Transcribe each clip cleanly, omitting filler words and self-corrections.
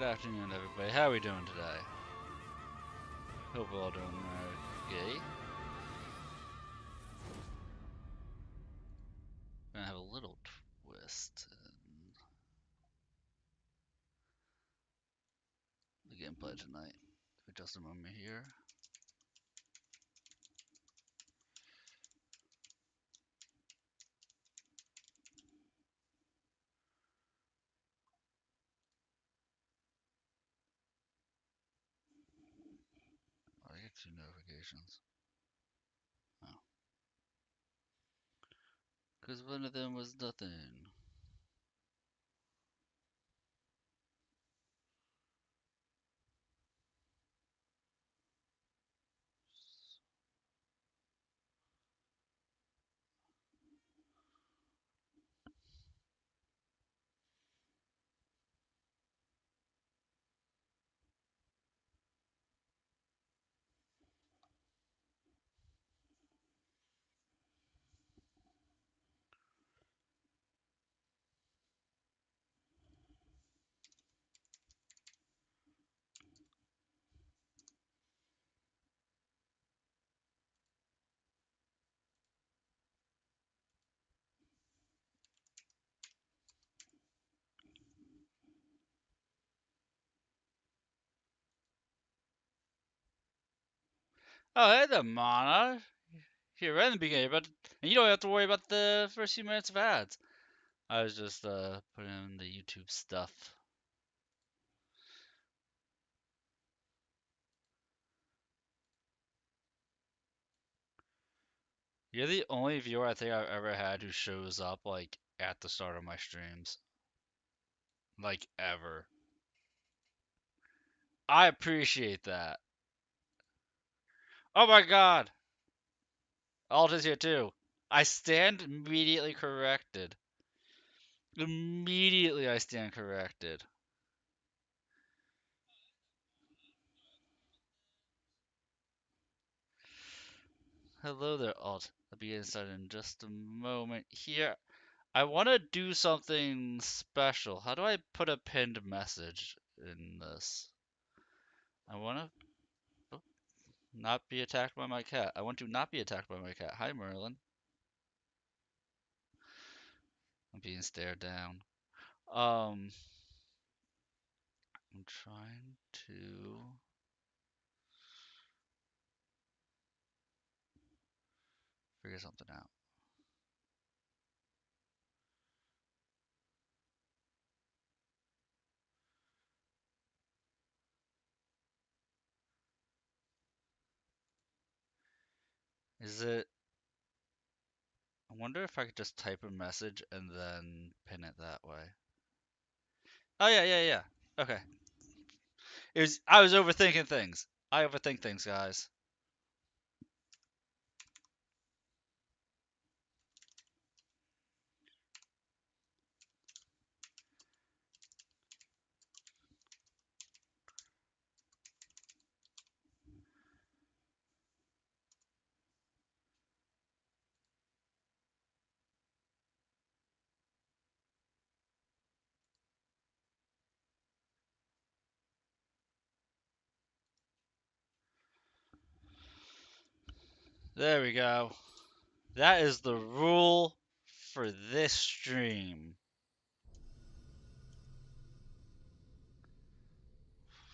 afternoon, everybody. How are we doing today? Hope we're all doing okay. We're gonna have a little twist in the gameplay tonight. Just a moment here. Oh, I get 2 notifications. Oh. Because one of them was nothing. Oh, hey there, Mana. Here, right in the beginning, but and you don't have to worry about the first few minutes of ads. I was just putting in the YouTube stuff. You're the only viewer I think I've ever had who shows up like at the start of my streams. Like ever. I appreciate that. Oh my god! Alt is here too. I stand immediately corrected. Immediately I stand corrected. Hello there, Alt. I'll be inside in just a moment here. I want to do something special. How do I put a pinned message in this? I want to not be attacked by my cat. I want to not be attacked by my cat. Hi, Merlin. I'm being stared down. I'm trying to figure something out. Is it? I wonder if I could just type a message and then pin it that way. Oh yeah. Okay. I was overthinking things. I overthink things, guys. There we go. That is the rule for this stream.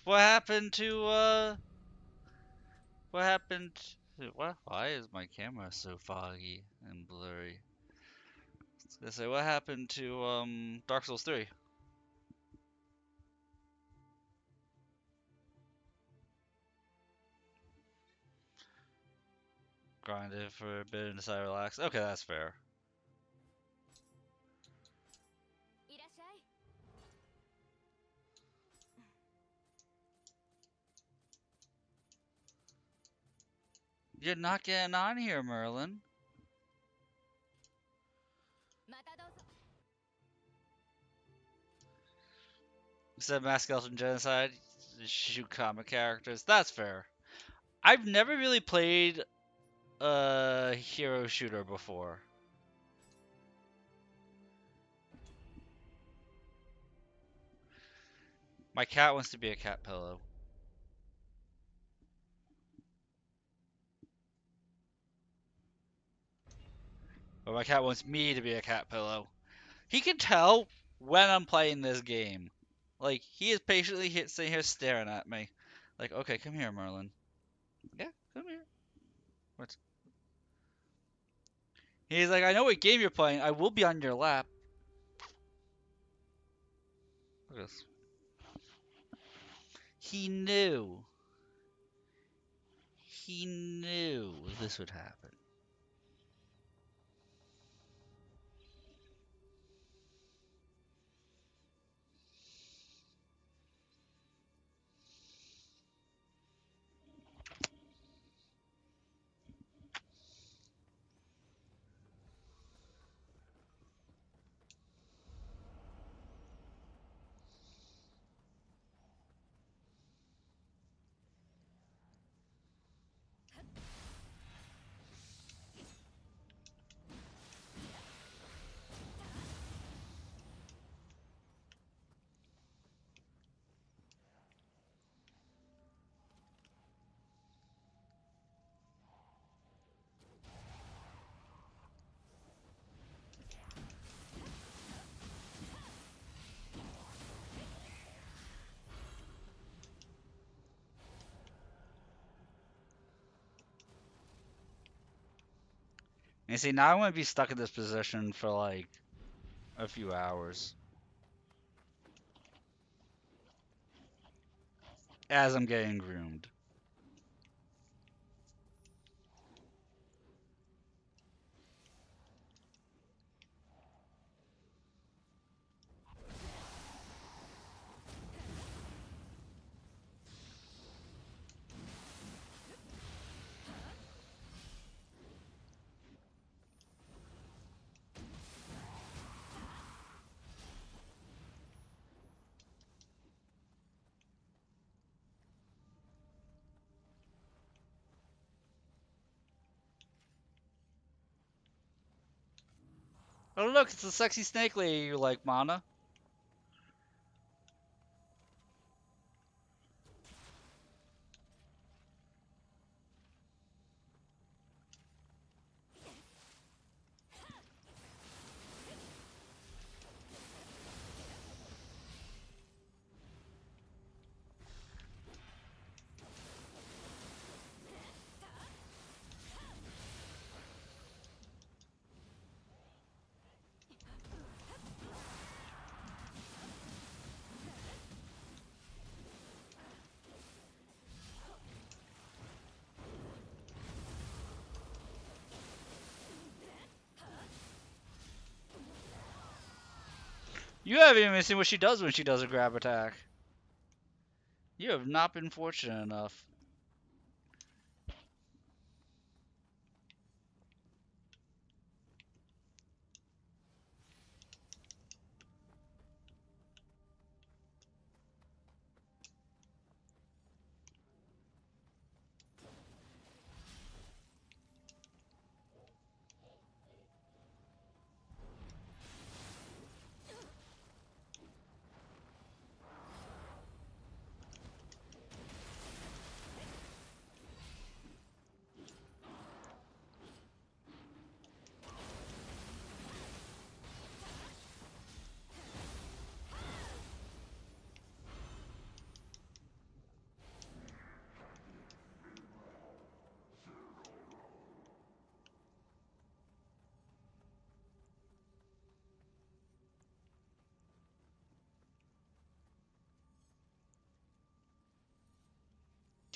What happened to what happened what why is my camera so foggy and blurry? I was gonna say what happened to Dark Souls 3? Grinded for a bit and decided to relax. Okay, that's fair. You're not getting on here, Merlin. You said Mask Elf and Genocide. Shoot comic characters. That's fair. I've never really played a hero shooter before. My cat wants to be a cat pillow. But my cat wants me to be a cat pillow. He can tell when I'm playing this game. Like, he is patiently sitting here staring at me. Like, okay, come here, Merlin. Yeah, come here. What? He's like, I know what game you're playing. I will be on your lap. Look at this. He knew. He knew this would happen. And see, now I want to be stuck in this position for like a few hours as I'm getting groomed. Oh look, it's the sexy snake lady you like, Mana. You haven't even seen what she does when she does a grab attack. You have not been fortunate enough.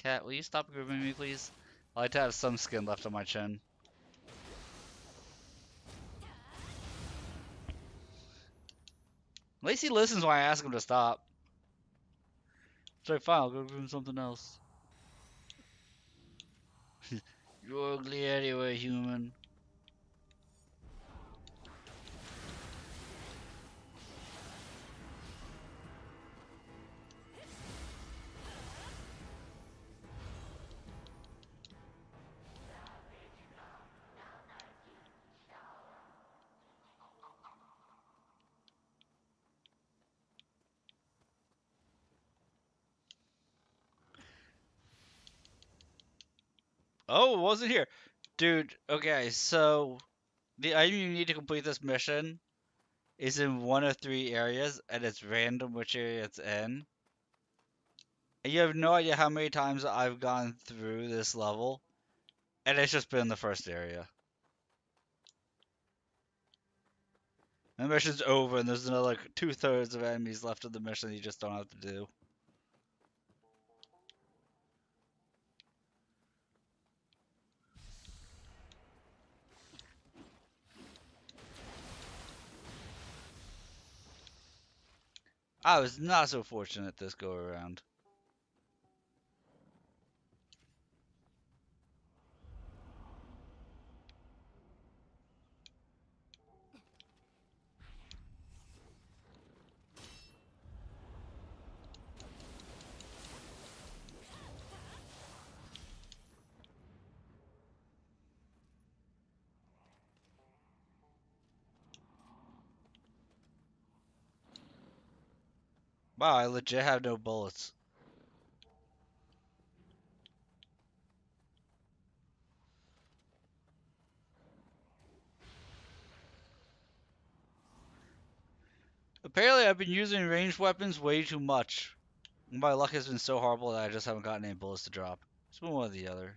Cat, will you stop grooming me, please? I like to have some skin left on my chin. At least he listens when I ask him to stop. So fine, I'll go groom something else. You're ugly anyway, human. Oh, it wasn't here. Dude, okay, so the item you need to complete this mission is in one of three areas, and it's random which area it's in. And you have no idea how many times I've gone through this level, and it's just been the first area. The mission's over, and there's another like 2/3 of enemies left of the mission you just don't have to do. I was not so fortunate this go around. Wow, I legit have no bullets. Apparently, I've been using ranged weapons way too much. My luck has been so horrible that I just haven't gotten any bullets to drop. It's been one or the other.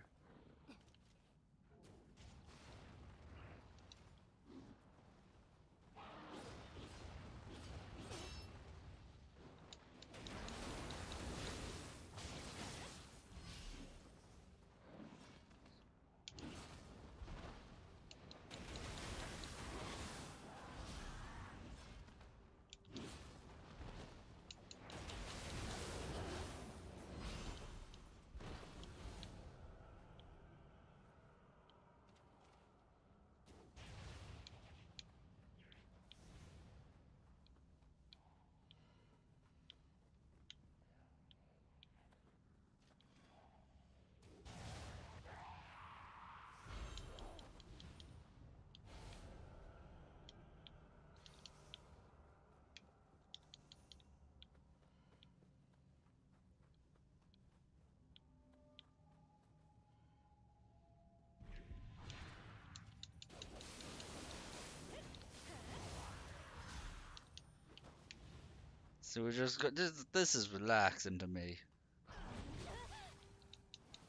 So we just got this is relaxing to me.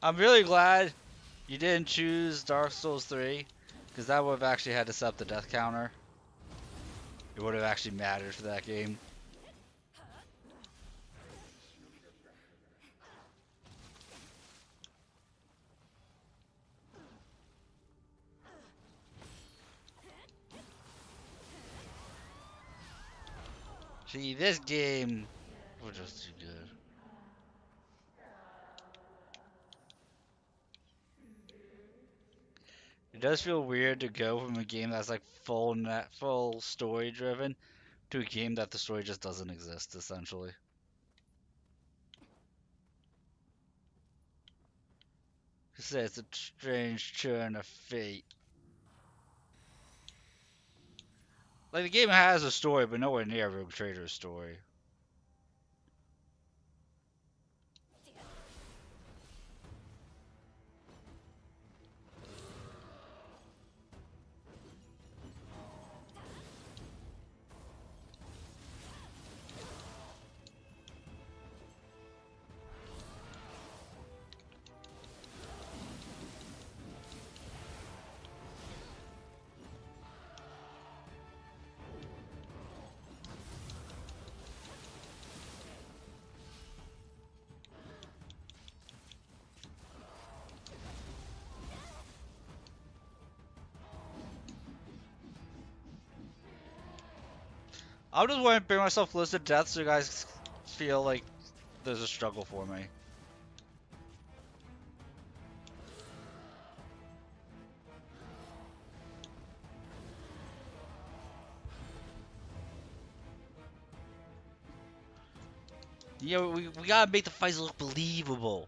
I'm really glad you didn't choose Dark Souls 3, because that would have actually had to set up the death counter. It would have actually mattered for that game. See, this game was just too good. It does feel weird to go from a game that's like full story driven to a game that the story just doesn't exist, essentially. It's a strange turn of fate. Like the game has a story, but nowhere near Rogue Trader's story. I just want to bring myself close to death so you guys feel like there's a struggle for me. You know, we gotta make the fights look believable.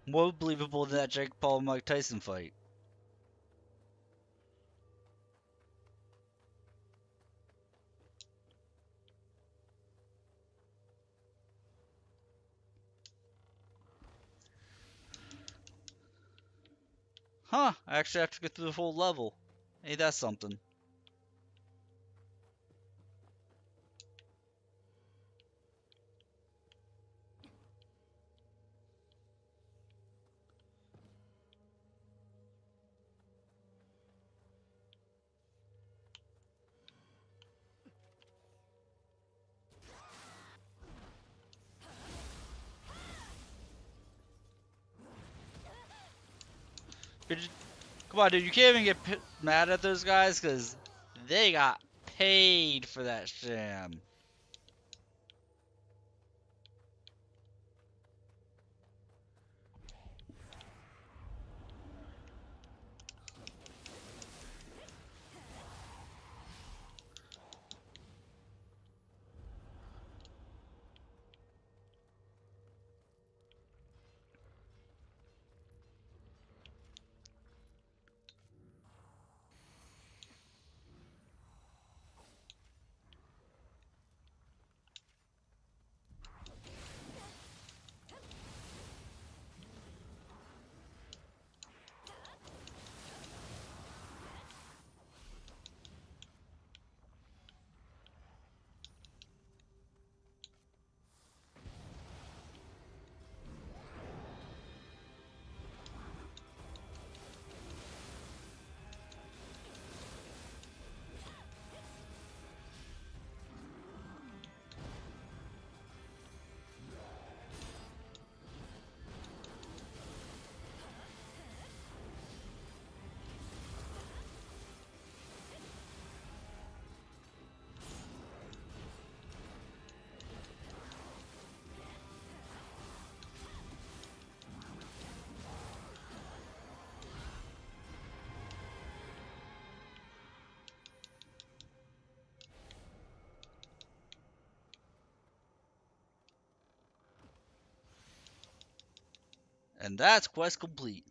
More believable than that Jake Paul and Mike Tyson fight. Huh, I actually have to get through the whole level. Hey, that's something. Come on, dude, you can't even get mad at those guys, because they got paid for that sham. And that's quest complete.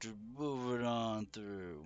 To move it on through.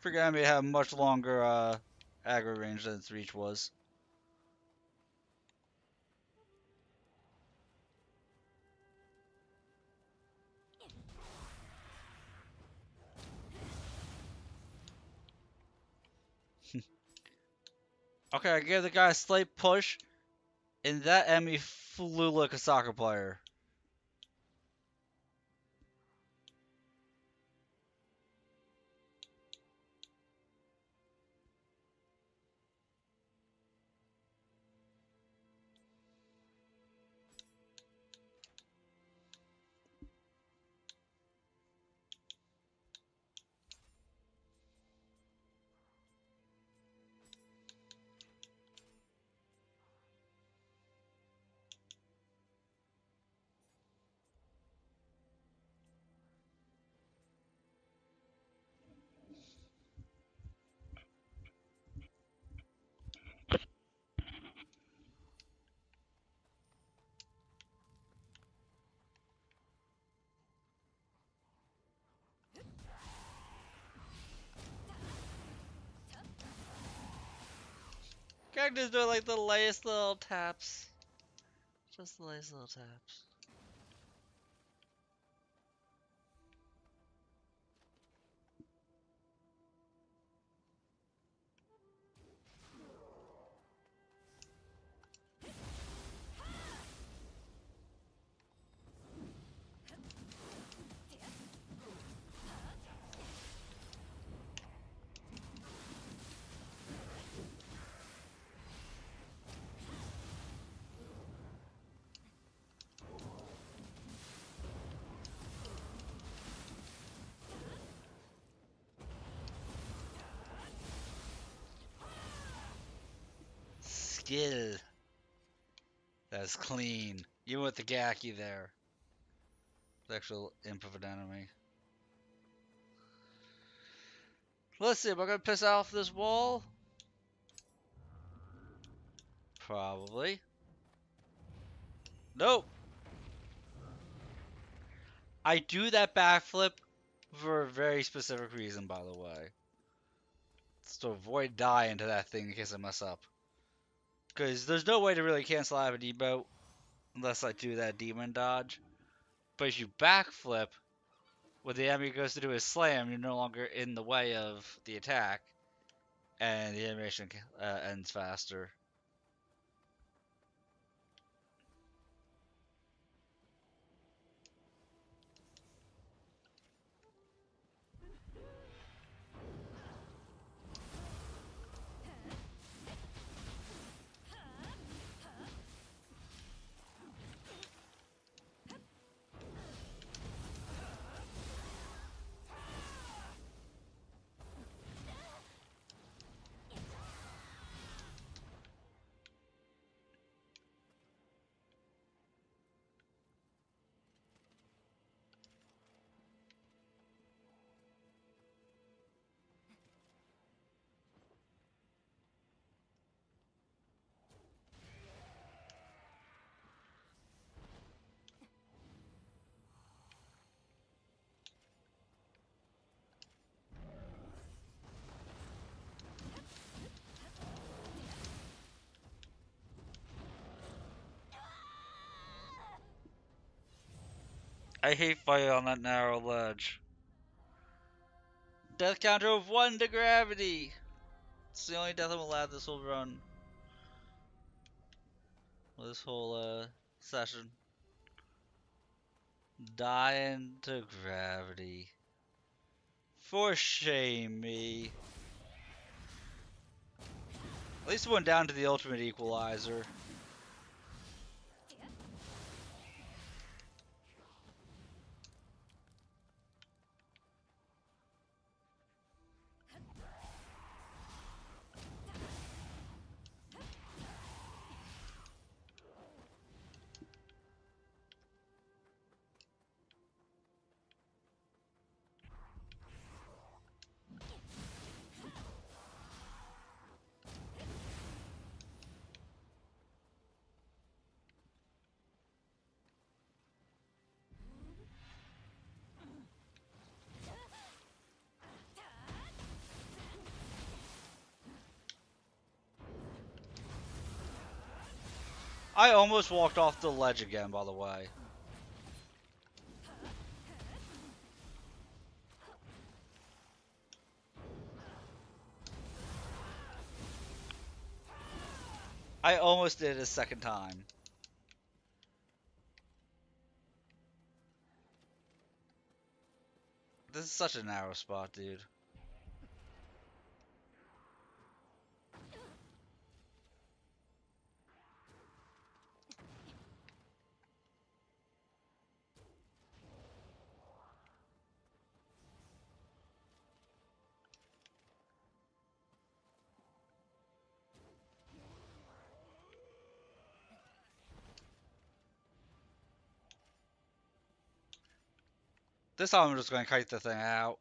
Figured I may have much longer aggro range than its reach was. Okay, I gave the guy a slight push, and that enemy flew like a soccer player. Characters doing like the lightest little taps. Just the lightest little taps. skill. That's clean. Even with the Gaki there. The actual imp of an enemy. Let's see, am I gonna piss off this wall? Probably. Nope. I do that backflip for a very specific reason, by the way. It's to avoid dying to that thing in case I mess up. Because there's no way to really cancel out of an emote unless I do that demon dodge. But if you backflip, when the enemy goes to do his slam, you're no longer in the way of the attack, and the animation ends faster. I hate fighting on that narrow ledge. Death counter of 1 to gravity! It's the only death I'm allowed this whole run. This whole session. Dying to gravity. For shame me. At least it went down to the ultimate equalizer. I almost walked off the ledge again, by the way. I almost did it a second time. This is such a narrow spot, dude. This time I'm just gonna kite the thing out.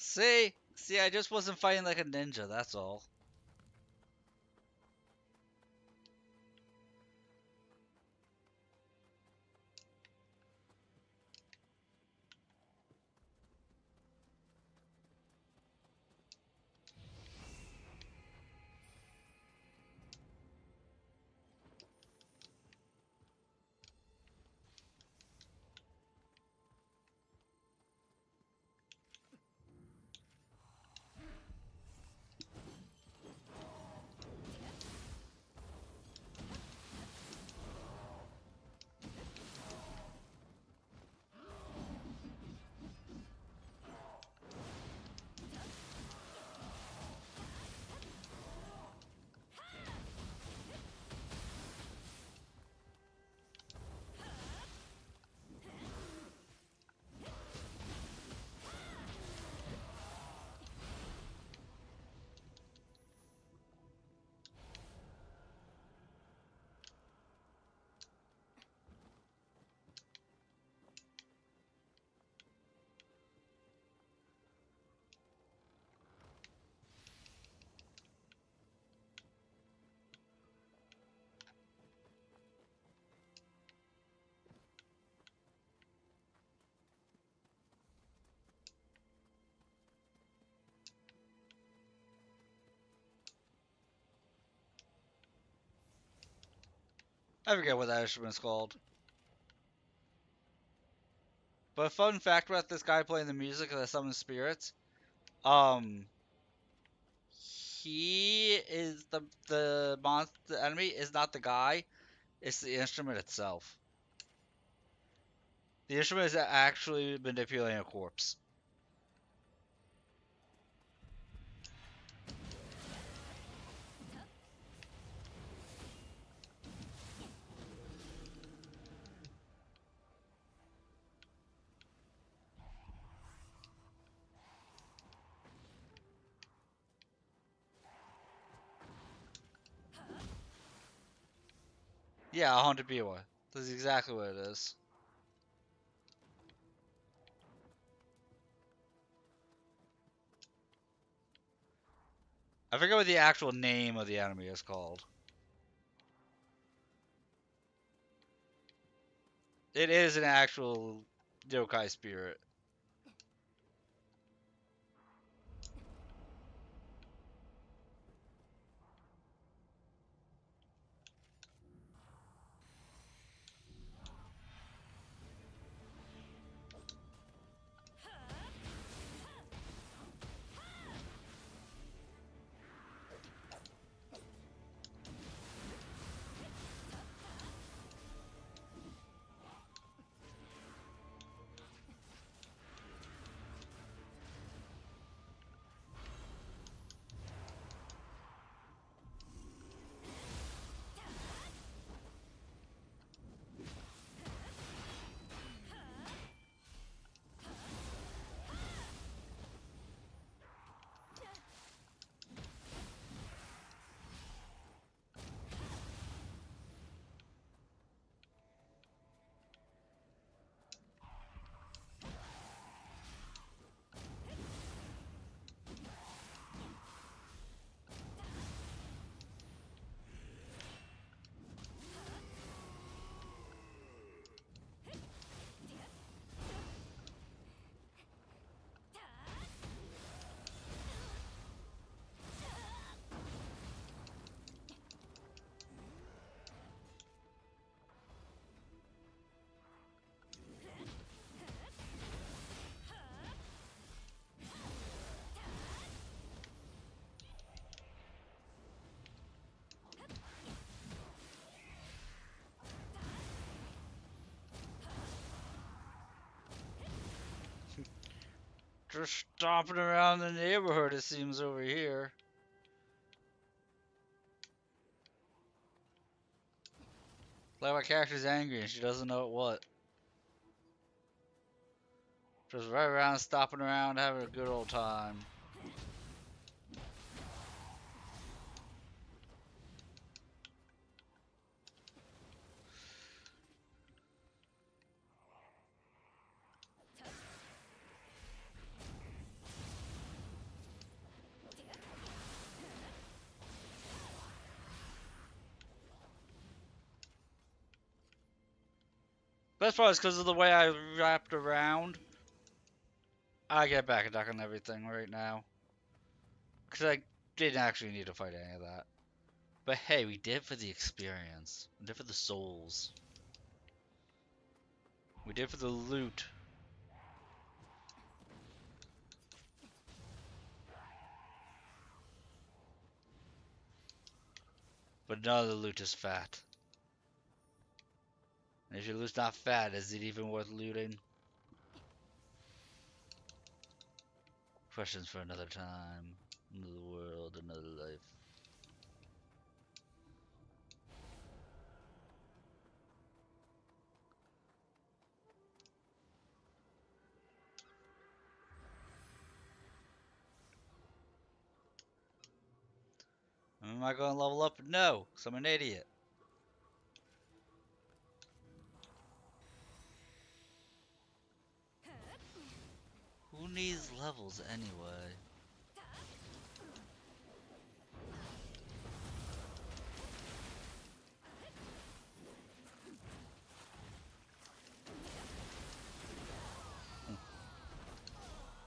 See, I just wasn't fighting like a ninja, that's all. I forget what that instrument's called. But a fun fact about this guy playing the music that summons spirits, um, he is the monster. The enemy is not the guy; it's the instrument itself. The instrument is actually manipulating a corpse. Yeah, a haunted Biwa. That's exactly what it is. I forget what the actual name of the enemy is called. It is an actual yokai spirit. Just stomping around the neighborhood, it seems, over here. Like my character's angry and she doesn't know what. Just right around, stopping around, having a good old time. Best part is because of the way I wrapped around. I get back attack on everything right now. Because I didn't actually need to fight any of that. But hey, we did for the experience. We did for the souls. We did for the loot. But none of the loot is fat. And if your loot's not fat, is it even worth looting? Questions for another time. Another world, another life. Am I going to level up? No, because I'm an idiot. Who needs levels anyway?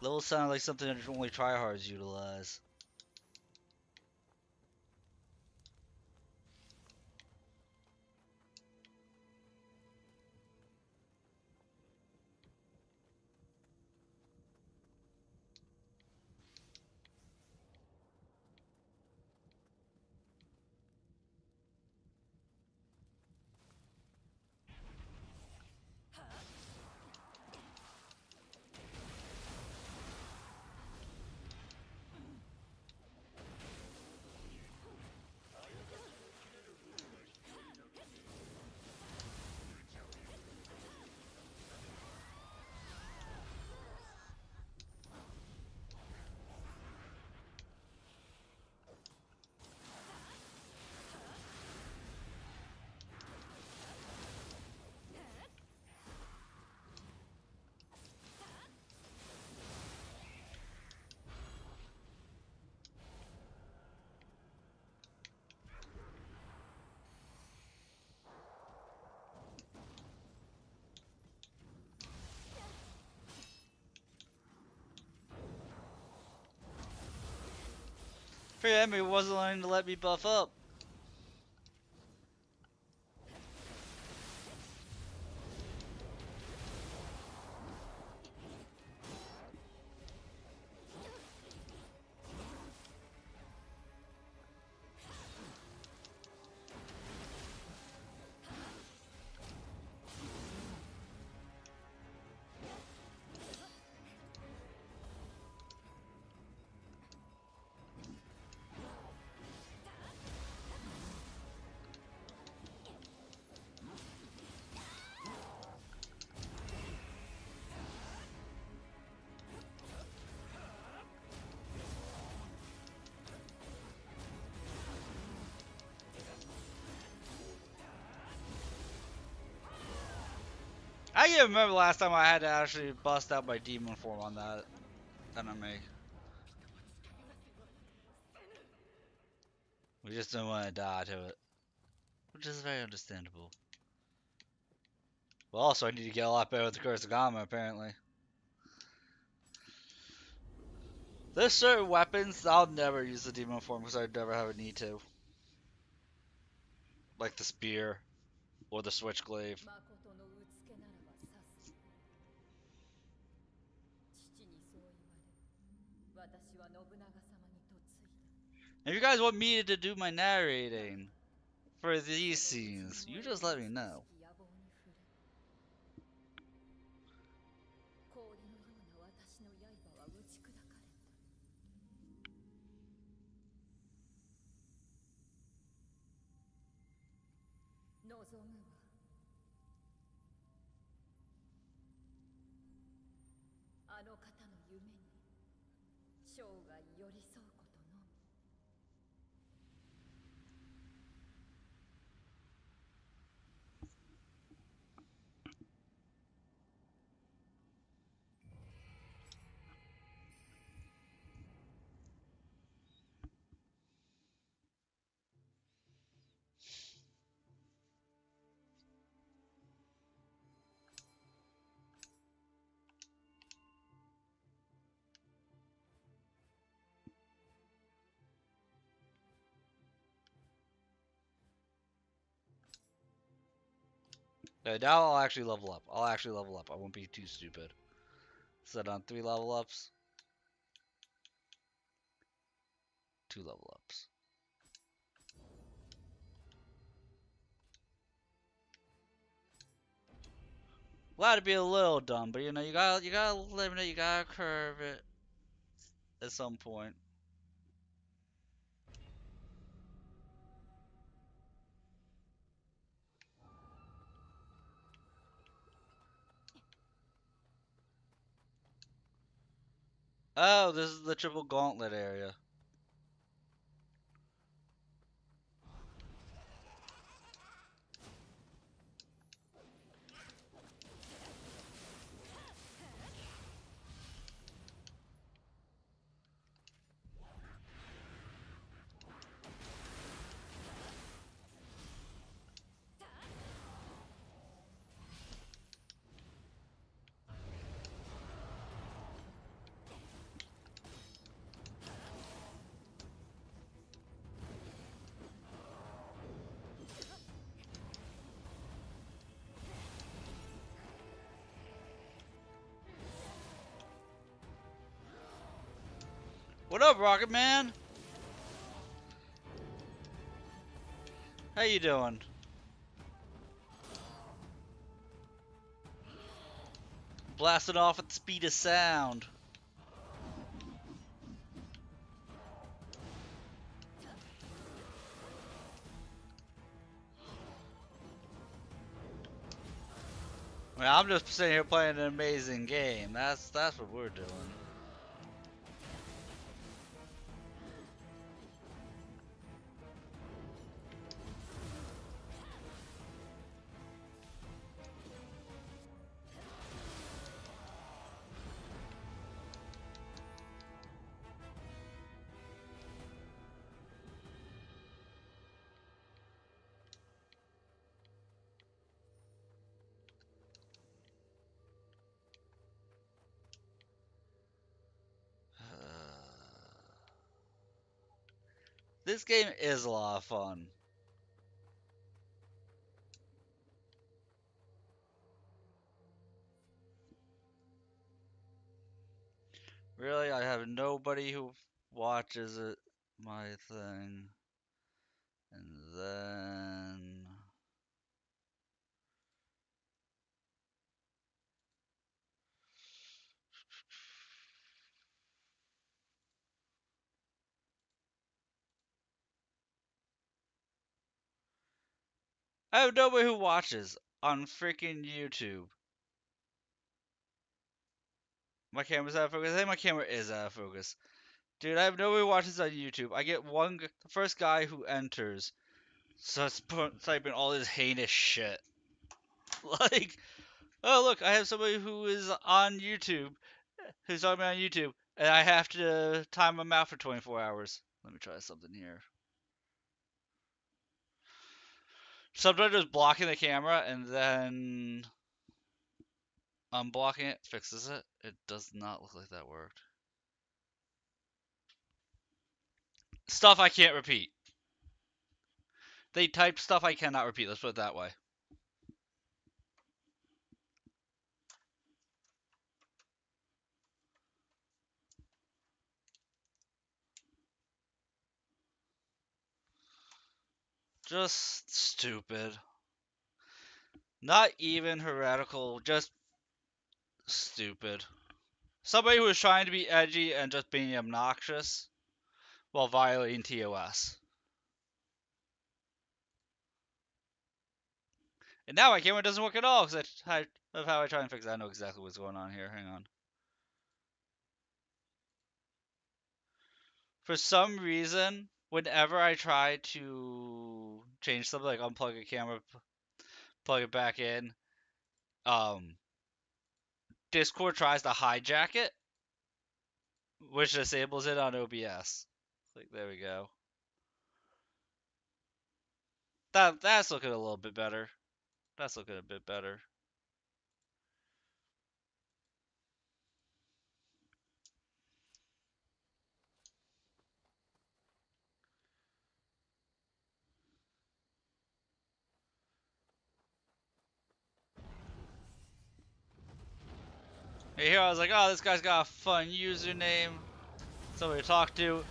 Levels sound like something that only tryhards utilize. Free Emmy wasn't wanting to let me buff up. I can't remember last time I had to actually bust out my demon form on that enemy. We just didn't want to die to it, which is very understandable. Well, also I need to get a lot better with the Curse of Gama, apparently. There's certain weapons I'll never use the demon form because I'd never have a need to. Like the spear or the switchglaive. If you guys want me to do my narrating for these scenes, you just let me know. Now I'll actually level up. I won't be too stupid. Set on 3 level ups. 2 level ups. Glad to be a little dumb, but you know, you gotta limit it, you gotta curve it at some point. Oh, this is the triple gauntlet area. What up, Rocket Man? How you doing? Blasting off at the speed of sound. I mean, I'm just sitting here playing an amazing game. That's what we're doing. This game is a lot of fun. Really, I have nobody who watches it, my thing. And then... I have nobody who watches on freaking YouTube. My camera's out of focus. I think my camera is out of focus. Dude, I have nobody who watches on YouTube. I get the first guy who enters starts typing all this heinous shit. Like, oh look, I have somebody who is on YouTube, who's talking about on YouTube, and I have to time them out for 24 hours. Let me try something here. Sometimes just blocking the camera and then unblocking it fixes it. It does not look like that worked. Stuff I can't repeat. They typed stuff I cannot repeat, let's put it that way. Just stupid. Not even heretical, just stupid. Somebody who was trying to be edgy and just being obnoxious while violating TOS. And now my camera doesn't work at all because of how I try and fix it. I know exactly what's going on here. Hang on. For some reason, whenever I try to change something, like unplug a camera, plug it back in, Discord tries to hijack it, which disables it on OBS. Like, there we go. That's looking a little bit better. That's looking a bit better. Here I was like, oh, this guy's got a fun username, somebody to talk to.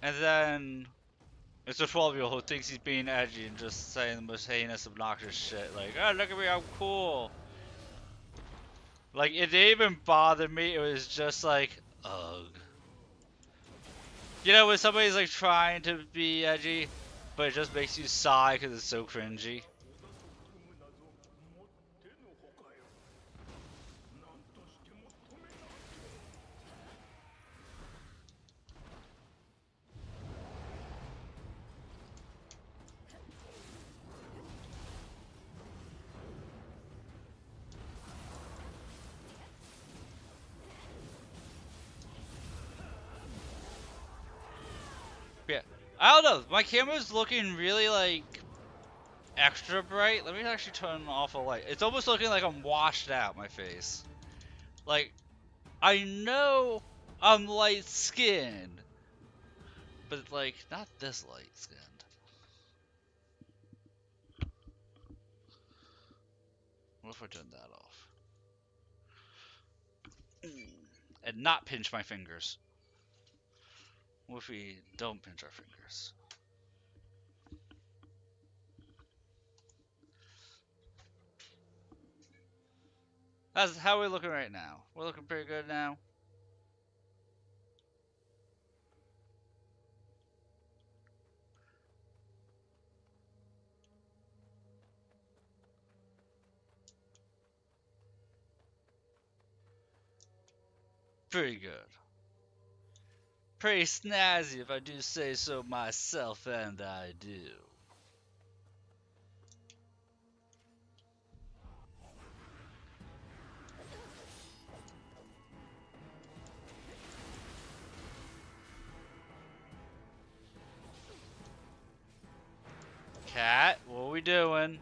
And then it's a 12-year-old who thinks he's being edgy and just saying the most heinous, obnoxious shit. Like, oh, look at me, I'm cool. Like, it didn't even bother me. It was just like, ugh. You know, when somebody's like trying to be edgy, but it just makes you sigh because it's so cringy. Yeah, I don't know. My camera's looking really like extra bright. Let me actually turn off a light. It's almost looking like I'm washed out, my face. Like, I know I'm light skinned, but like, not this light skinned. What if I turn that off? And not pinch my fingers. What if we don't pinch our fingers? How are we looking right now? We're looking pretty good now. Pretty good. Pretty snazzy if I do say so myself, and I do. Cat, what are we doing?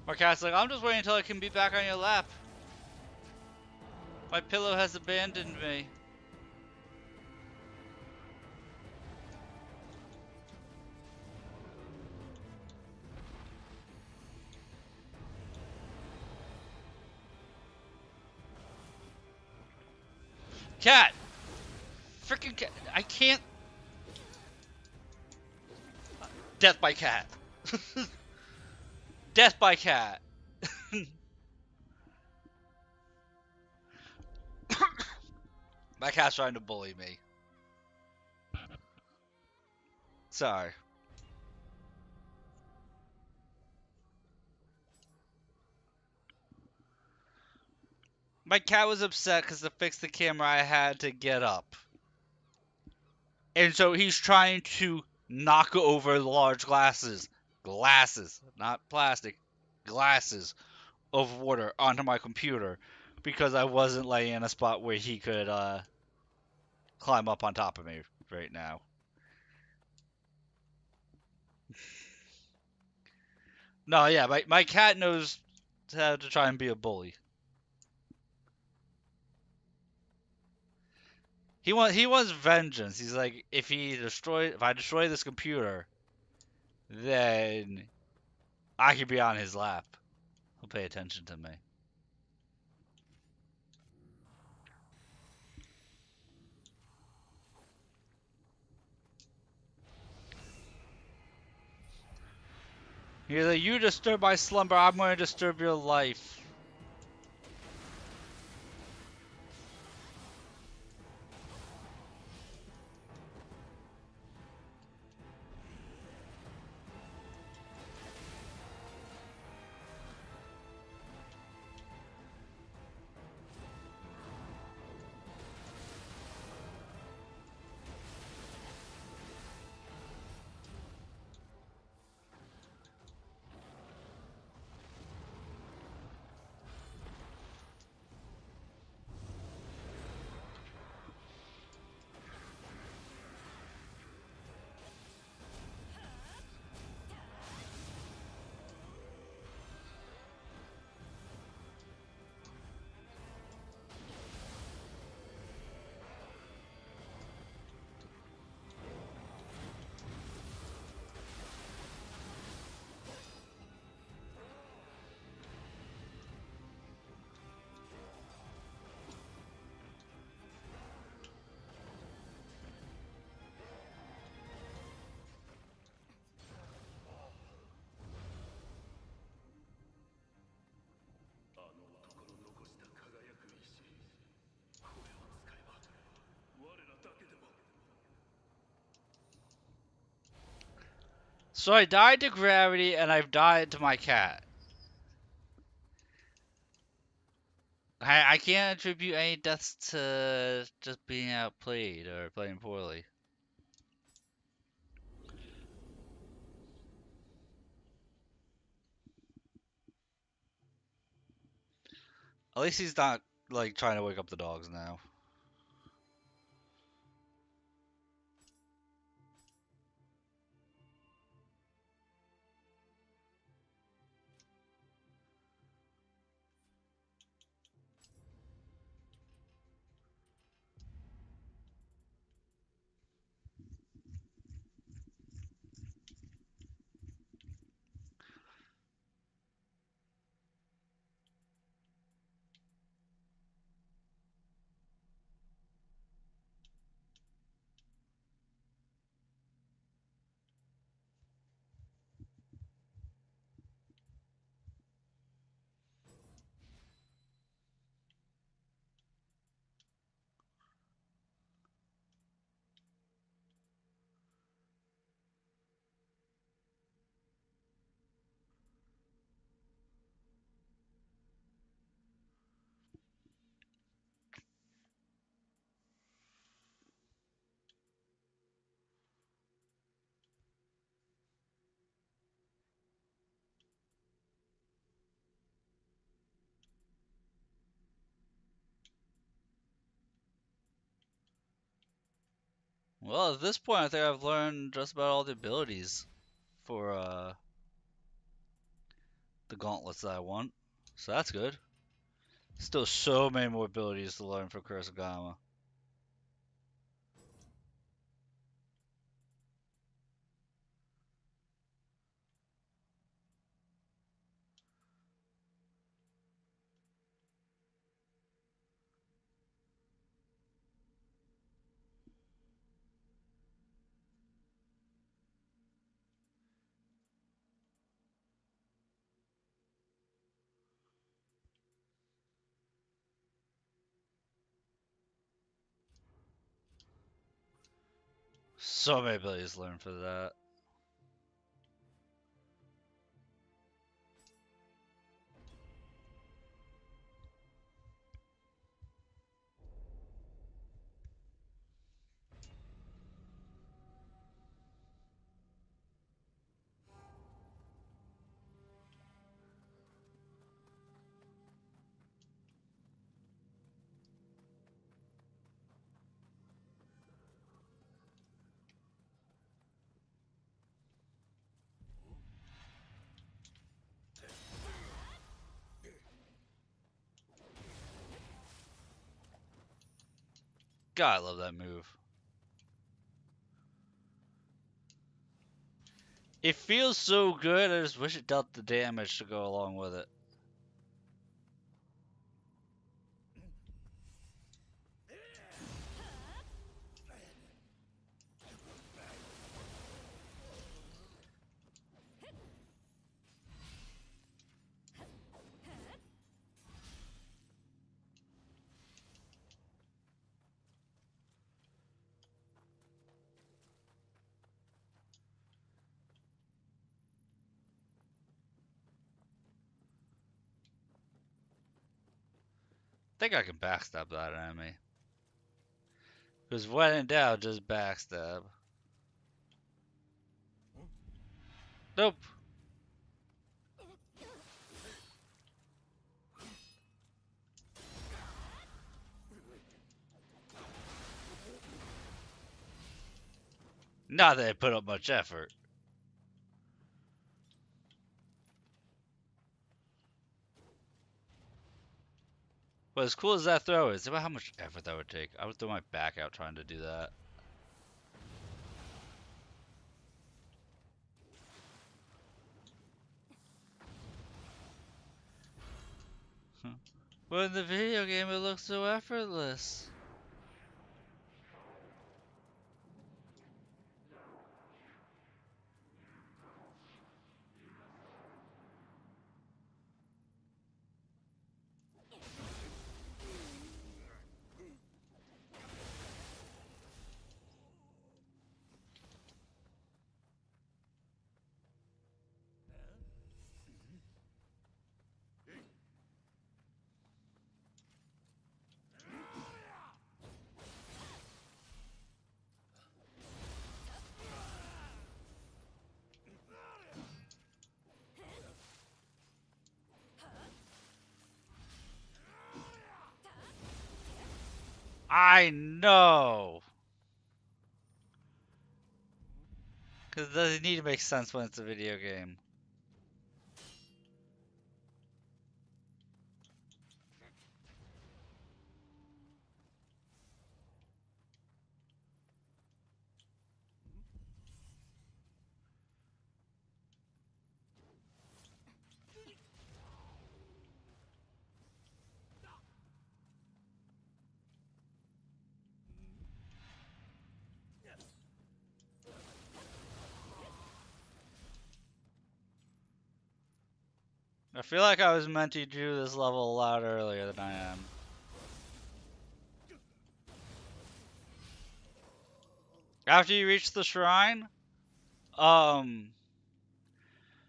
My cat's like, I'm just waiting until I can be back on your lap. My pillow has abandoned me. Cat! Freaking cat! I can't. Death by cat. Death by cat. My cat's trying to bully me. Sorry. My cat was upset because to fix the camera I had to get up. And so he's trying to knock over large glasses. Glasses, not plastic. Glasses of water onto my computer because I wasn't laying in a spot where he could climb up on top of me right now. No, yeah, my cat knows how to try and be a bully. He wants vengeance. He's like, if I destroy this computer, then I could be on his lap. He'll pay attention to me. He's like, you disturb my slumber, I'm going to disturb your life. So I died to gravity and I've died to my cat. I can't attribute any deaths to just being outplayed or playing poorly. At least he's not like trying to wake up the dogs now. Well, at this point, I think I've learned just about all the abilities for the gauntlets that I want. So that's good. Still so many more abilities to learn for Kurosagama. So many abilities to learn for that. God, I love that move. It feels so good, I just wish it dealt the damage to go along with it. I think I can backstab that enemy. Because when in doubt, just backstab. Nope. Not that I put up much effort. But as cool as that throw is, think about how much effort that would take. I would throw my back out trying to do that. But in the video game, it looks so effortless. I know! Because it doesn't need to make sense when it's a video game. I feel like I was meant to do this level a lot earlier than I am. After you reach the shrine, um,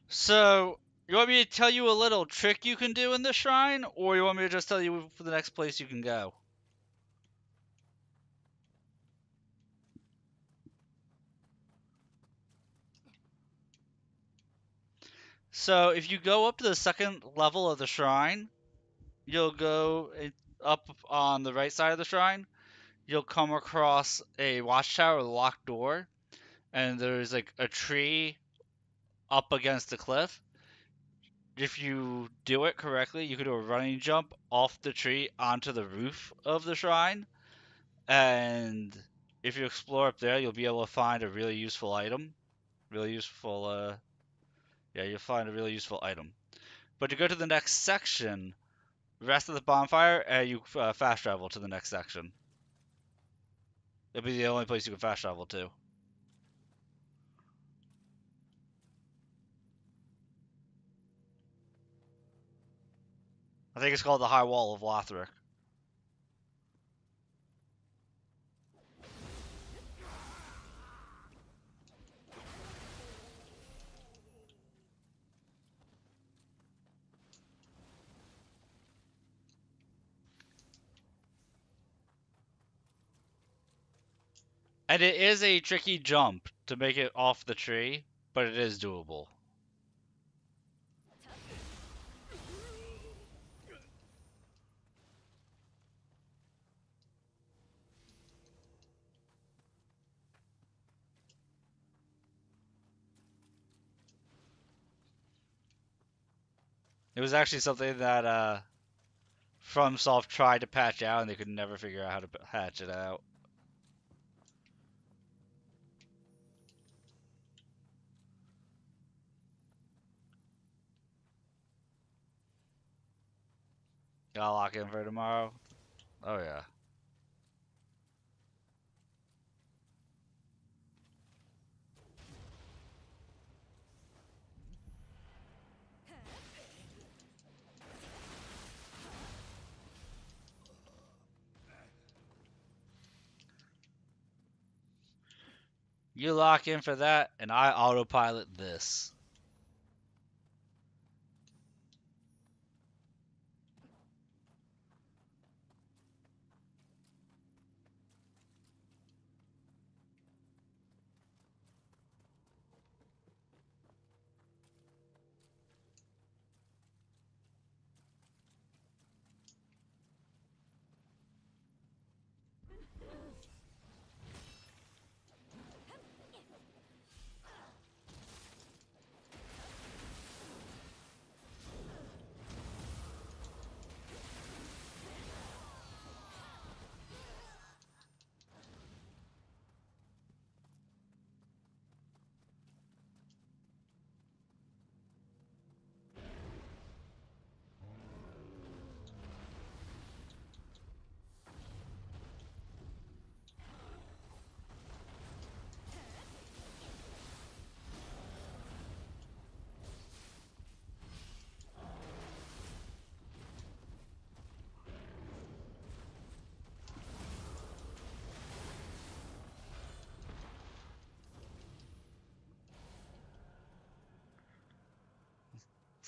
so you want me to tell you a little trick you can do in the shrine, or you want me to just tell you for the next place you can go? So if you go up to the second level of the shrine, you'll go up on the right side of the shrine. You'll come across a watchtower with a locked door, and there's like a tree up against the cliff. if you do it correctly, you can do a running jump off the tree onto the roof of the shrine, and if you explore up there, you'll be able to find a really useful item. Really useful, yeah, you'll find a really useful item. But to go to the next section, rest of the bonfire, and you fast travel to the next section. It'll be the only place you can fast travel to. I think it's called the High Wall of Lothric. And it is a tricky jump to make it off the tree, but it is doable. It was actually something that FromSoft tried to patch out, and they could never figure out how to patch it out. Gotta lock in for tomorrow. Oh yeah. You lock in for that, and I autopilot this.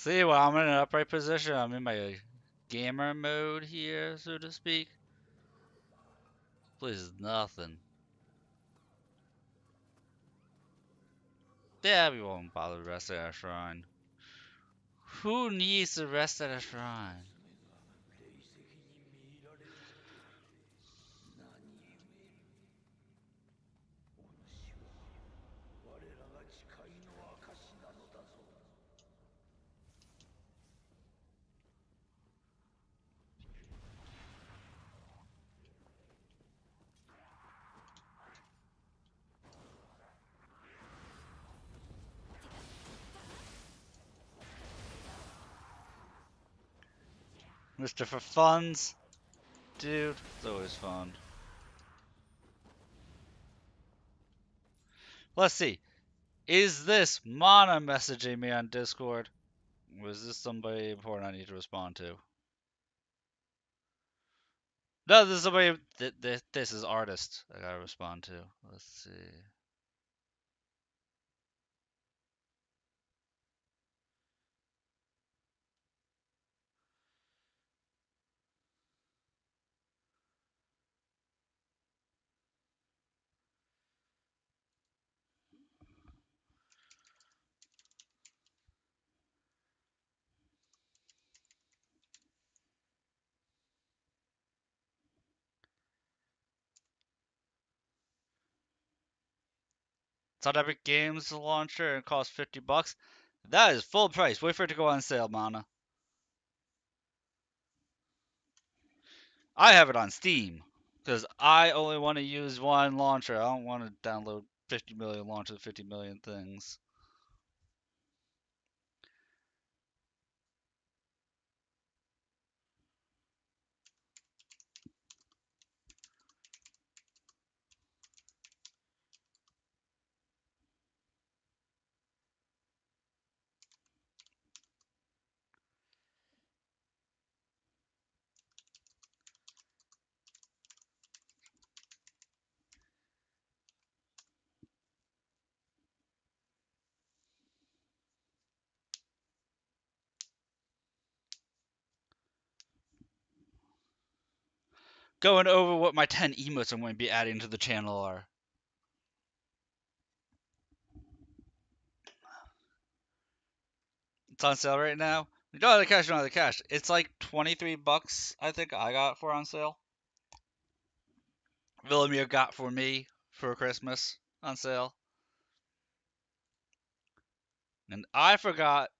See, well, I'm in an upright position. I'm in my gamer mode here, so to speak. Please, nothing. Yeah, we won't bother the rest of our shrine. Who needs the rest of the shrine? Mr. For Funds? Dude, it's always fun. Let's see. Is this Mana messaging me on Discord? Or is this somebody important I need to respond to? No, this is somebody. This is artist I gotta respond to. Let's see. It's on Epic Games launcher and costs $50. That is full price. Wait for it to go on sale, Mana. I have it on Steam because I only want to use one launcher. I don't want to download 50 million launchers, 50 million things. Going over what my 10 emotes I'm going to be adding to the channel are. It's on sale right now. You don't have the cash, you don't have the cash. It's like 23 bucks, I think I got for on sale. Villamir got for me for Christmas on sale. And I forgot.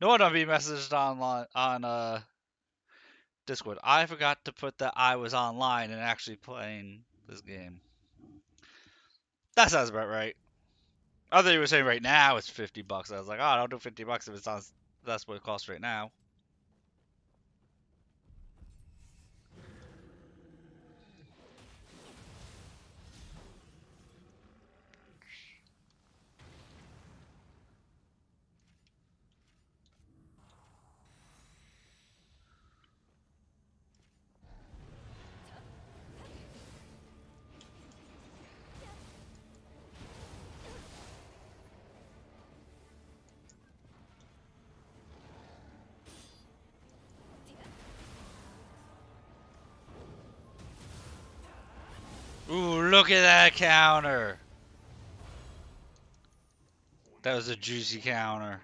No one on me messaged online on Discord. I forgot to put that I was online and actually playing this game. That sounds about right. I thought you were saying right now it's 50 bucks. I was like, oh, I'll do 50 bucks if it's on. That's what it costs right now. Ooh, look at that counter. That was a juicy counter.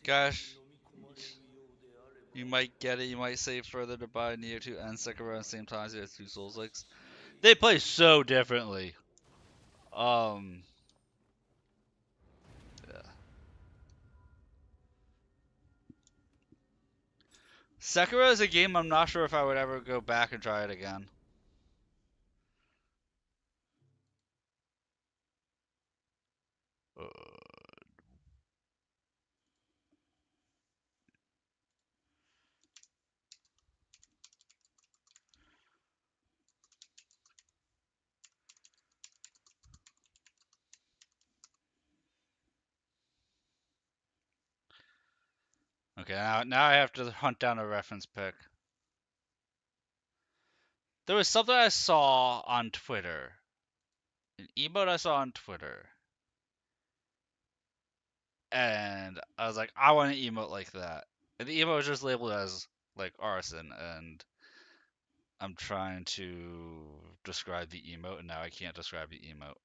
Gosh, you might get it. You might save further to buy Neo 2 and Sekiro at the same time as 2 Souls likes. They play so differently. Um, yeah. Sekiro is a game I'm not sure if I would ever go back and try it again. Okay, now I have to hunt down a reference pick. There was something I saw on Twitter. An emote I saw on Twitter. And I was like, I want an emote like that. And the emote was just labeled as like arson, and I'm trying to describe the emote, and now I can't describe the emote.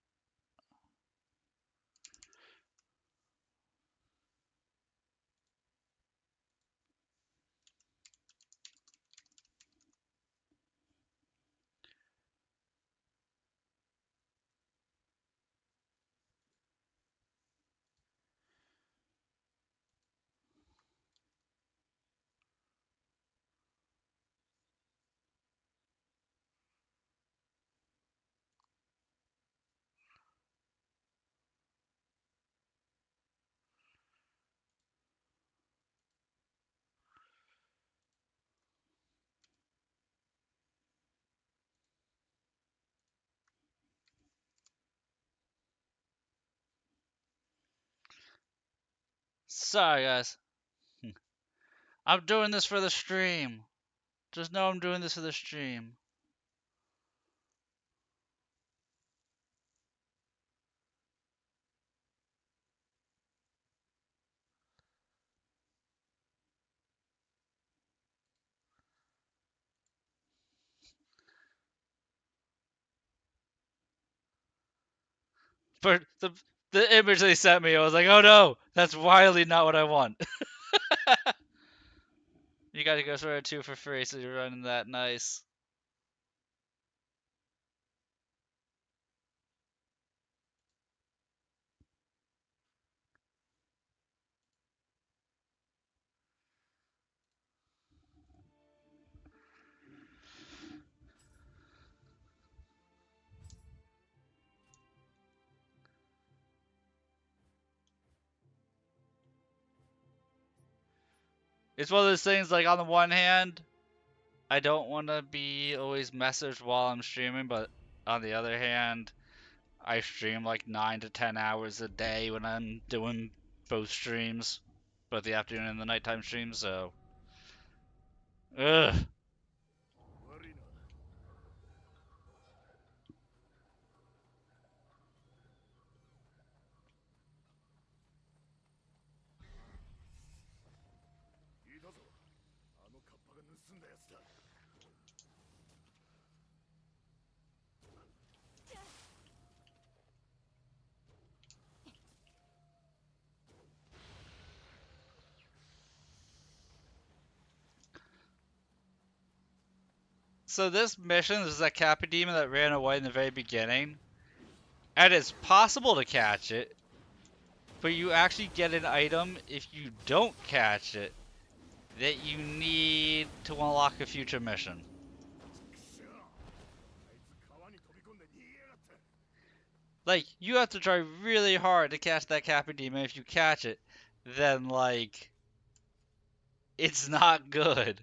Sorry, guys. I'm doing this for the stream. Just know I'm doing this for the stream. But the image they sent me, I was like, oh no, that's wildly not what I want. You got to go through it 2 for free, so you're running that nice. It's one of those things, like, on the one hand, I don't want to be always messaged while I'm streaming, but on the other hand, I stream like 9 to 10 hours a day when I'm doing both streams, both the afternoon and the nighttime streams, so. Ugh. So this mission is a Kappa demon that ran away in the very beginning, and it's possible to catch it, but you actually get an item if you don't catch it that you need to unlock a future mission. Like, you have to try really hard to catch that Kappa demon. If you catch it, then, like, it's not good.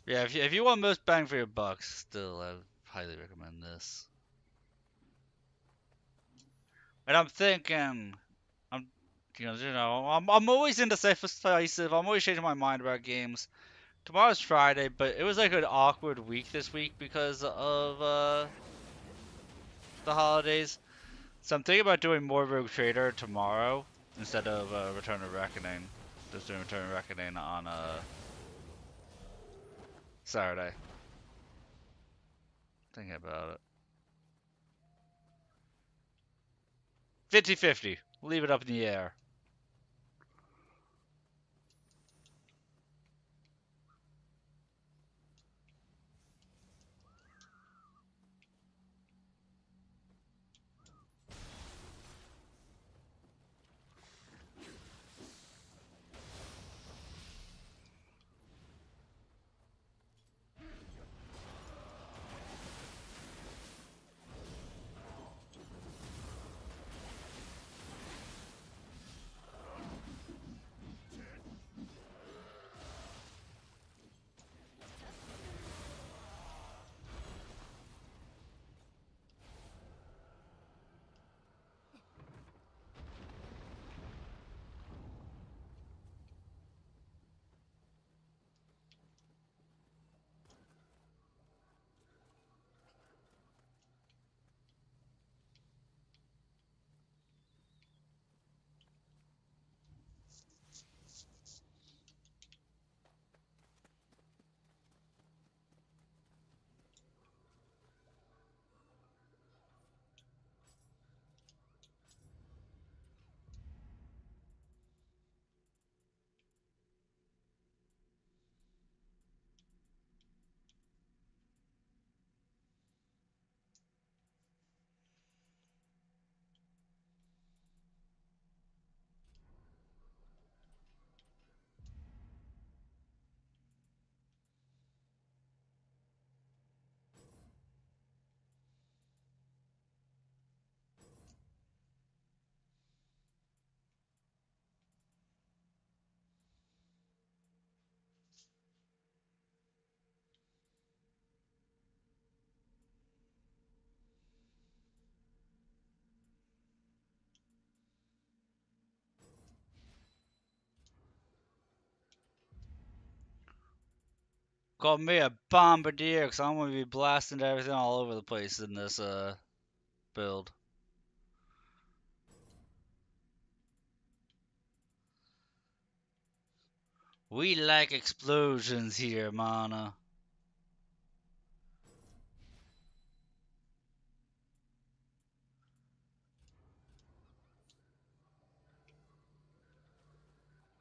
Yeah, if you want most bang for your buck, still, I would highly recommend this. And I'm thinking, I'm always indecisive. I'm always changing my mind about games. Tomorrow's Friday, but it was like an awkward week this week because of the holidays. So I'm thinking about doing more Rogue Trader tomorrow instead of Return of Reckoning. Just doing Return of Reckoning on Saturday. Thinking about it. 50-50. Leave it up in the air. Call me a bombardier, because I'm going to be blasting everything all over the place in this build. We like explosions here, Mana.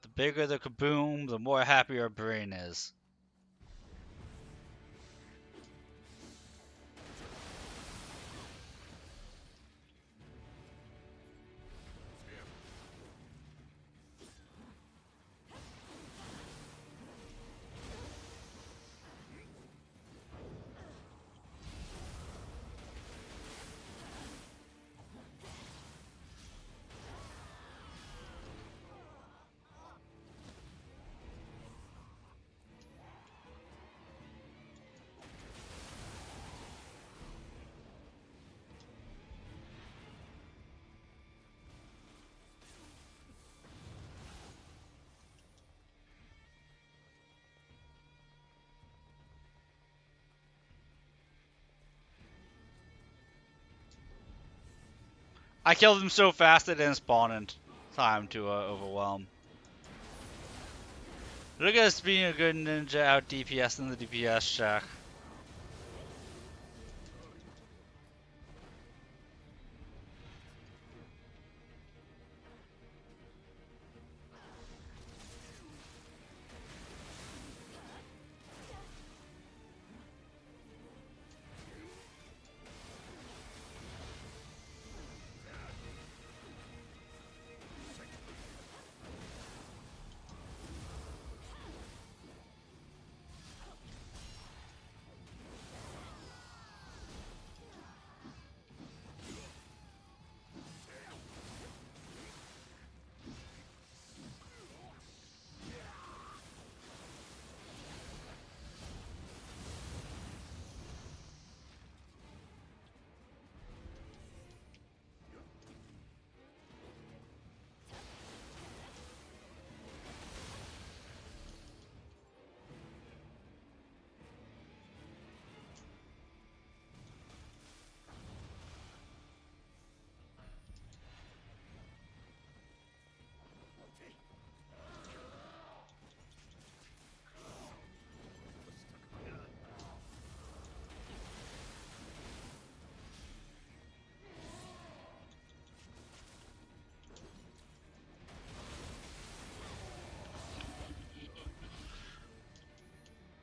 The bigger the kaboom, the more happy our brain is. I killed him so fast it didn't spawn in time to overwhelm. Look at us being a good ninja out DPS in the DPS check.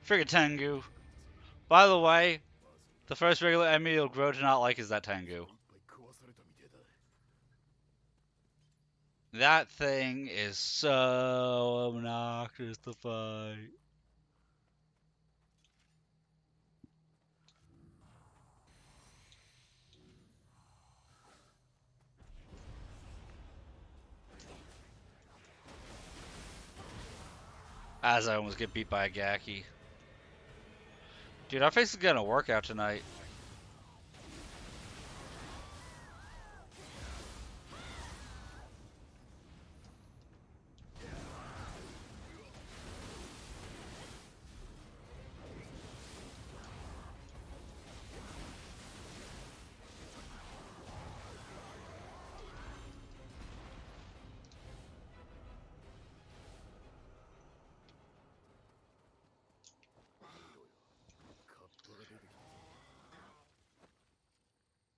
Friggin' Tengu. By the way, the first regular enemy you'll grow to not like is that Tengu. That thing is so obnoxious to fight. As I almost get beat by a Gaki. Dude, our face is getting a workout tonight.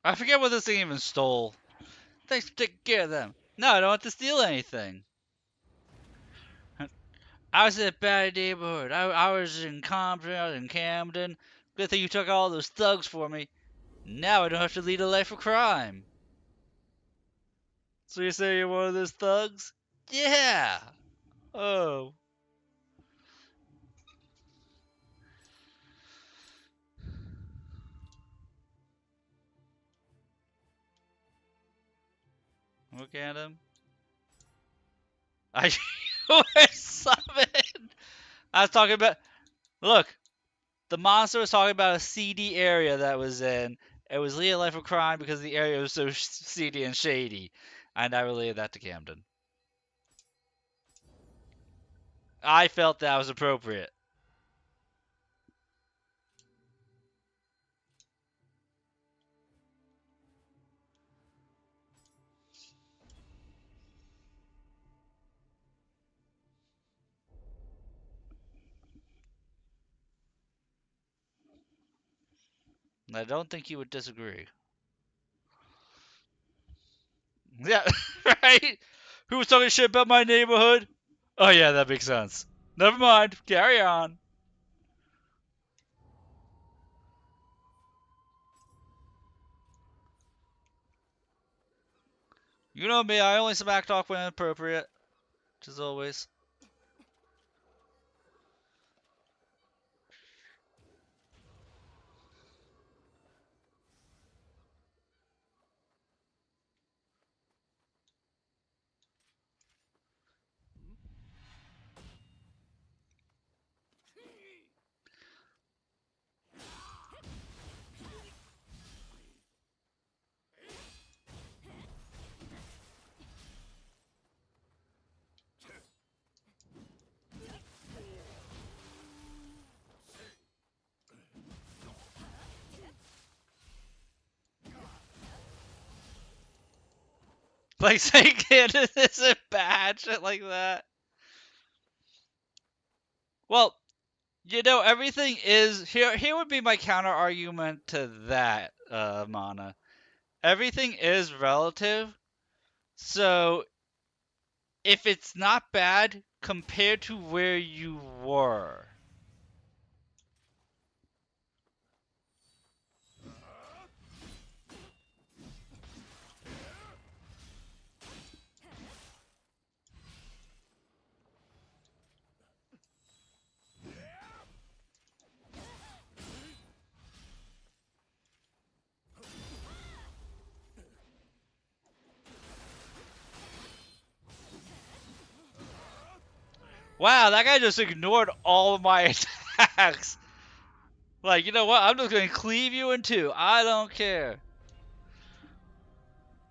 I forget what this thing even stole. Thanks for taking care of them. No, I don't want to steal anything. I was in a bad neighborhood. I was in Compton, I was in Camden. Good thing you took all those thugs for me. Now I don't have to lead a life of crime. So you say you're one of those thugs? Yeah! Oh. Look at him. I was summoned! I was talking about... Look! The monster was talking about a seedy area that was in. It was leading a life of crime because the area was so seedy and shady. And I related that to Camden. I felt that was appropriate. I don't think you would disagree. Yeah, right? Who was talking shit about my neighborhood? Oh yeah, that makes sense. Never mind. Carry on. You know me, I only smack talk when appropriate, which is always. Like saying Candace isn't bad, shit like that. Well, you know, everything is here would be my counter argument to that, Mana. Everything is relative. So if it's not bad compared to where you were. Wow, that guy just ignored all of my attacks. Like, you know what? I'm just gonna cleave you in two. I don't care.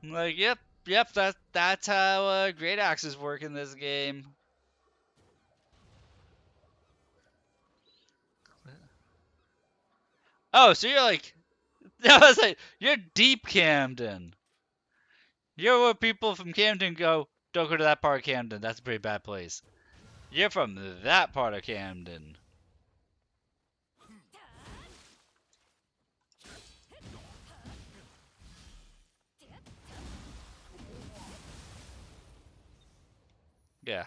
Like, yep, that's how great axes work in this game. Oh, so you're like, I was like, you're deep Camden. You're where people from Camden go. Don't go to that part of Camden. That's a pretty bad place. You're from that part of Camden. Yeah.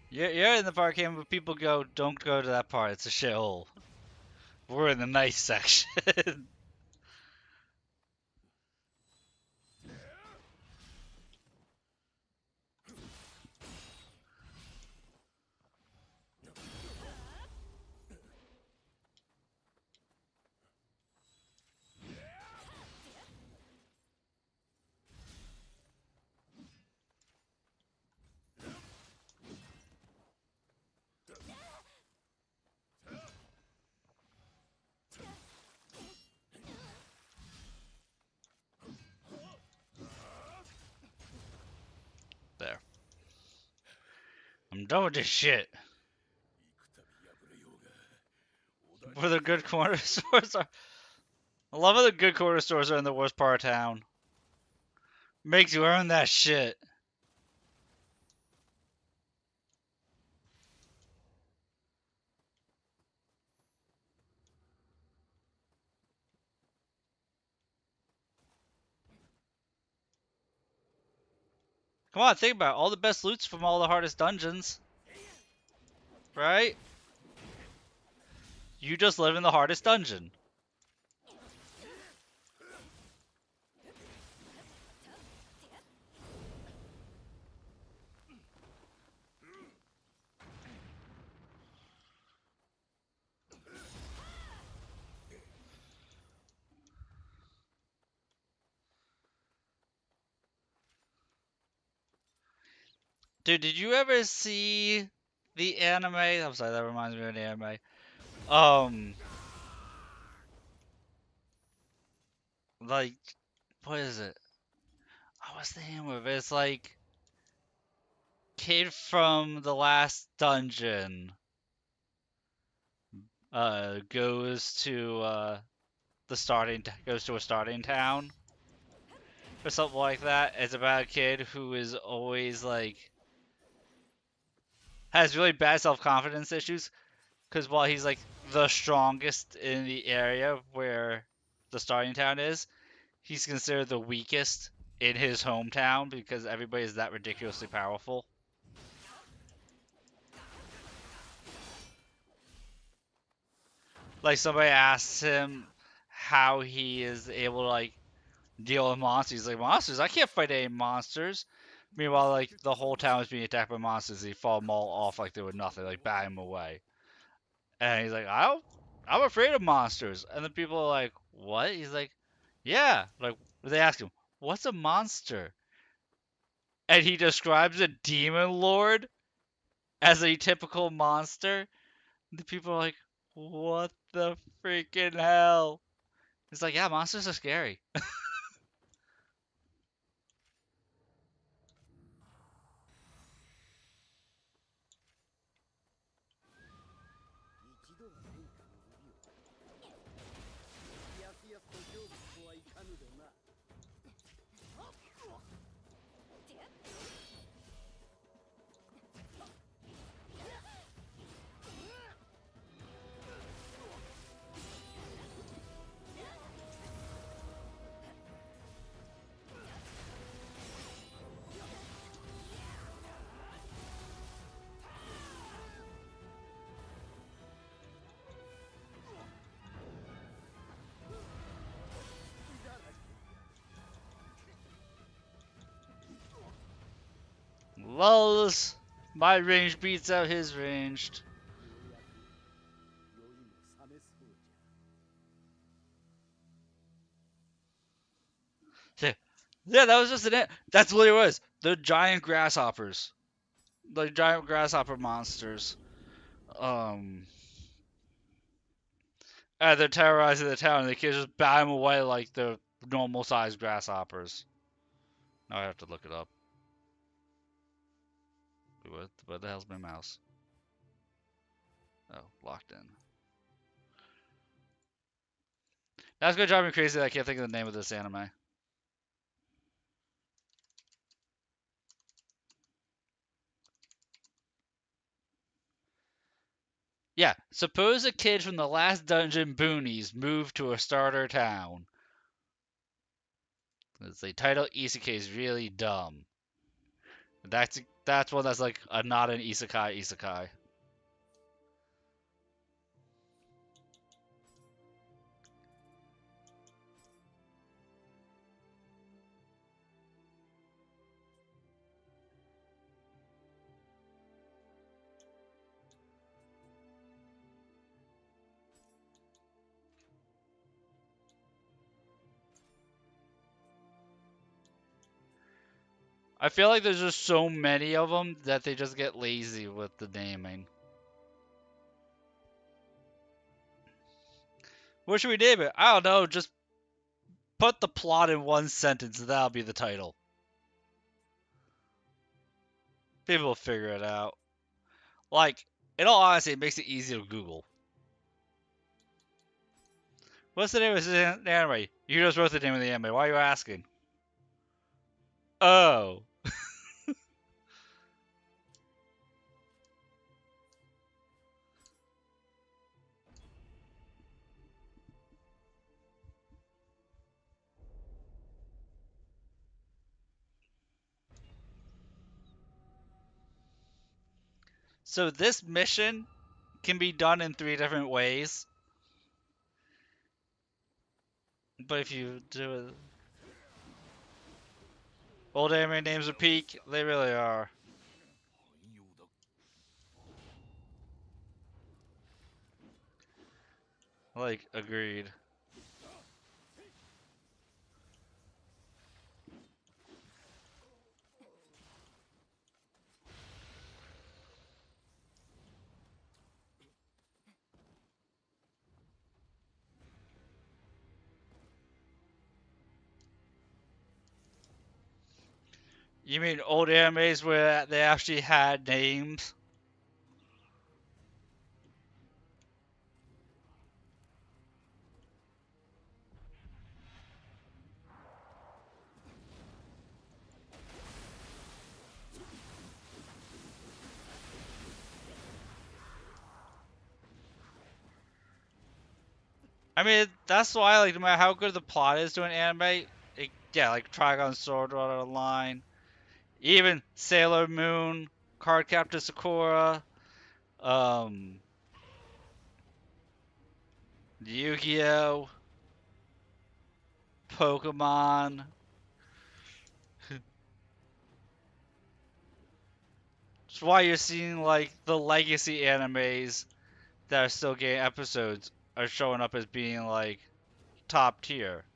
You're in the part of Camden where people go, don't go to that part. It's a shithole. We're in the nice section. There. I'm done with this shit. Where the good corner stores are. A lot of the good corner stores are in the worst part of town. Makes you earn that shit. Come on, think about it. All the best loot's from all the hardest dungeons. Right? You just live in the hardest dungeon. Dude, did you ever see the anime? I'm sorry, that reminds me of the anime. Um, like, what is it? What's the name of it? It's like kid from the last dungeon goes to goes to a starting town or something like that. It's about a kid who is always like has really bad self-confidence issues Because while he's like the strongest in the area where the starting town is, he's considered the weakest in his hometown because everybody is that ridiculously powerful. Like somebody asks him how he is able to like deal with monsters. He's like, monsters? I can't fight any monsters. Meanwhile, like the whole town is being attacked by monsters. He fought them all off like they were nothing, like bat him away. And he's like, I'm afraid of monsters. And the people are like, what? He's like, yeah. Like they ask him, what's a monster? And he describes a demon lord as a typical monster. The people are like, what the freaking hell? It's like, yeah, monsters are scary. Lulz, my range beats out his ranged. Yeah, that was just an. That's what it was. The giant grasshoppers, the giant grasshopper monsters. Um, they're terrorizing the town. And the kids just bat them away like the normal sized grasshoppers. Now I have to look it up. What the hell's my mouse? Oh, locked in. That's gonna drive me crazy that I can't think of the name of this anime. Yeah, suppose a kid from the last dungeon boonies moved to a starter town. The title isekai is really dumb. That's one that's like not an isekai. I feel like there's just so many of them that they just get lazy with the naming. What should we name it? I don't know. Just put the plot in one sentence and that'll be the title. People will figure it out. Like, in all honesty, it makes it easy to Google. What's the name of this anime? You just wrote the name of the anime. Why are you asking? Oh. So this mission can be done in 3 different ways. But if you do it... Old anime names are peak. They really are. Like, agreed. You mean old animes where they actually had names? I mean, that's why, like, no matter how good the plot is to an anime, yeah, like Trigon Sword Art Online, even Sailor Moon, Cardcaptor Sakura, um, Yu-Gi-Oh, Pokemon. That's why you're seeing like the legacy animes that are still getting episodes are showing up as being like top tier.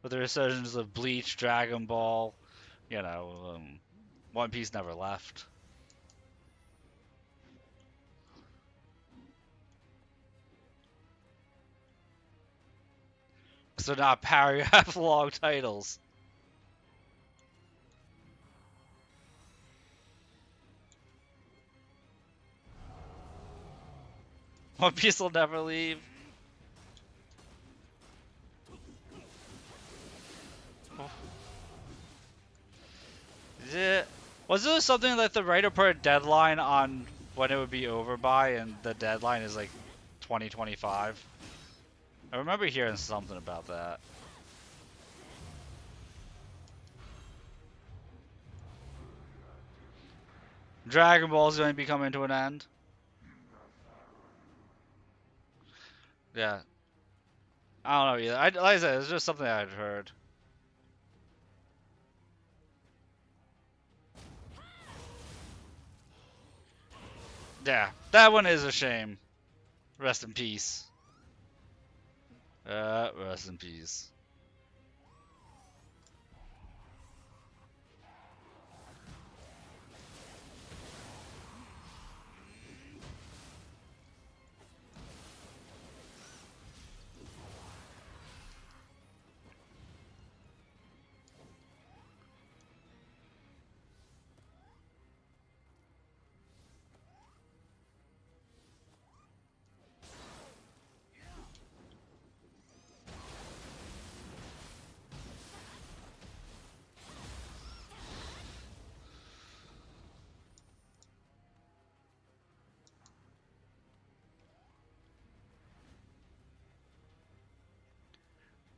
With the resurgence of Bleach, Dragon Ball, you know, One Piece never left. So not paragraph long titles. One Piece will never leave. Yeah. Was there something that the writer put a deadline on when it would be over by, and the deadline is like 2025? I remember hearing something about that. Dragon Ball's going to be coming to an end. Yeah. I don't know either. Like I said, it's just something I'd heard. Yeah, that one is a shame. Rest in peace. Rest in peace.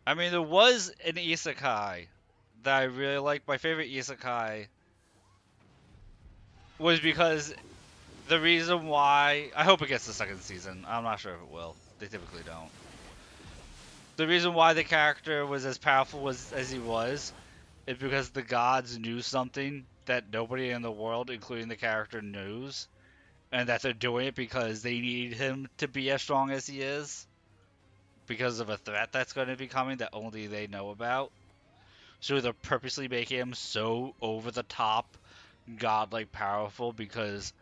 I mean, there was an isekai that I really liked. My favorite isekai was because the reason why I hope it gets the second season. I'm not sure if it will. They typically don't. The reason why the character was as powerful as he was is because the gods knew something that nobody in the world, including the character, knows, and that they're doing it because they need him to be as strong as he is because of a threat that's going to be coming that only they know about. So they're purposely making him so over the top, godlike powerful because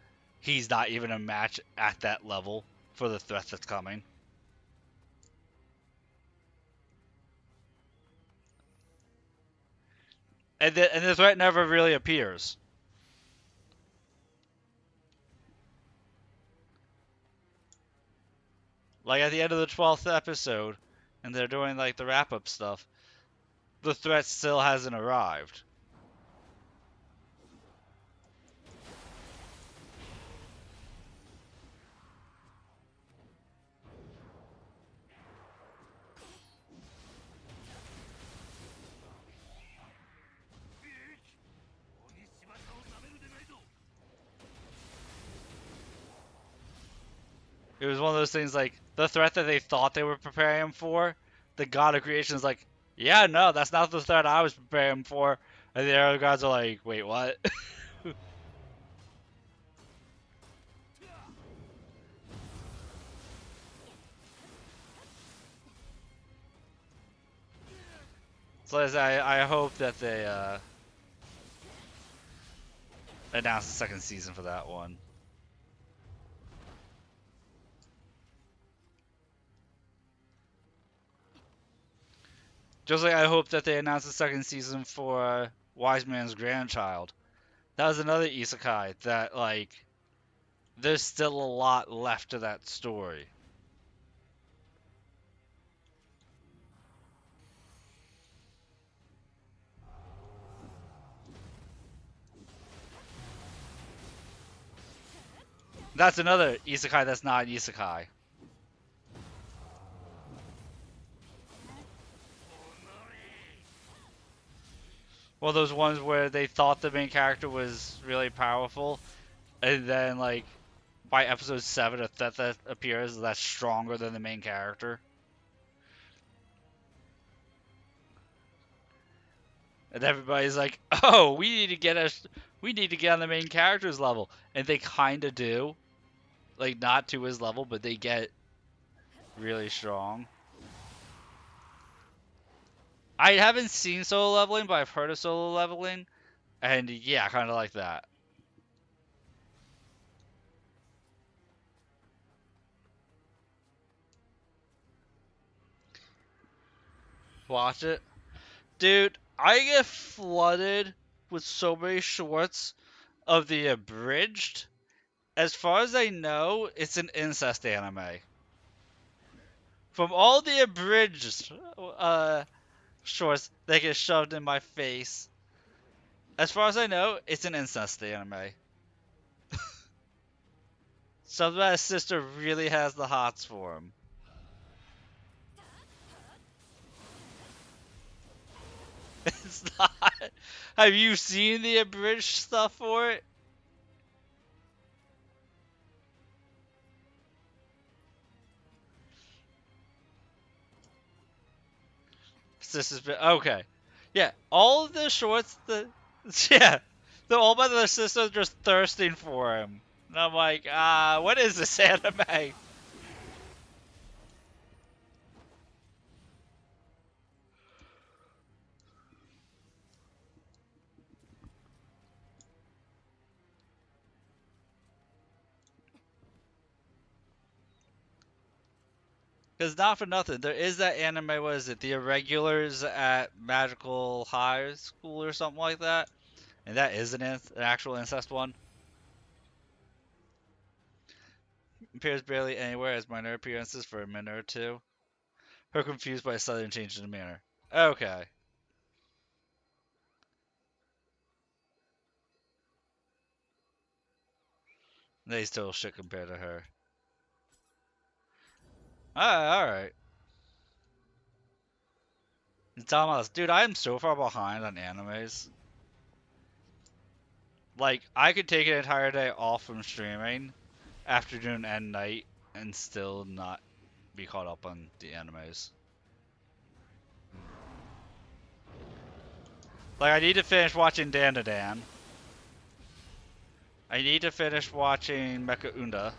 he's not even a match at that level for the threat that's coming. And the threat never really appears. Like at the end of the 12th episode, and they're doing like the wrap up stuff, the threat still hasn't arrived. It was one of those things like the threat that they thought they were preparing him for. The god of creation is like, yeah, no, that's not the threat I was preparing him for. And the other gods are like, wait, what? So I hope that they announce the second season for that one. Just like I hope that they announce the second season for Wise Man's Grandchild. That was another isekai that like there's still a lot left to that story. That's another isekai that's not an isekai. One of those ones where they thought the main character was really powerful, and then like by episode 7 a Thetha appears that's stronger than the main character. And everybody's like, "Oh, we need to get on the main character's level." And they kind of do. Like not to his level, but they get really strong. I haven't seen solo leveling, but I've heard of solo leveling, and yeah, kind of like that. Watch it. Dude, I get flooded with so many shorts of the abridged. As far as I know, it's an incest anime. From all the abridged shorts that get shoved in my face, as far as I know, it's an incest anime. Something that his sister really has the hots for him. It's not. Have you seen the abridged stuff for it? Sister's been okay. Yeah, all of the shorts, yeah, they're all by their sisters just thirsting for him. And I'm like, what is this anime? Because not for nothing, there is that anime. What is it? The Irregulars at Magical High School or something like that, and that is an actual incest one. Appears barely anywhere as minor appearances for a minute or two. Her confused by a sudden change in demeanor. Okay, they still shit compared to her. Alright. Thomas, dude, I am so far behind on animes. Like, I could take an entire day off from streaming, afternoon and night, and still not be caught up on the animes. Like, I need to finish watching Dan to Dan. I need to finish watching Mecha Unda.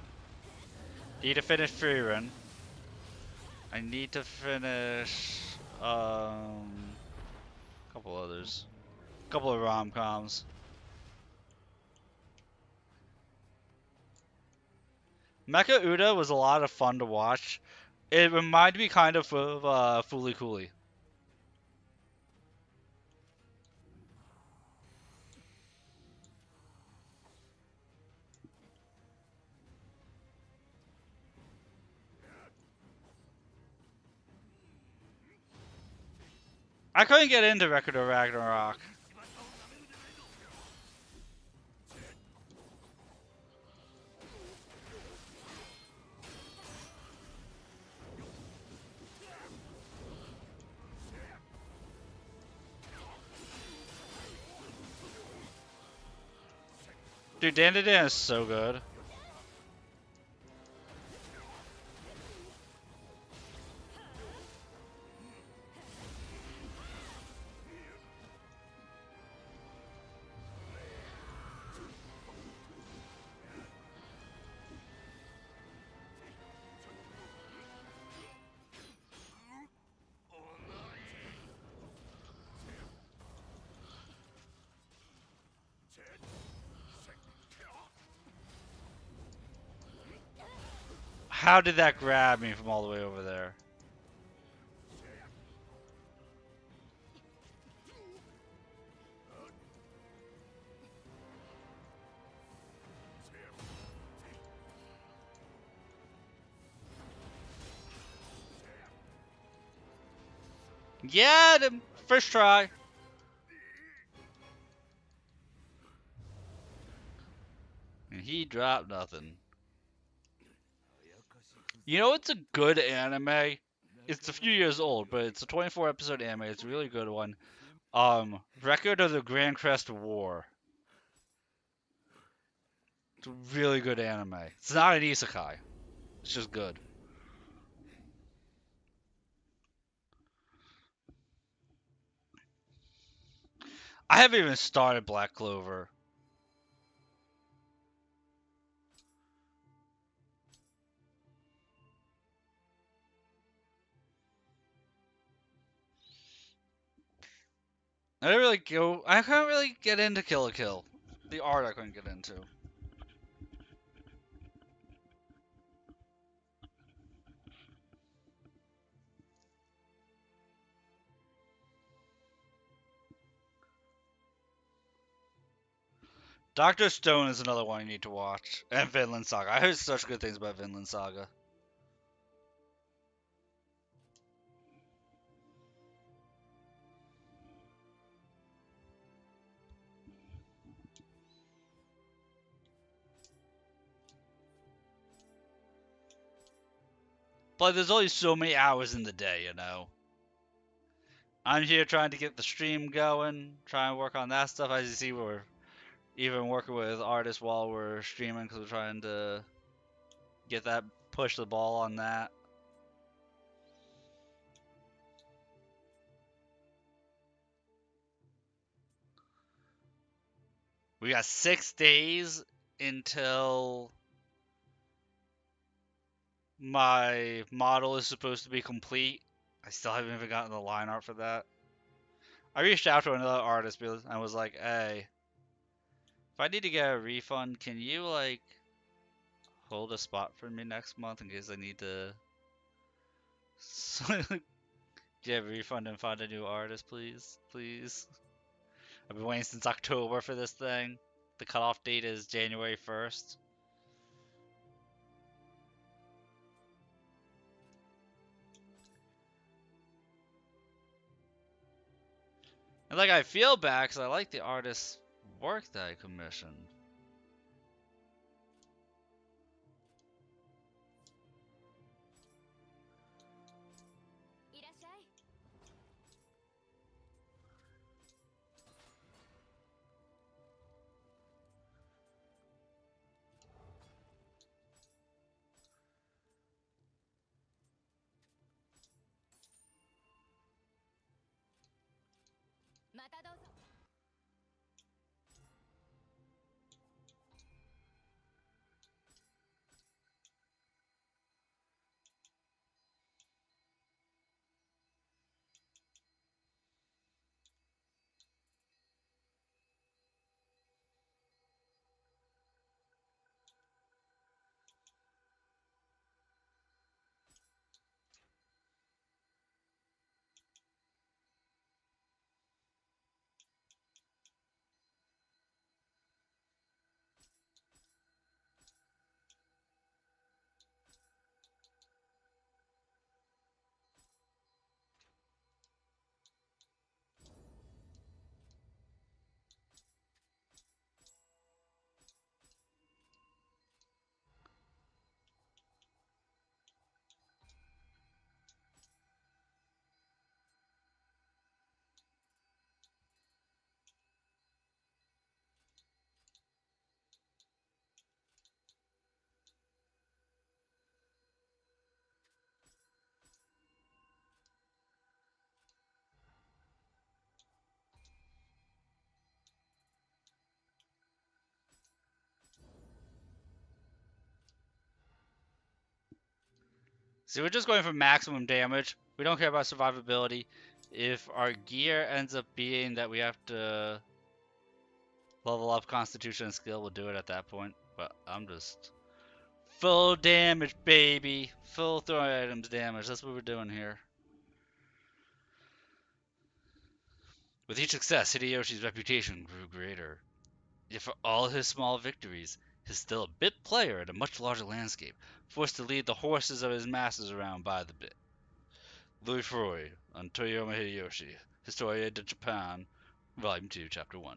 Need to finish Frieren. I need to finish, a couple others. A couple of rom-coms. Mecha Uda was a lot of fun to watch. It reminded me kind of Fooly Cooly. I couldn't get into Record of Ragnarok. Dude, Dandadan is so good. How did that grab me from all the way over there? Yeah, the first try. And he dropped nothing. You know it's a good anime? It's a few years old, but it's a 24 episode anime. It's a really good one. Record of the Grand Crest War. It's a really good anime. It's not an isekai. It's just good. I haven't even started Black Clover. I can't really get into Kill la Kill. The art I couldn't get into. Dr. Stone is another one you need to watch. And Vinland Saga. I heard such good things about Vinland Saga. But there's only so many hours in the day, you know. I'm here trying to get the stream going, trying to work on that stuff. As you see, we're even working with artists while we're streaming because we're trying to get that, push the ball on that. We got 6 days until my model is supposed to be complete. I still haven't even gotten the line art for that. I reached out to another artist and was like, hey, if I need to get a refund, can you, like, hold a spot for me next month in case I need to get a refund and find a new artist, please? Please. I've been waiting since October for this thing. The cutoff date is January 1st. And, like, I feel bad because I like the artist's work that I commissioned. See, we're just going for maximum damage. We don't care about survivability. If our gear ends up being that we have to level up Constitution and skill, we'll do it at that point. But I'm just full damage, baby. Full throwing items damage. That's what we're doing here. With each success, Hideyoshi's reputation grew greater. Yet for all his small victories, he's still a bit player in a much larger landscape, forced to lead the horses of his masters around by the bit. Louis Freud on Toyoma Hideyoshi, Historia de Japan, Volume 2, Chapter 1.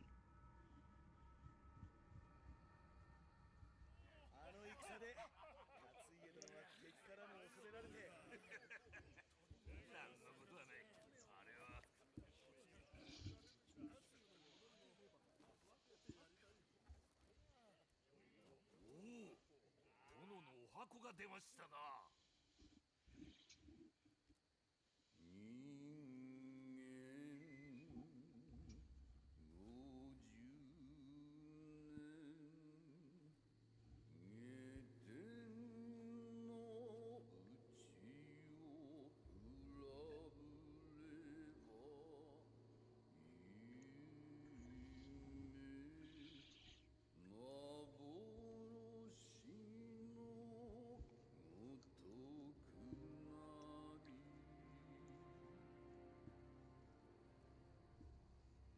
出ましたな。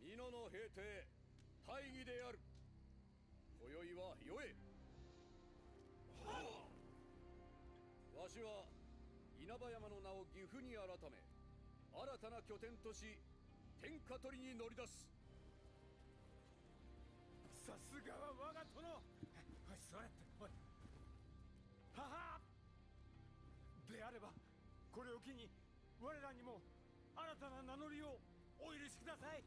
皆の兵帝、大義である。今宵はよえ。わしは稲葉山の名を岐阜に改め、新たな拠点とし、天下取りに乗り出す。さすがは我が殿。おい、そうやって、おい。ははであれば、これを機に我らにも新たな名乗りをお許しください。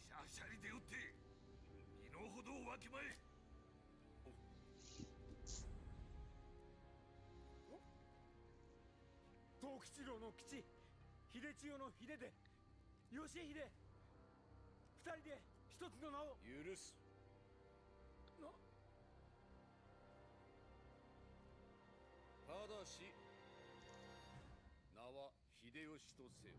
シャシャリで打って身の程をわきまえ。藤吉郎の吉、秀千代の秀で、義秀、二人で一つの名を許す。ただし名は秀吉とせよ。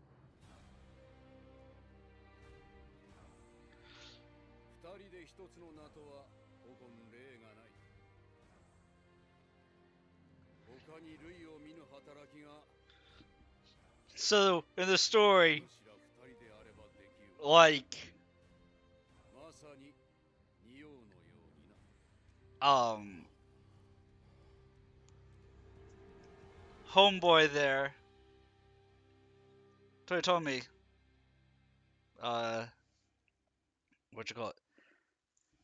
二人で一つの名とは古今例がない。他に類を見ぬ働きが So, in the story, もしら二人であればできよう。 like, まさに仁王のようにな。homeboy there, told me, what you call it?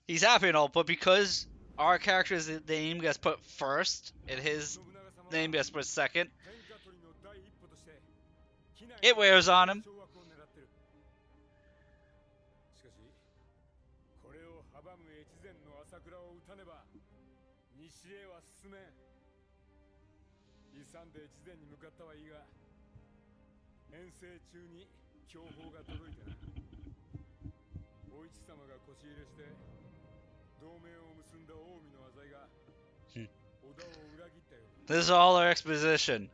He's happy and all, but because our character's name gets put first and his name gets put second, it wears on him. しかしこれを阻む越前の朝倉を討たねば西へは進めん。勇んで越前に向かったはいいが、遠征中に強報が届いてな。お市様が腰入れして同盟を結んだ近江の浅井が織田を裏切ったよ。 This is all our exposition.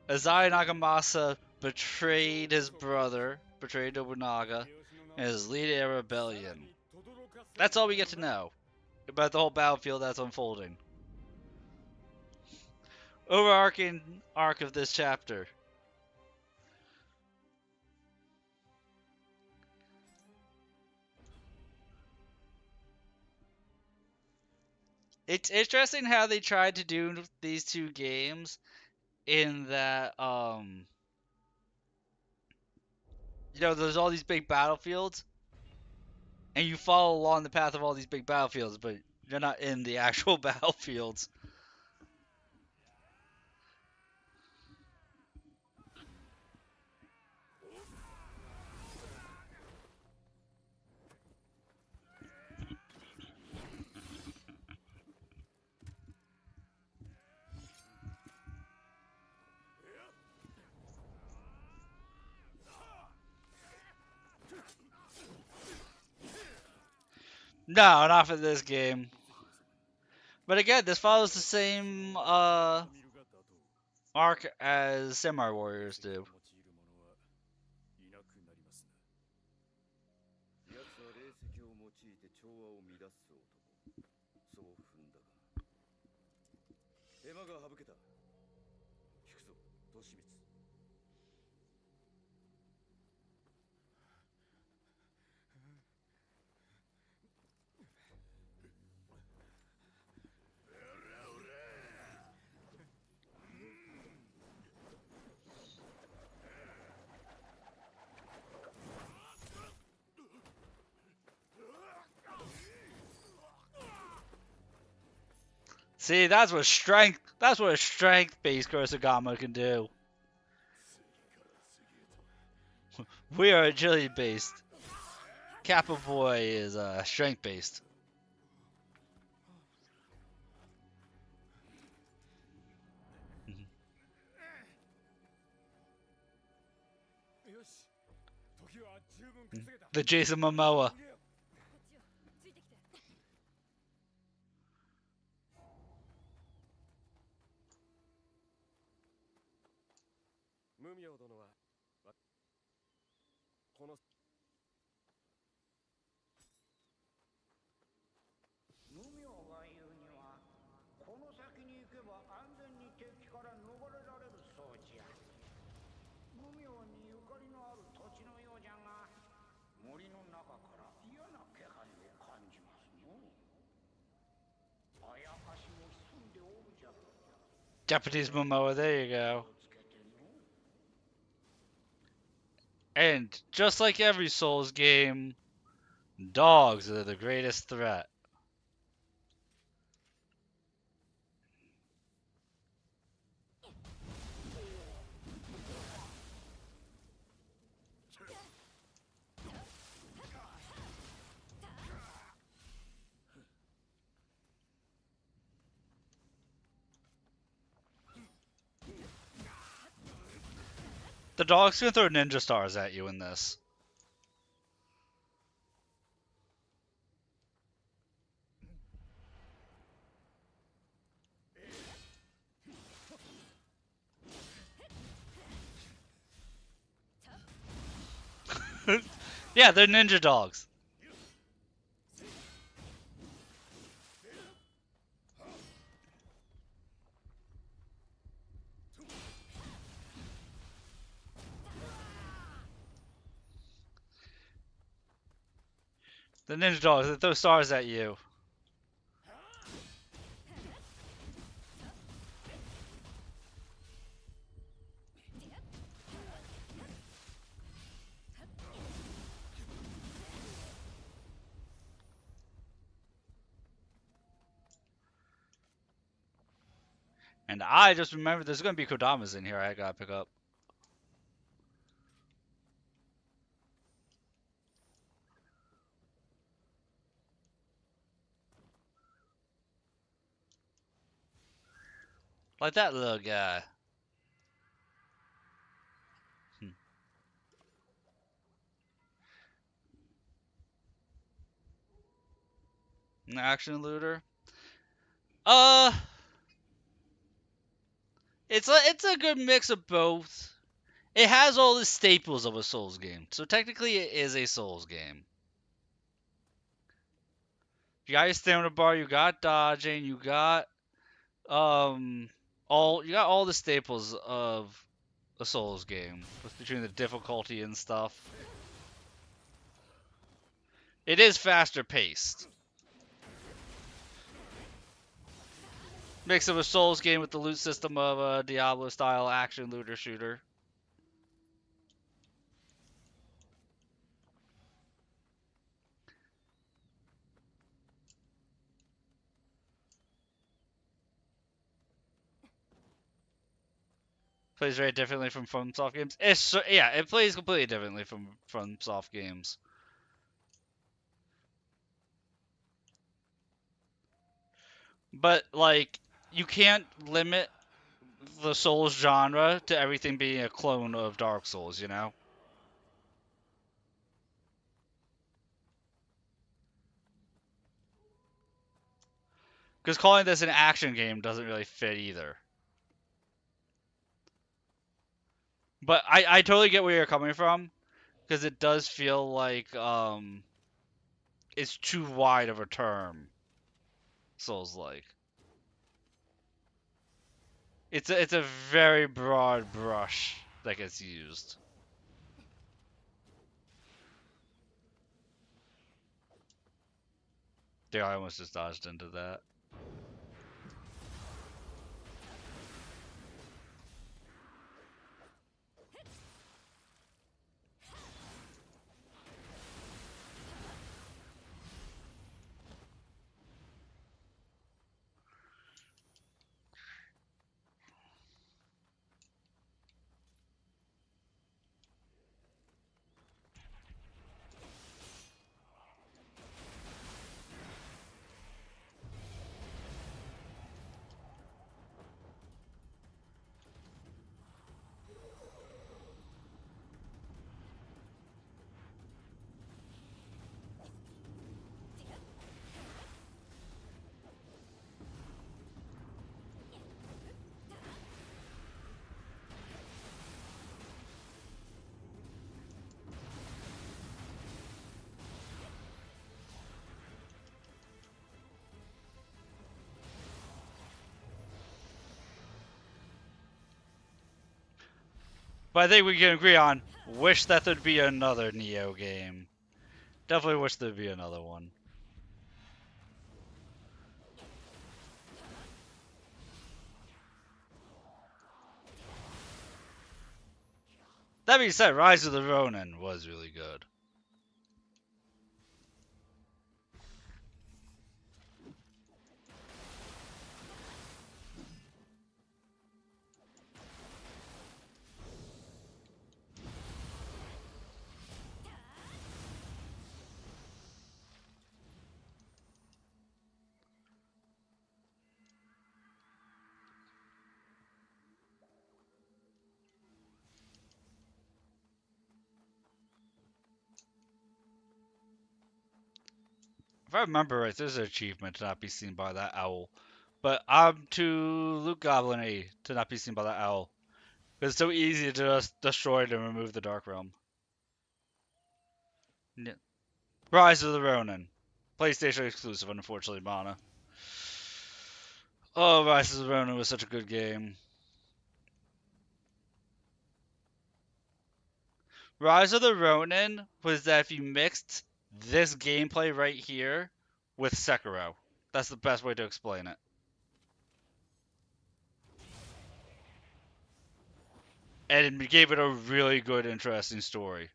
Azai Nagamasa betrayed his brother, betrayed Nobunaga, and is leading a rebellion. That's all we get to know about the whole battlefield that's unfolding. Overarching arc of this chapter. It's interesting how they tried to do these two games in that, there's all these big battlefields, and you follow along the path of all these big battlefields, but you're not in the actual battlefields. No, not for this game. But again, this follows the same arc as Samurai Warriors do. 奴は霊石を用いて調和を乱す男。そう踏んだが手間が省けた。聞くぞ、利光。See, that's what a strength-based Kurosagama can do. We are agility-based. Kappa Boy is strength-based. 時は十分稼げた。 The Jason Momoa. こっちよついてきて。無名殿はこの無名が言うには、この先に行けば安全に敵から逃れられるそうじゃ。無名にゆかりのある土地のようじゃが、森の中から嫌な気配を感じますの。あやかしも潜んでおるじゃろう。 Japanese Momoa, there you go. つけての。 And just like every Souls game, dogs are the greatest threat. The dog's gonna throw ninja stars at you in this. Yeah, they're ninja dogs. The ninja dogs that throw stars at you. And I just remembered there's gonna be Kodamas in here I gotta pick up. Like that little guy. An action looter. It's a good mix of both. It has all the staples of a Souls game, so technically it is a Souls game. You got your stamina bar, you got dodging, you got all the staples of a Souls game, between the difficulty and stuff. It is faster paced. Mix of a Souls game with the loot system of a Diablo style action looter shooter. Plays very differently from FromSoft games. It plays completely differently from FromSoft games. But like, you can't limit the Souls genre to everything being a clone of Dark Souls, you know? Because calling this an action game doesn't really fit either. But I totally get where you're coming from, because it does feel like it's too wide of a term. Souls-like. It's a very broad brush that gets used. Yeah, I almost just dodged into that. But I think we can agree on wish that there'd be another Neo game. Definitely wish there'd be another one. That being said, Rise of the Ronin was really good. If I remember right, there's an achievement to not be seen by that owl. But I'm too Luke Goblin-y to not be seen by that owl. Because it's so easy to just destroy it and remove the Dark Realm. Yeah. Rise of the Ronin. PlayStation exclusive, unfortunately, Mana. Oh, Rise of the Ronin was such a good game. Rise of the Ronin was that if you mixed this gameplay right here with Sekiro. That's the best way to explain it. And it gave it a really good, interesting story.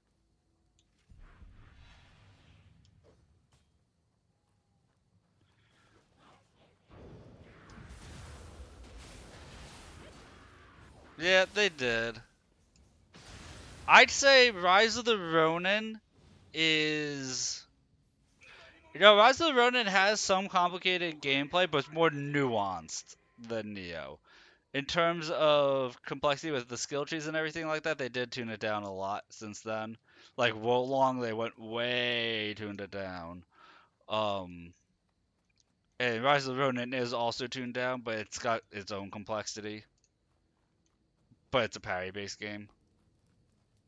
Yeah, they did. I'd say Rise of the Ronin is... You know, Rise of the Ronin has some complicated gameplay, but it's more nuanced than Neo. In terms of complexity with the skill trees and everything like that, they did tune it down a lot since then. Like Wo Long, they went way tuned it down. Um, and Rise of the Ronin is also tuned down, but it's got its own complexity. But it's a parry-based game,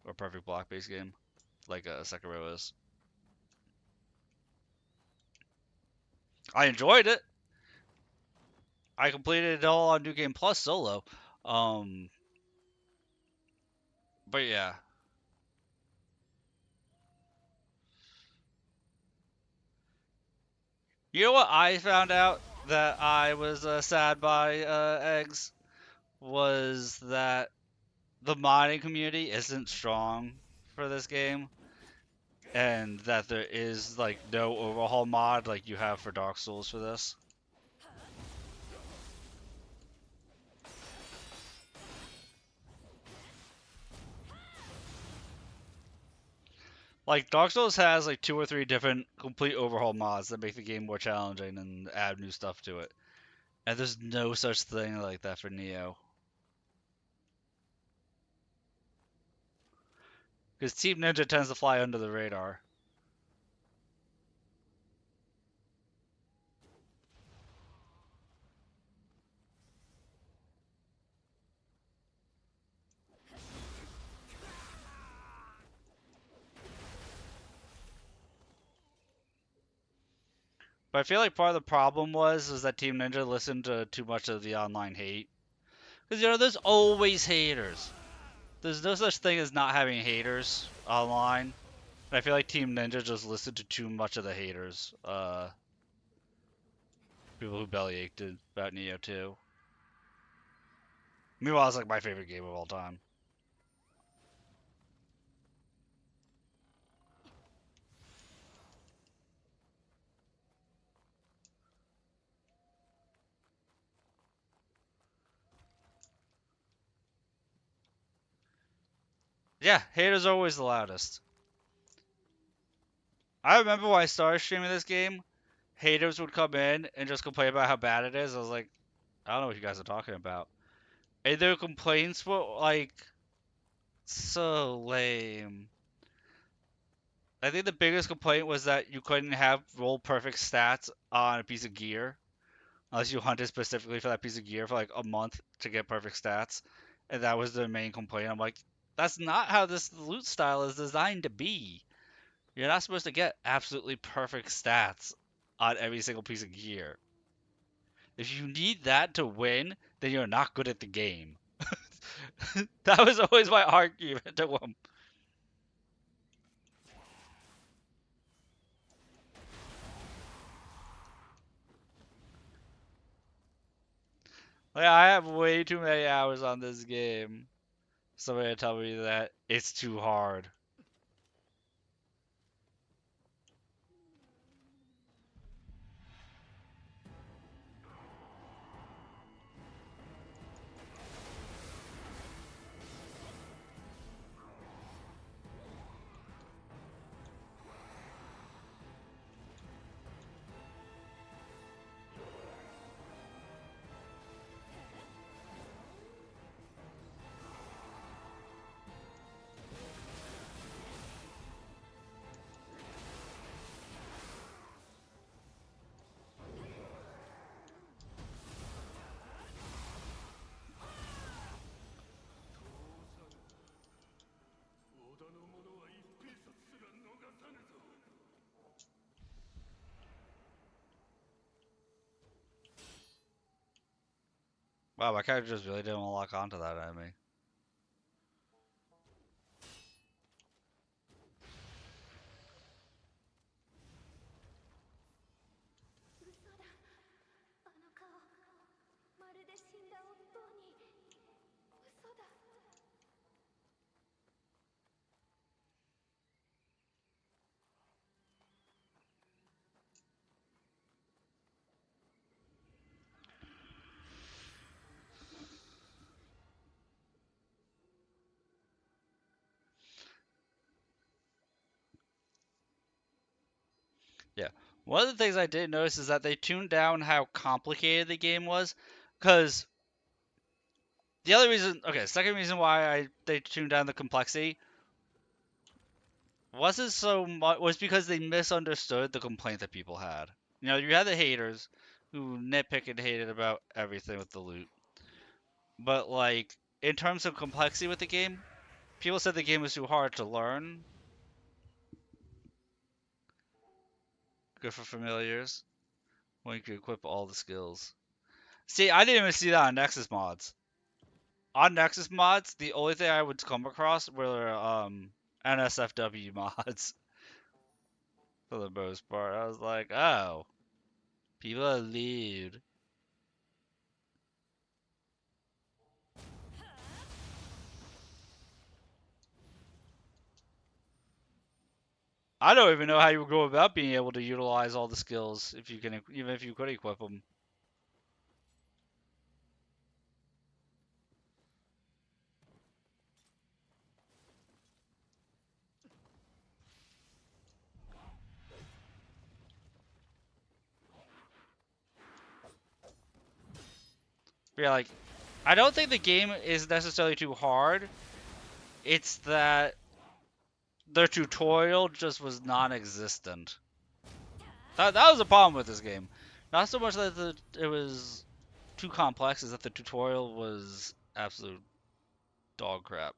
or perfect block-based game, like Sekiro is. I enjoyed it. I completed it all on New Game Plus solo. Um, but yeah. You know what I found out that I was sad by, Eggs? Was that the modding community isn't strong for this game. And that there is, like, no overhaul mod like you have for Dark Souls for this. Like, Dark Souls has, like, 2 or 3 different complete overhaul mods that make the game more challenging and add new stuff to it. And there's no such thing like that for Neo. Because Team Ninja tends to fly under the radar. But I feel like part of the problem was that Team Ninja listened to too much of the online hate. Because, you know, there's always haters. There's no such thing as not having haters online. And I feel like Team Ninja just listened to too much of the haters. People who bellyached about Neo 2. Meanwhile, it's like my favorite game of all time. Yeah, haters are always the loudest. I remember when I started streaming this game, haters would come in and just complain about how bad it is. I was like, I don't know what you guys are talking about. And their complaints were like so lame. I think the biggest complaint was that you couldn't have roll perfect stats on a piece of gear unless you hunted specifically for that piece of gear for like a month to get perfect stats. And that was their main complaint. I'm like, that's not how this loot style is designed to be. You're not supposed to get absolutely perfect stats on every single piece of gear. If you need that to win, then you're not good at the game. That was always my argument to him. Like, I have way too many hours on this game. Somebody tell me that it's too hard. Wow, my character just really didn't want to lock onto that enemy. Yeah. One of the things I did notice is that they tuned down how complicated the game was, because the other reason, okay, second reason why they tuned down the complexity wasn't so much was because they misunderstood the complaint that people had. You know, you had the haters who nitpick and hated about everything with the loot, but like in terms of complexity with the game, people said the game was too hard to learn. Good for familiars when you can equip all the skills. See, I didn't even see that on Nexus mods. On Nexus mods, the only thing I would come across were NSFW mods for the most part. I was like, oh, people are lewd. I don't even know how you would go about being able to utilize all the skills if you can, even if you could equip them. But yeah, like, I don't think the game is necessarily too hard. It's that their tutorial just was non-existent. That was a problem with this game. Not so much that it was too complex, is that the tutorial was absolute dog crap.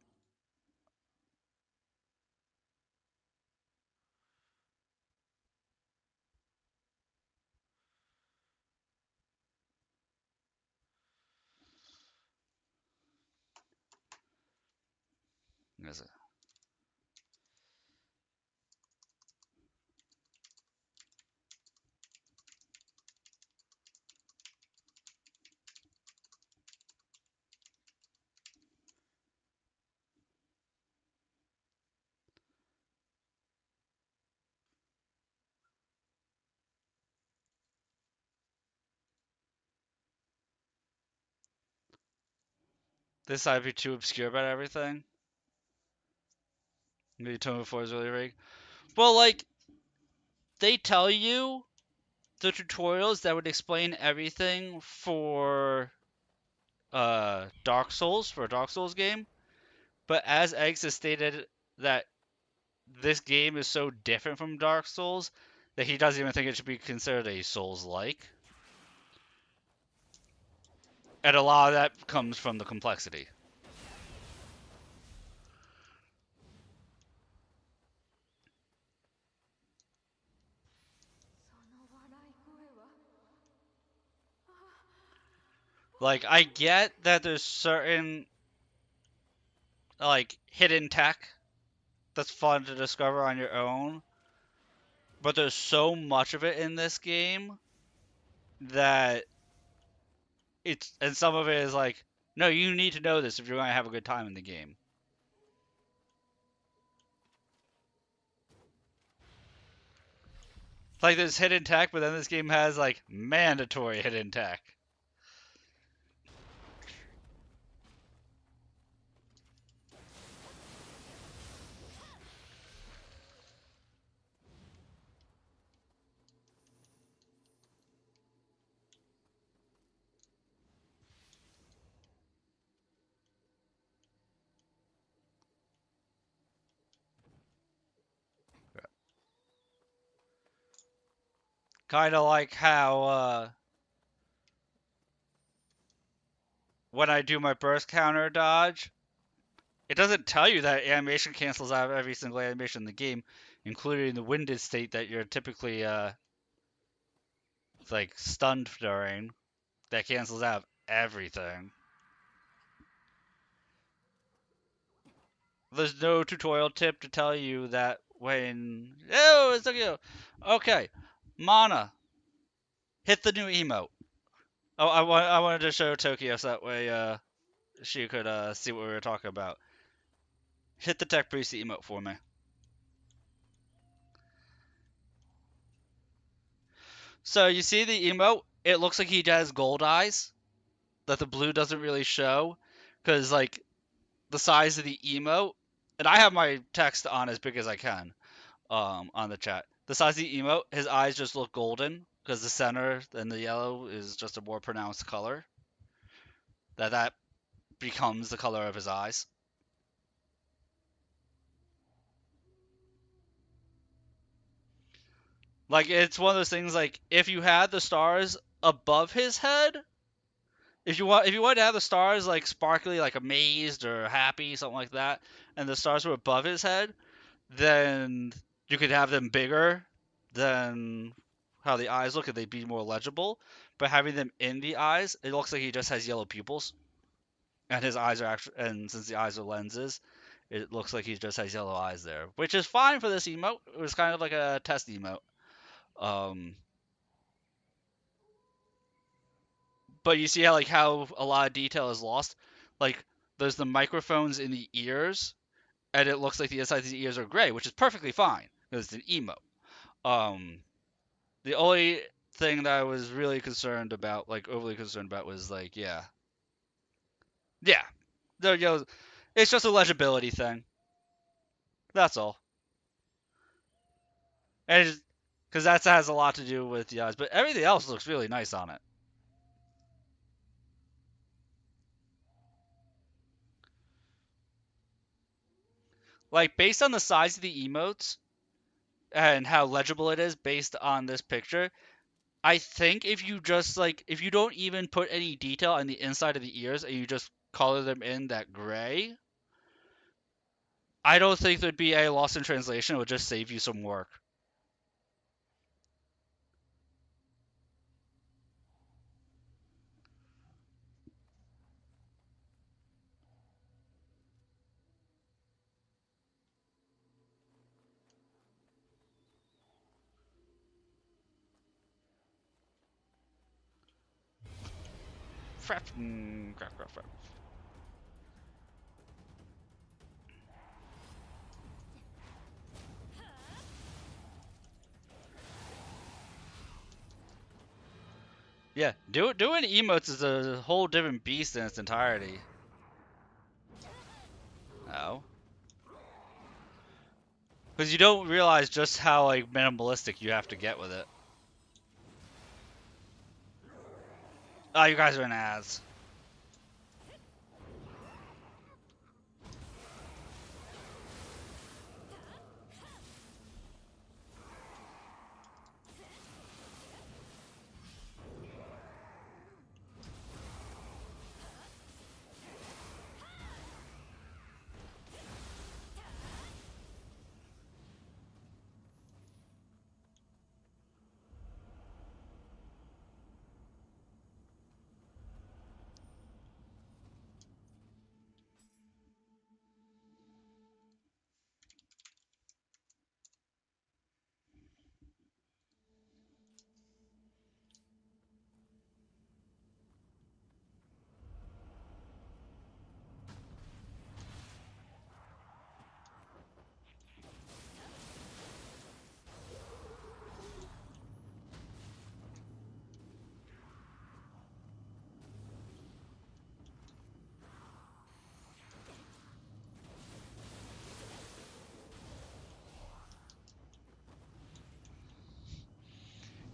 This might be too obscure about everything. Maybe Tone 4 is really rigged. Well, like, they tell you the tutorials that would explain everything for Dark Souls, for a Dark Souls game. But as Eggs has stated that this game is so different from Dark Souls that he doesn't even think it should be considered a Souls-like. And a lot of that comes from the complexity. Like, I get that there's certain like hidden tech that's fun to discover on your own. But there's so much of it in this game that and some of it is like, no, you need to know this if you're going to have a good time in the game. Like there's hidden tech, but then this game has like mandatory hidden tech. Kind of like how when I do my burst counter dodge, it doesn't tell you that animation cancels out every single animation in the game, including the winded state that you're typically like stunned during. That cancels out everything. There's no tutorial tip to tell you that when... Oh, it's Tokyo! Okay, Mana, hit the new emote. Oh, I wanted to show Tokyo so that way she could see what we were talking about. Hit the Tech Priest emote for me. So you see the emote? It looks like he has gold eyes that the blue doesn't really show, because like the size of the emote, and I have my text on as big as I can on the chat. The size of the emote, his eyes just look golden because the center and the yellow is just a more pronounced color. That becomes the color of his eyes. Like it's one of those things like if you had the stars above his head, if you want to have the stars like sparkly, like amazed or happy, something like that, and the stars were above his head, then you could have them bigger than how the eyes look and they'd be more legible. But having them in the eyes, it looks like he just has yellow pupils. And his eyes are actually, and since the eyes are lenses, it looks like he just has yellow eyes there, which is fine for this emote. It was kind of like a test emote. Um, but you see how a lot of detail is lost. Like there's the microphones in the ears, and it looks like the inside of the ears are gray, which is perfectly fine because it's an emote. Um, the only thing that I was really concerned about, like overly concerned about, was like, yeah, there you know, it's just a legibility thing. That's all. And because that has a lot to do with the eyes, but everything else looks really nice on it. Like based on the size of the emotes and how legible it is based on this picture, I think if you just like if you don't even put any detail on the inside of the ears and you just color them in that gray, I don't think there'd be a loss in translation. It would just save you some work. Crap. Crap. Yeah, doing emotes is a whole different beast in its entirety. Oh. Because you don't realize just how like minimalistic you have to get with it. Oh, you guys are an ass.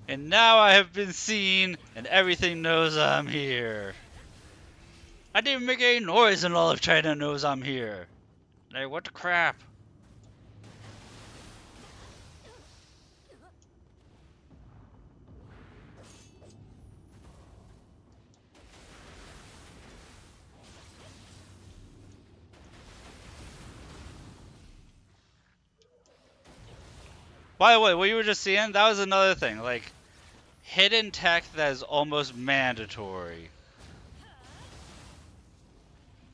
And now I have been seen, and everything knows I'm here. I didn't make any noise, and all of China knows I'm here. Like, what the crap? By the way, what you were just seeing, that was another thing. Like, hidden tech that is almost mandatory.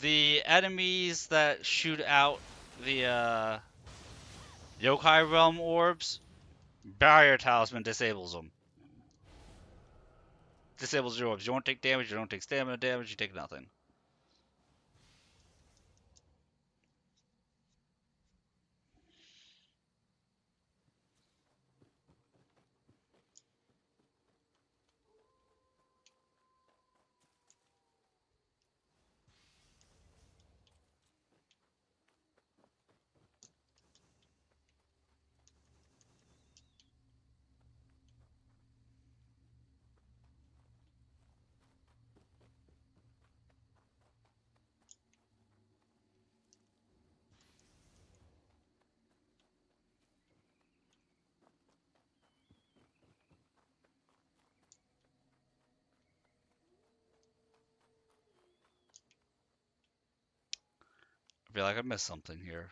The enemies that shoot out the Yokai Realm orbs, Barrier Talisman disables them. Disables your orbs. You don't take damage, you don't take stamina damage, you take nothing. I feel like I missed something here.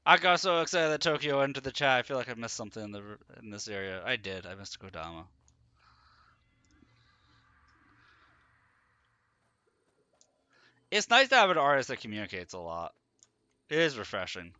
I got so excited that Tokyo entered the chat. I feel like I missed something in this area. I did. I missed Kodama. It's nice to have an artist that communicates a lot. It is refreshing.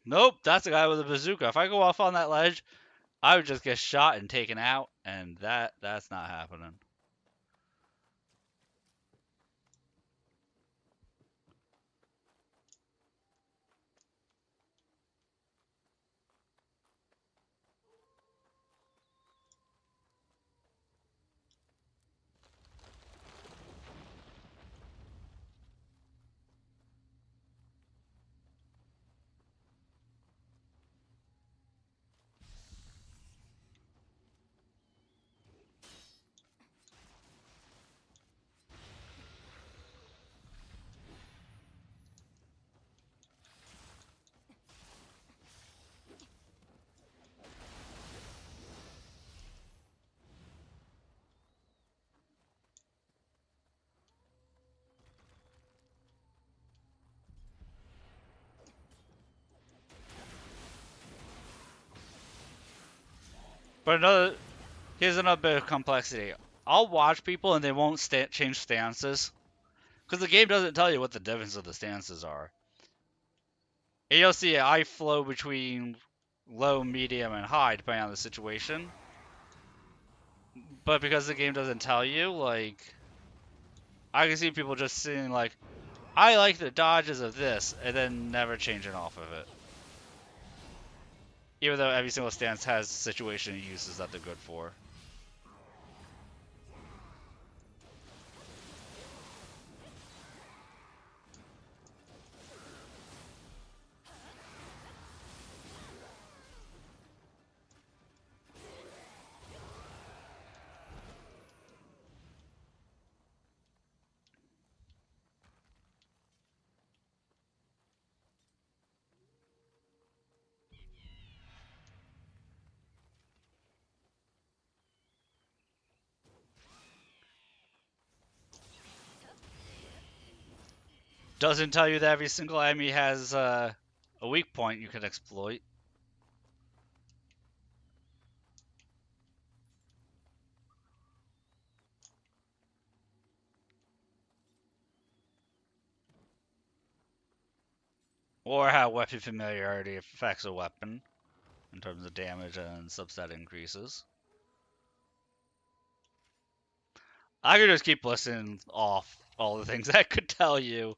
Nope, that's the guy with a bazooka. If I go off on that ledge, I would just get shot and taken out, and that's not happening. But here's another bit of complexity. I'll watch people and they won't change stances. Because the game doesn't tell you what the difference of the stances are. And you'll see I flow between low, medium, and high depending on the situation. But because the game doesn't tell you, like, I can see people just saying like, I like the dodges of this, and then never changing off of it. Even though every single stance has situation uses that they're good for. Doesn't tell you that every single enemy has a weak point you can exploit. Or how weapon familiarity affects a weapon in terms of damage and subset increases. I could just keep listening off all the things I could tell you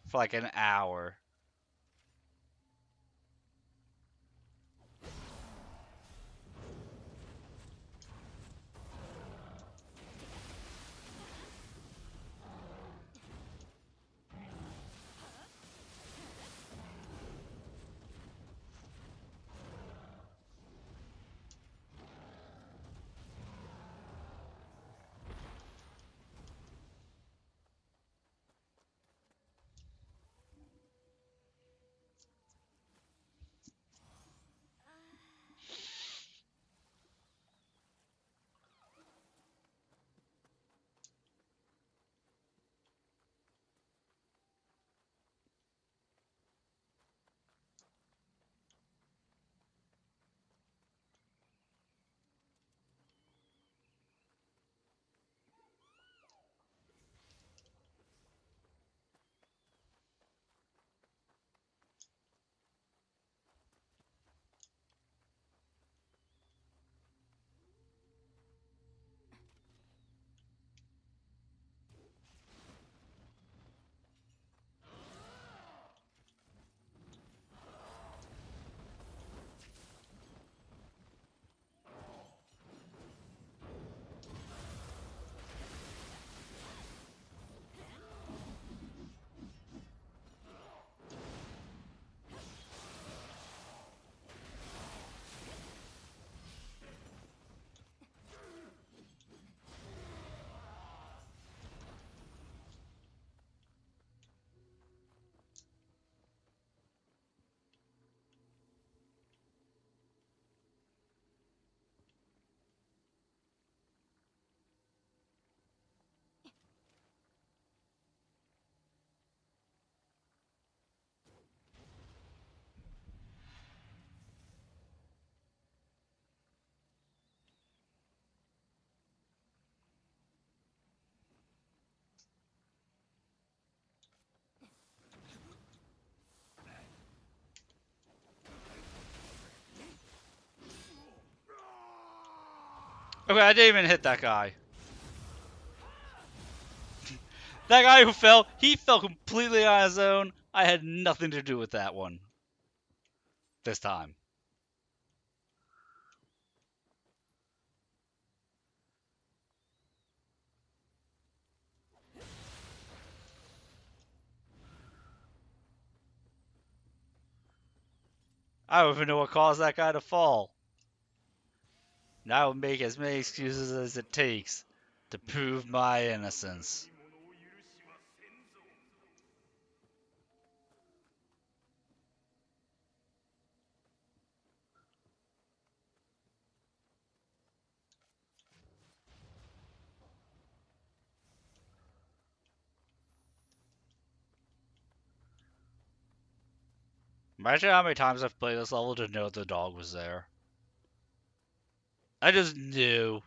for like an hour. Okay, I didn't even hit that guy. That guy who fell, he fell completely on his own. I had nothing to do with that one. This time. I don't even know what caused that guy to fall. And I will make as many excuses as it takes to prove my innocence. Imagine how many times I've played this level to know the dog was there. I just knew.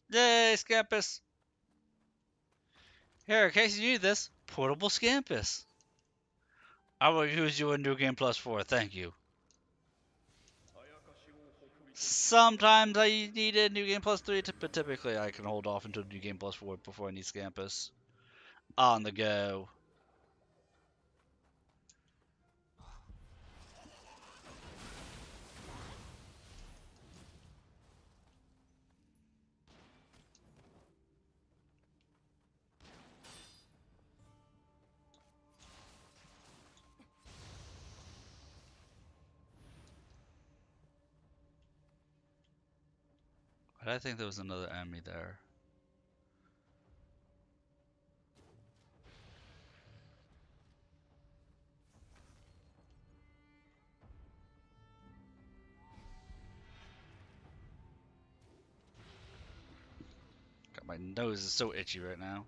Yay, Scampus! Here, in case you need this, portable Scampus. I will use you in New Game Plus 4, thank you. Sometimes I need a New Game Plus 3, but typically I can hold off until New Game Plus 4 before I need Scampus. On the go. But I think there was another enemy there. God, my nose is so itchy right now.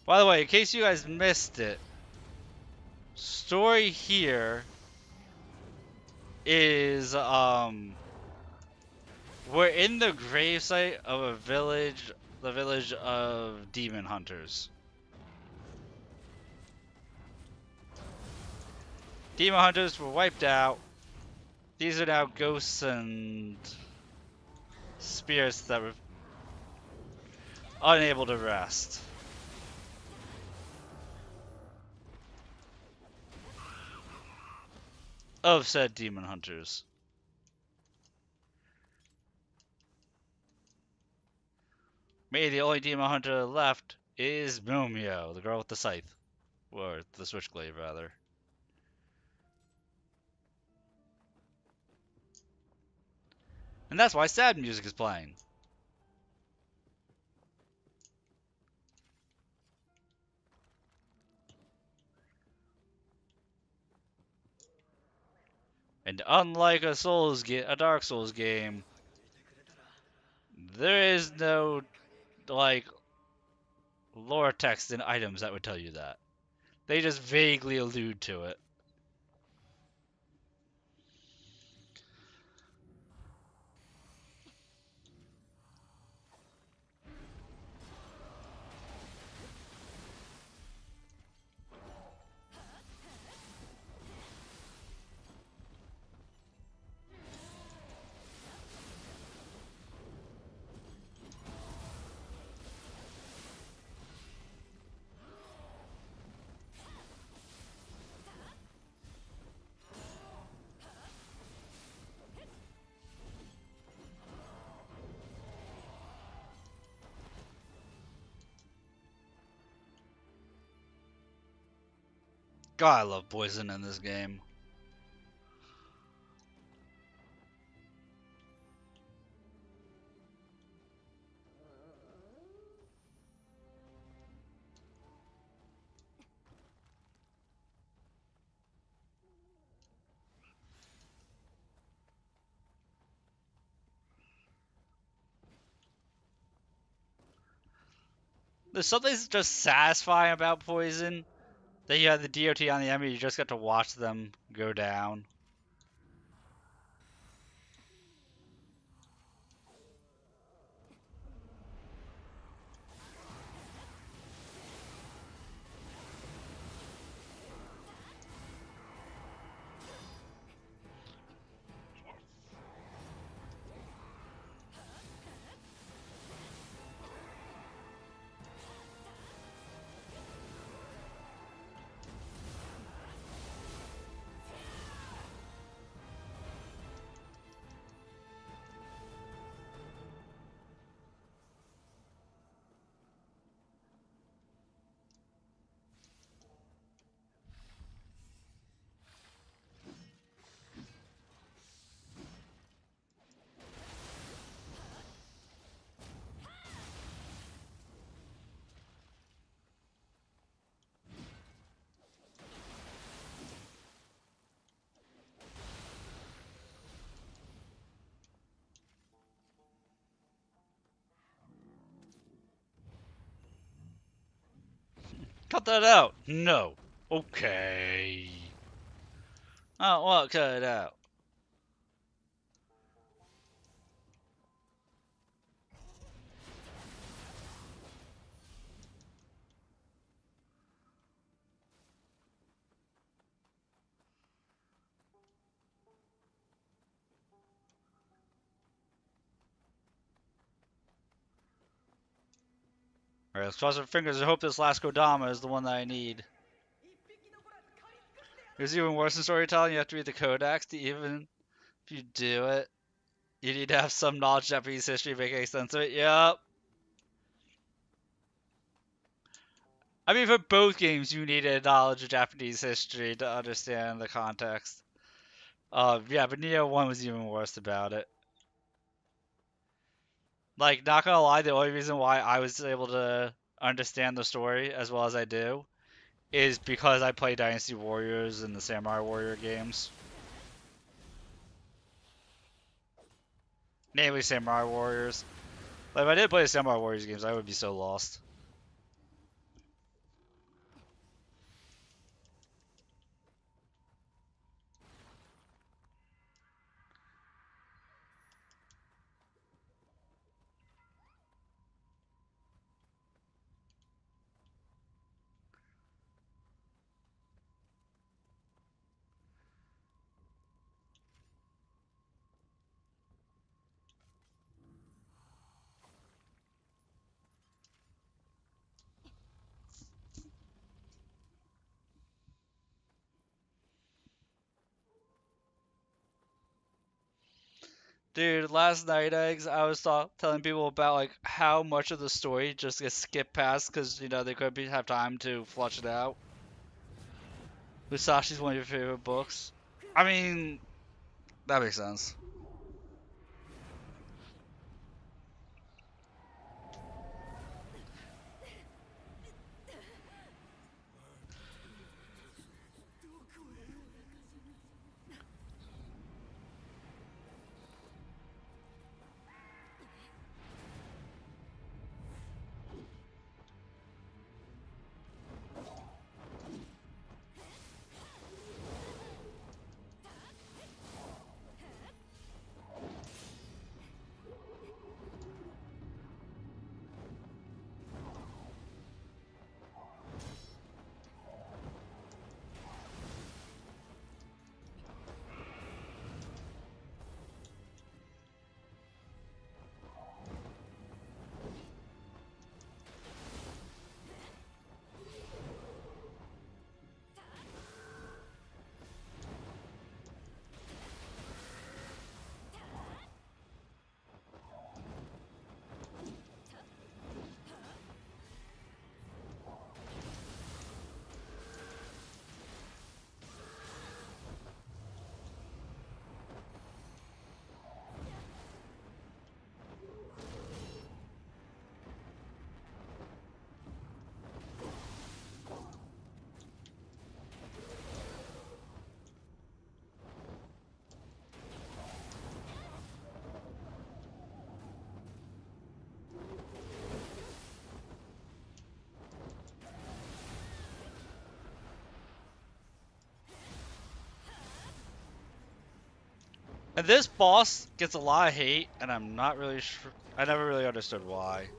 By the way, in case you guys missed it, story here is we're in the gravesite of a village, the village of demon hunters. Demon hunters were wiped out. These are now ghosts and spirits that were unable to rest. Of said demon hunters. Maybe the only demon hunter left is Mumio, the girl with the scythe. Or the switchblade, rather. And that's why sad music is playing. And unlike a Dark Souls game, there is no, like, lore text and items that would tell you that. They just vaguely allude to it. God, I love poison in this game. There's something just satisfying about poison. That you have the DOT on the enemy, you just get to watch them go down. Cut that out! No. Okay. Oh, well, cut it out. Alright, let's cross our fingers and hope this last Kodama is the one that I need. It's even worse in storytelling. You have to read the codex to even, if you do it, you need to have some knowledge of Japanese history making sense of it. Yep. I mean, for both games, you needed knowledge of Japanese history to understand the context. Yeah, but Neo 1 was even worse about it. Like, not gonna lie, the only reason why I was able to understand the story as well as I do is because I play Dynasty Warriors and the Samurai Warrior games. Namely Samurai Warriors. Like, if I didn't play the Samurai Warriors games, I would be so lost. Dude, last night, eggs, I was telling people about like how much of the story just gets skipped past because they couldn't have time to flush it out. Musashi's one of your favorite books. I mean, that makes sense. And this boss gets a lot of hate, and I'm not really sure. I never really understood why.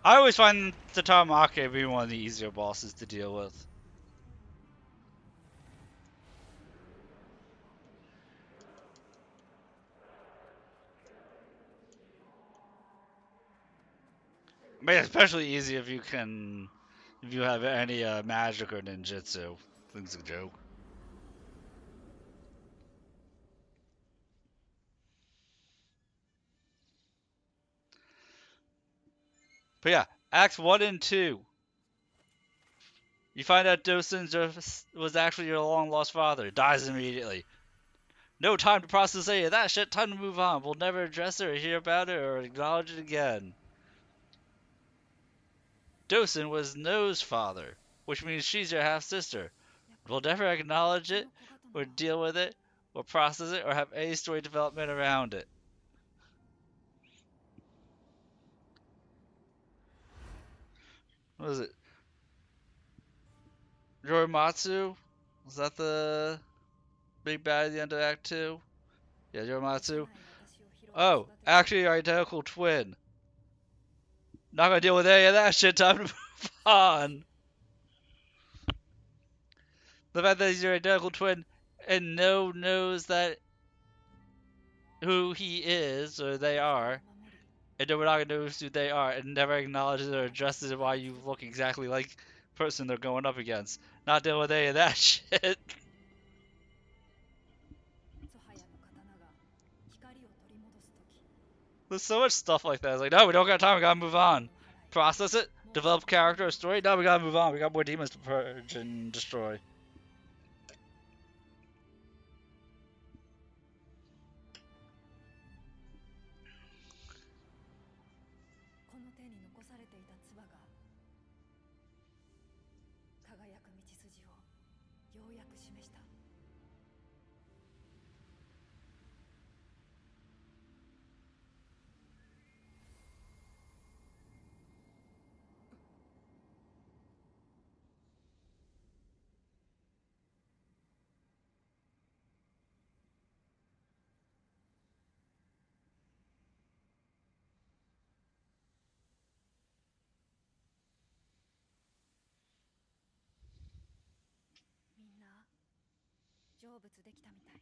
I always find the Taramake being one of the easier bosses to deal with. I mean, especially easy if if you have any magic or ninjutsu. Thing's a joke. But yeah, Acts 1 and 2. You find out Dosen was actually your long lost father. Dies immediately. No time to process any of that shit. Time to move on. We'll never address it or hear about it or acknowledge it again. Dosen was No's father, which means she's your half sister. We'll never acknowledge it, or deal with it, or process it, or have any story development around it. What is it? Yorimatsu? Was that the big bad at the end of Act 2? Yeah, Yoromatsu. 幼い私を拾ってOh, 育てた actually, your identical twin. Not gonna deal with any of that shit. Time to move on. The fact that he's your identical twin and no knows that who he is or they を are, 守り and Nobunaga knows who they are and never acknowledges or addresses why you look exactly like the person they're going up against. Not dealing with any of that shit. ソハヤの刀が光を取り戻す時 There's so much stuff like that. It's like, no, we don't got time. We gotta move on. Process it, develop character or story. No, we gotta move on. We got more demons to purge and destroy. この手に残されていた唾が輝く道筋をようやく示した。 みんな成仏できたみたい。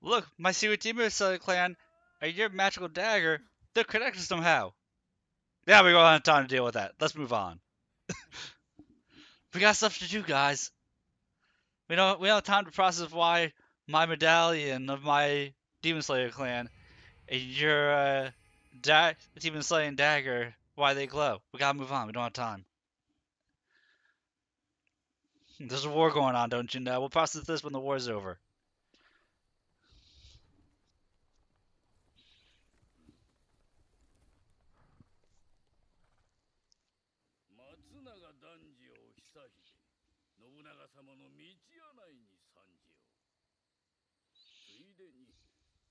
Look, my secret demon clan and your magical dagger, they're connected somehow. Yeah, we don't have time to deal with that. Let's move on. We got stuff to do, guys. We don't have time to process why my medallion of my Demon Slayer clan and your Demon Slaying dagger, why they glow. We gotta move on. We don't have time. There's a war going on, don't you know? We'll process this when the war's over. 松永男児を久秀信長様の道案内に参じよう。ついでに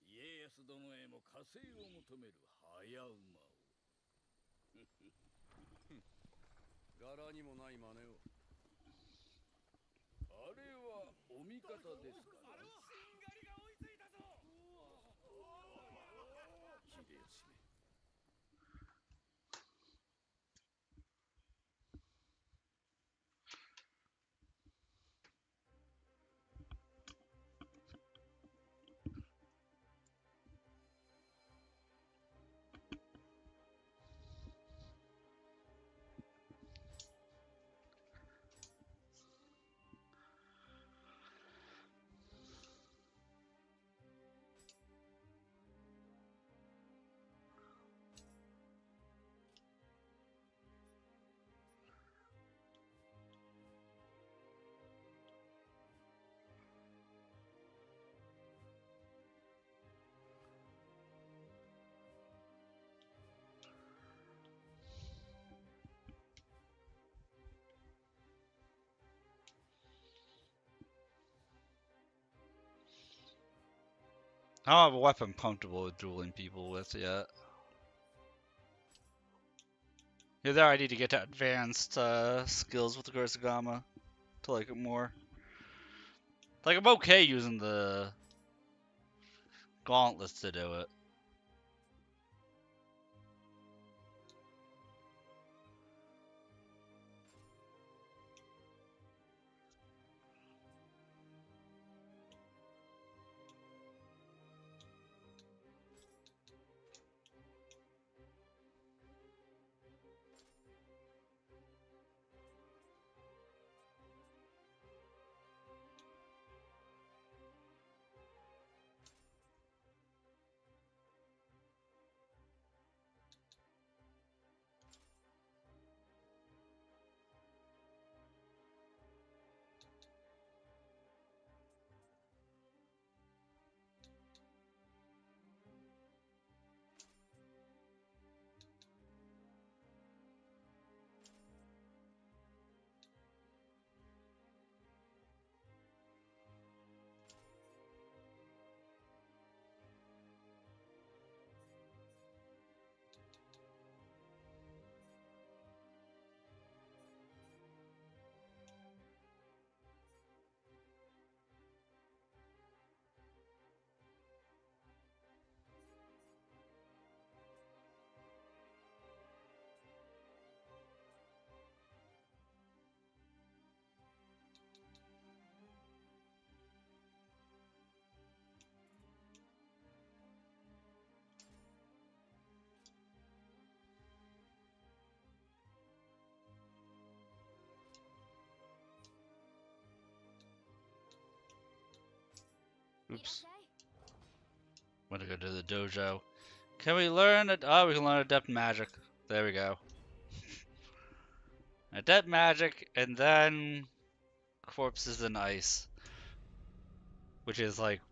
家康殿へも加勢を求める早馬を。柄にもない真似を。あれはお味方ですから。しんがりが追いついたぞ。秀吉め。I don't have a weapon comfortable with dueling people with yet. Yeah, there I need to get to advanced skills with the Kursagama to like it more. Like, I'm okay using the gauntlets to do it. Oops. Want to go to the dojo. Can we learn it? Oh, we can learn Adept Magic. There we go. Adept Magic, and then Corpses and Ice. Which is like,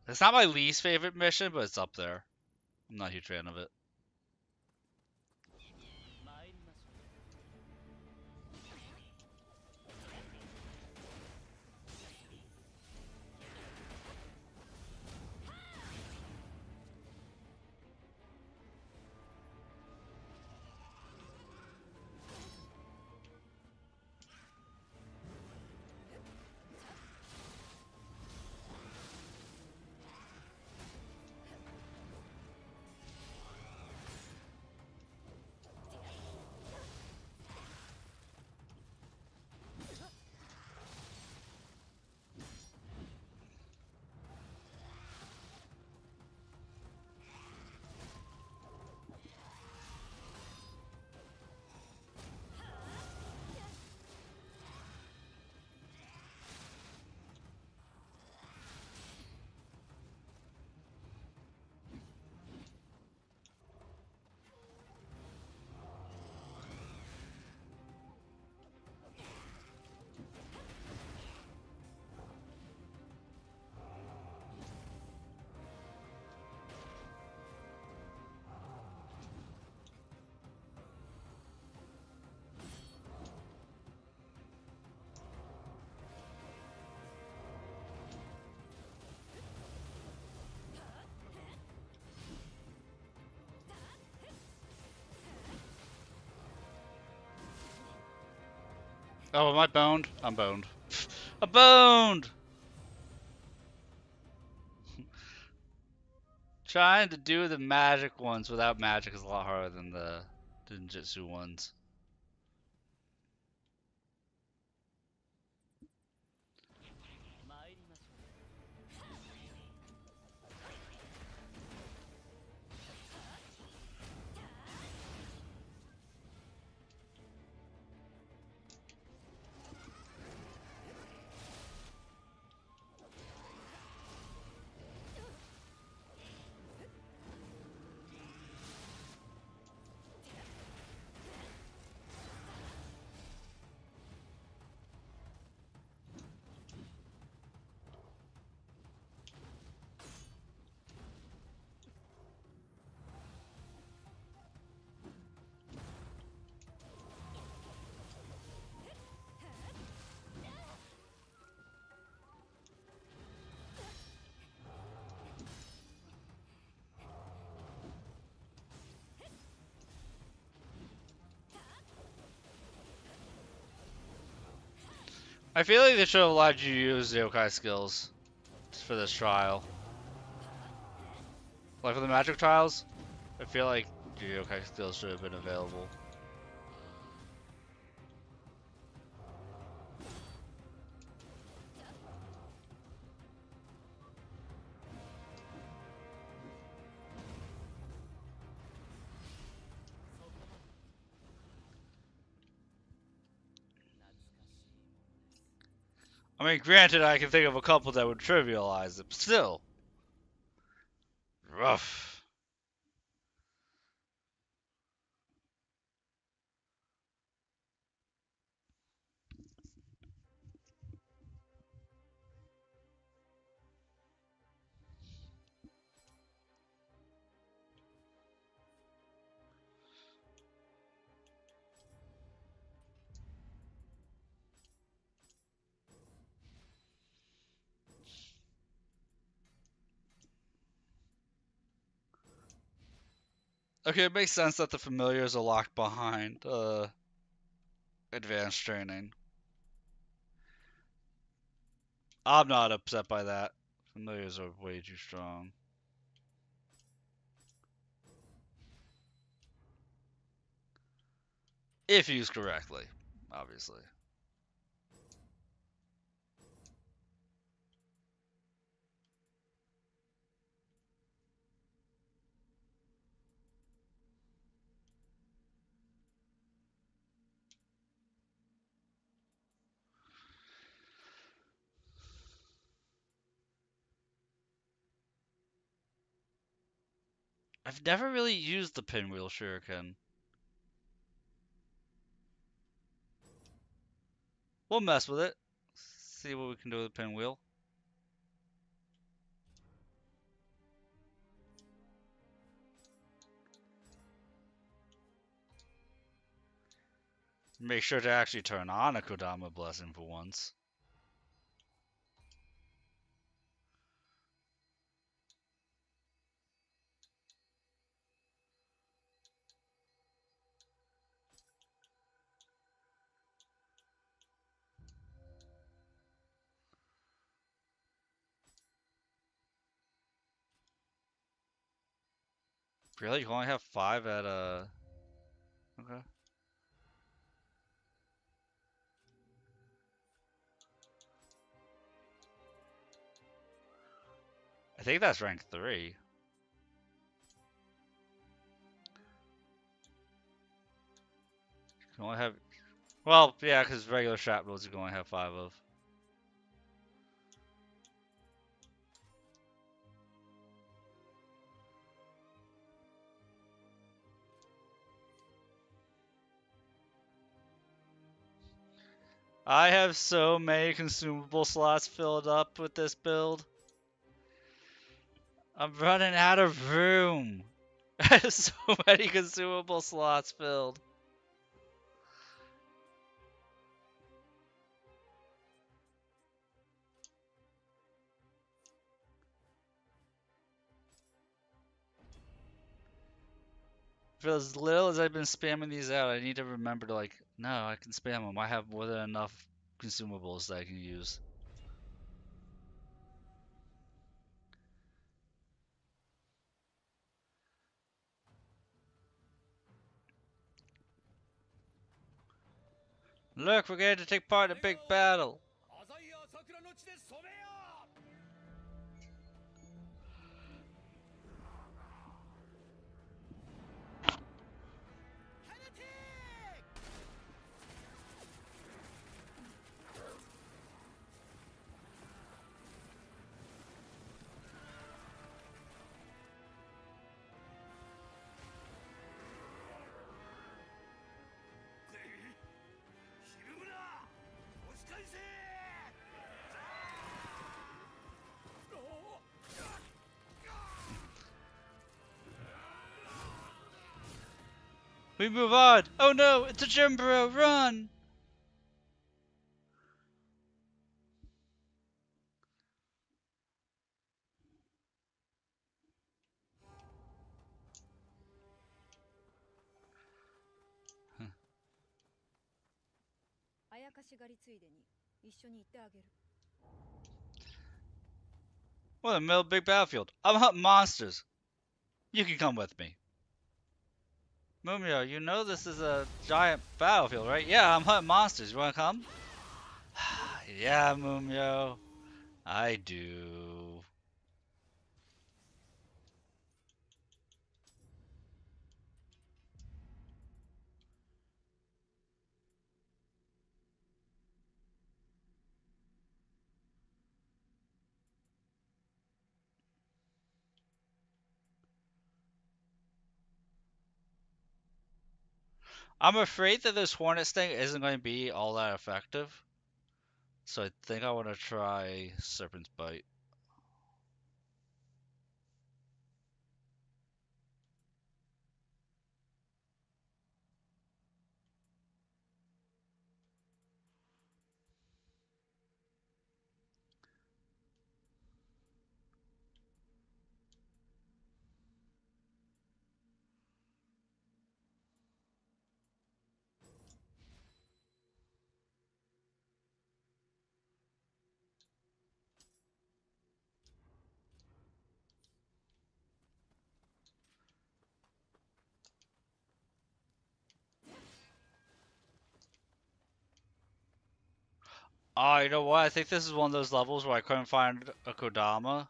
it's not my least favorite mission, but it's up there. I'm not a huge fan of it. Oh, am I boned? I'm boned. I'm boned! Trying to do the magic ones without magic is a lot harder than the ninjutsu ones. I feel like they should have allowed you to use yokai skills for this trial. Like for the magic trials, I feel like your yokai skills should have been available. I mean, granted, I can think of a couple that would trivialize it, but still. Rough. Okay, it makes sense that the familiars are locked behind advanced training. I'm not upset by that. Familiars are way too strong. If used correctly, obviously. I've never really used the pinwheel shuriken. We'll mess with it. See what we can do with the pinwheel. Make sure to actually turn on a Kodama Blessing for once. Really? You only have 5 at Okay. I think that's rank 3. You can only have... Well, yeah, because regular shrapnels you can only have 5 of. I have so many consumable slots filled up with this build. I'm running out of room. I have so many consumable slots filled. For as little as I've been spamming these out, I need to remember to like, no, I can spam them. I have more than enough consumables that I can use. Look, we're going to take part in a big battle. 浅い朝倉の地で染めよう ひるむな押し返せ We move on. Oh no, it's a Jimbro. Run. あやかし狩りついでに一緒に行ってあげる。 We're in the middle of a big battlefield. I'm hunting monsters. You can come with me. Mumio, you know this is a giant battlefield, right? Yeah, I'm hunting monsters. You wanna come? Yeah, Mumio. I do. I'm afraid that this Hornet Sting isn't going to be all that effective. So I think I want to try Serpent's Bite. Oh, you know what? I think this is one of those levels where I couldn't find a Kodama,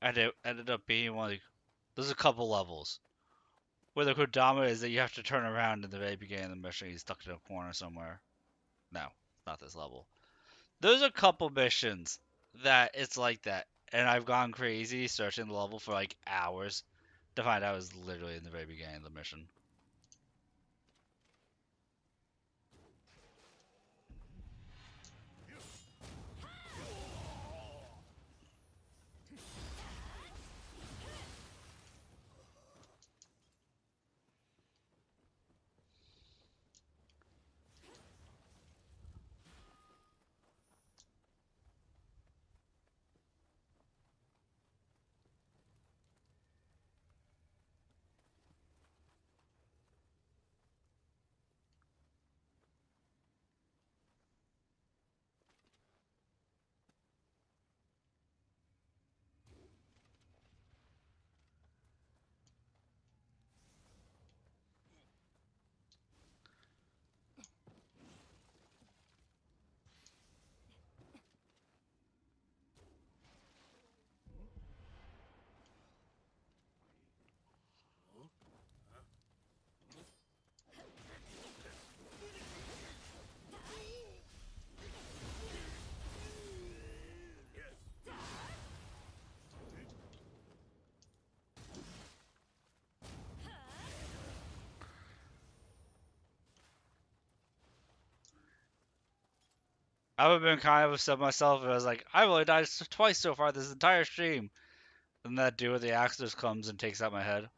and it ended up being one of the... There's a couple levels where the Kodama is that you have to turn around in the very beginning of the mission. He's stuck in a corner somewhere. No, not this level. There's a couple missions that it's like that, and I've gone crazy searching the level for like hours to find out it was literally in the very beginning of the mission. I would have been kind of upset myself if I was like, I've only died twice so far this entire stream. And that dude with the axe just comes and takes out my head.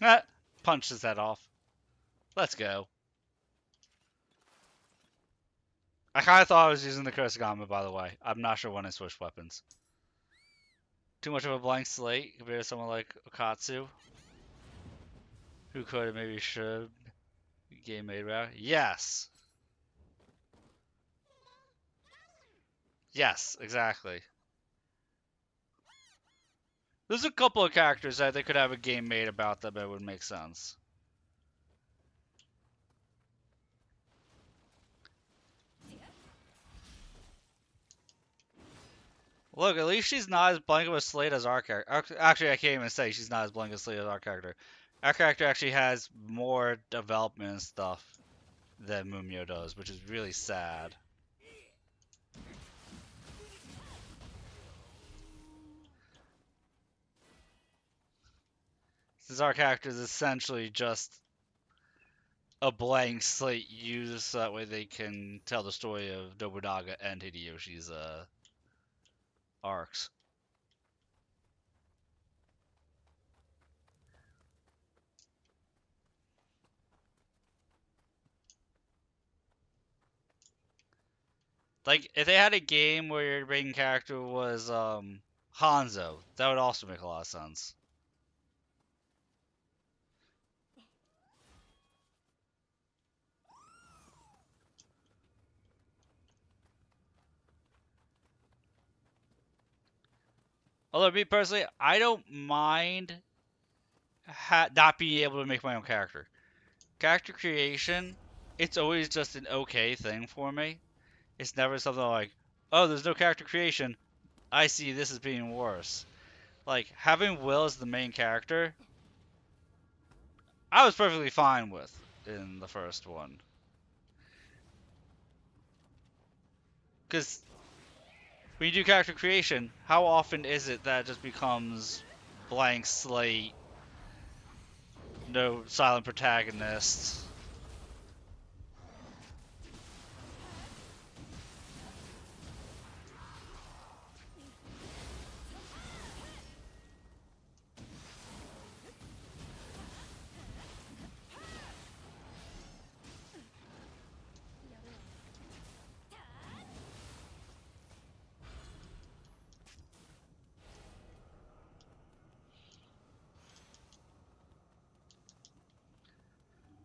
Ah, punch his head off. Let's go. I kind of thought I was using the Kurosagama, by the way. I'm not sure when I switched weapons. Too much of a blank slate compared to someone like Okatsu, who could have maybe should game made route. Yes. Yes, exactly. There's a couple of characters that they could have a game made about them that would make sense. Look, at least she's not as blank of a slate as our character. Actually, I can't even say she's not as blank of a slate as our character. Our character actually has more development and stuff than Mumio does, which is really sad. Since our character is essentially just a blank slate used so that way they can tell the story of Nobunaga and Hideyoshi's arcs. Like, if they had a game where your main character was Hanzo, that would also make a lot of sense. Although, me personally, I don't mind not being able to make my own character. Character creation, it's always just an okay thing for me. It's never something like, oh, there's no character creation. I see this as being worse. Like, having Will as the main character, I was perfectly fine with in the first one. Because when you do character creation, how often is it that it just becomes blank slate, no silent protagonist?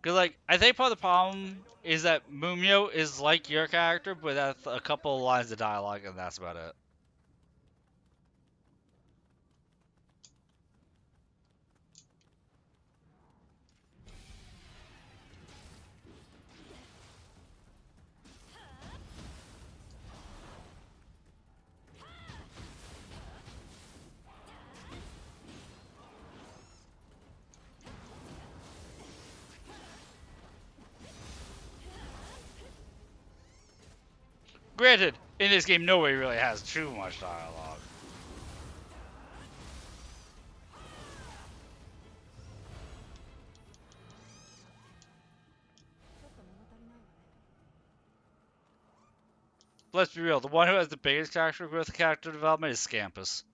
Cause like I think part of the problem is that Mumio is like your character, but that's a couple of lines of dialogue, and that's about it. Granted, in this game, nobody really has too much dialogue. Let's be real, the one who has the biggest character growth, character development is Scampus.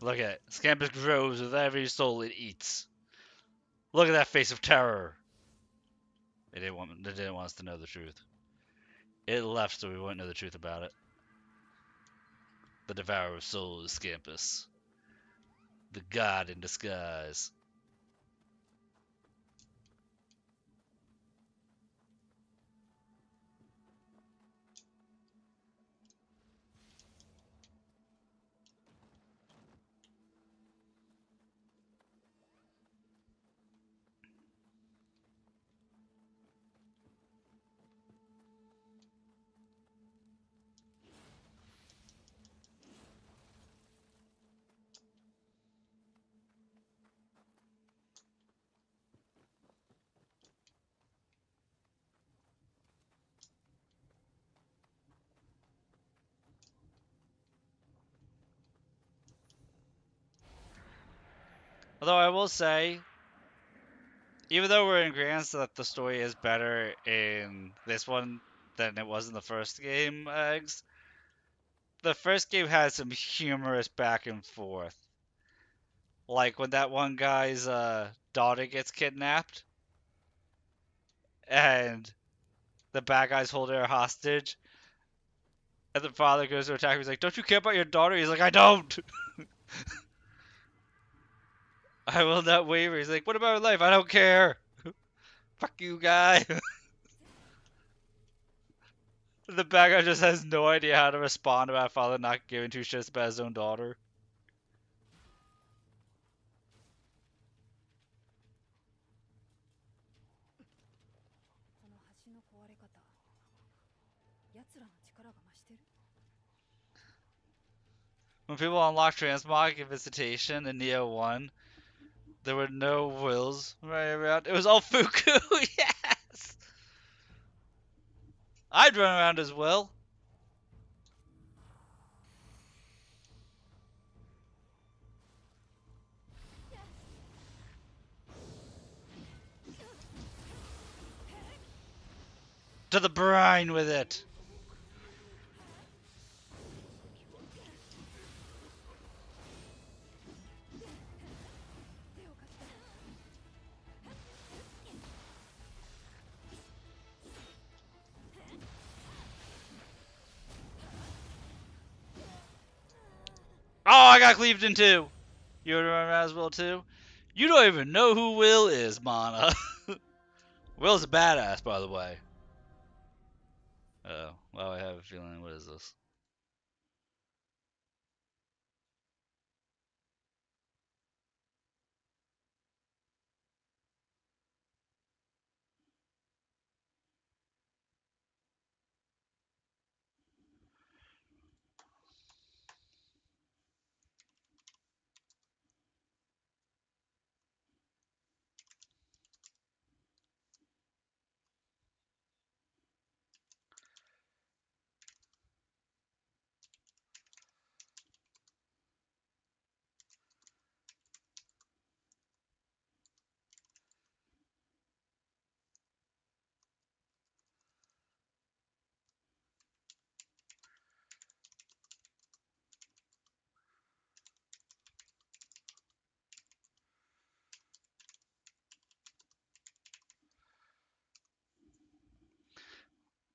Look at it. Scampus grows with every soul it eats. Look at that face of terror. They didn't want us to know the truth. It left so we wouldn't know the truth about it. The devourer of souls, Scampus. The god in disguise. Although I will say, even though we're in agreement that the story is better in this one than it was in the first game, Eggs, the first game had some humorous back and forth. Like when that one guy's daughter gets kidnapped and the bad guys hold her hostage, and the father goes to attack her. He's like, "Don't you care about your daughter?" He's like, "I don't. I will not waver." He's like, "What about her life? I don't care. Fuck you, guy." The bad guy just has no idea how to respond about father not giving two shits about his own daughter. When people unlocked Transmog and Visitation in Neo 1, there were no wills running around. It was all Fuku, yes! I'd run around as well. To the brine with it! Oh, I got cleaved in two! You would run around as well too? You don't even know who Will is, Mana. Will's a badass, by the way. Oh, well, I have a feeling. What is this?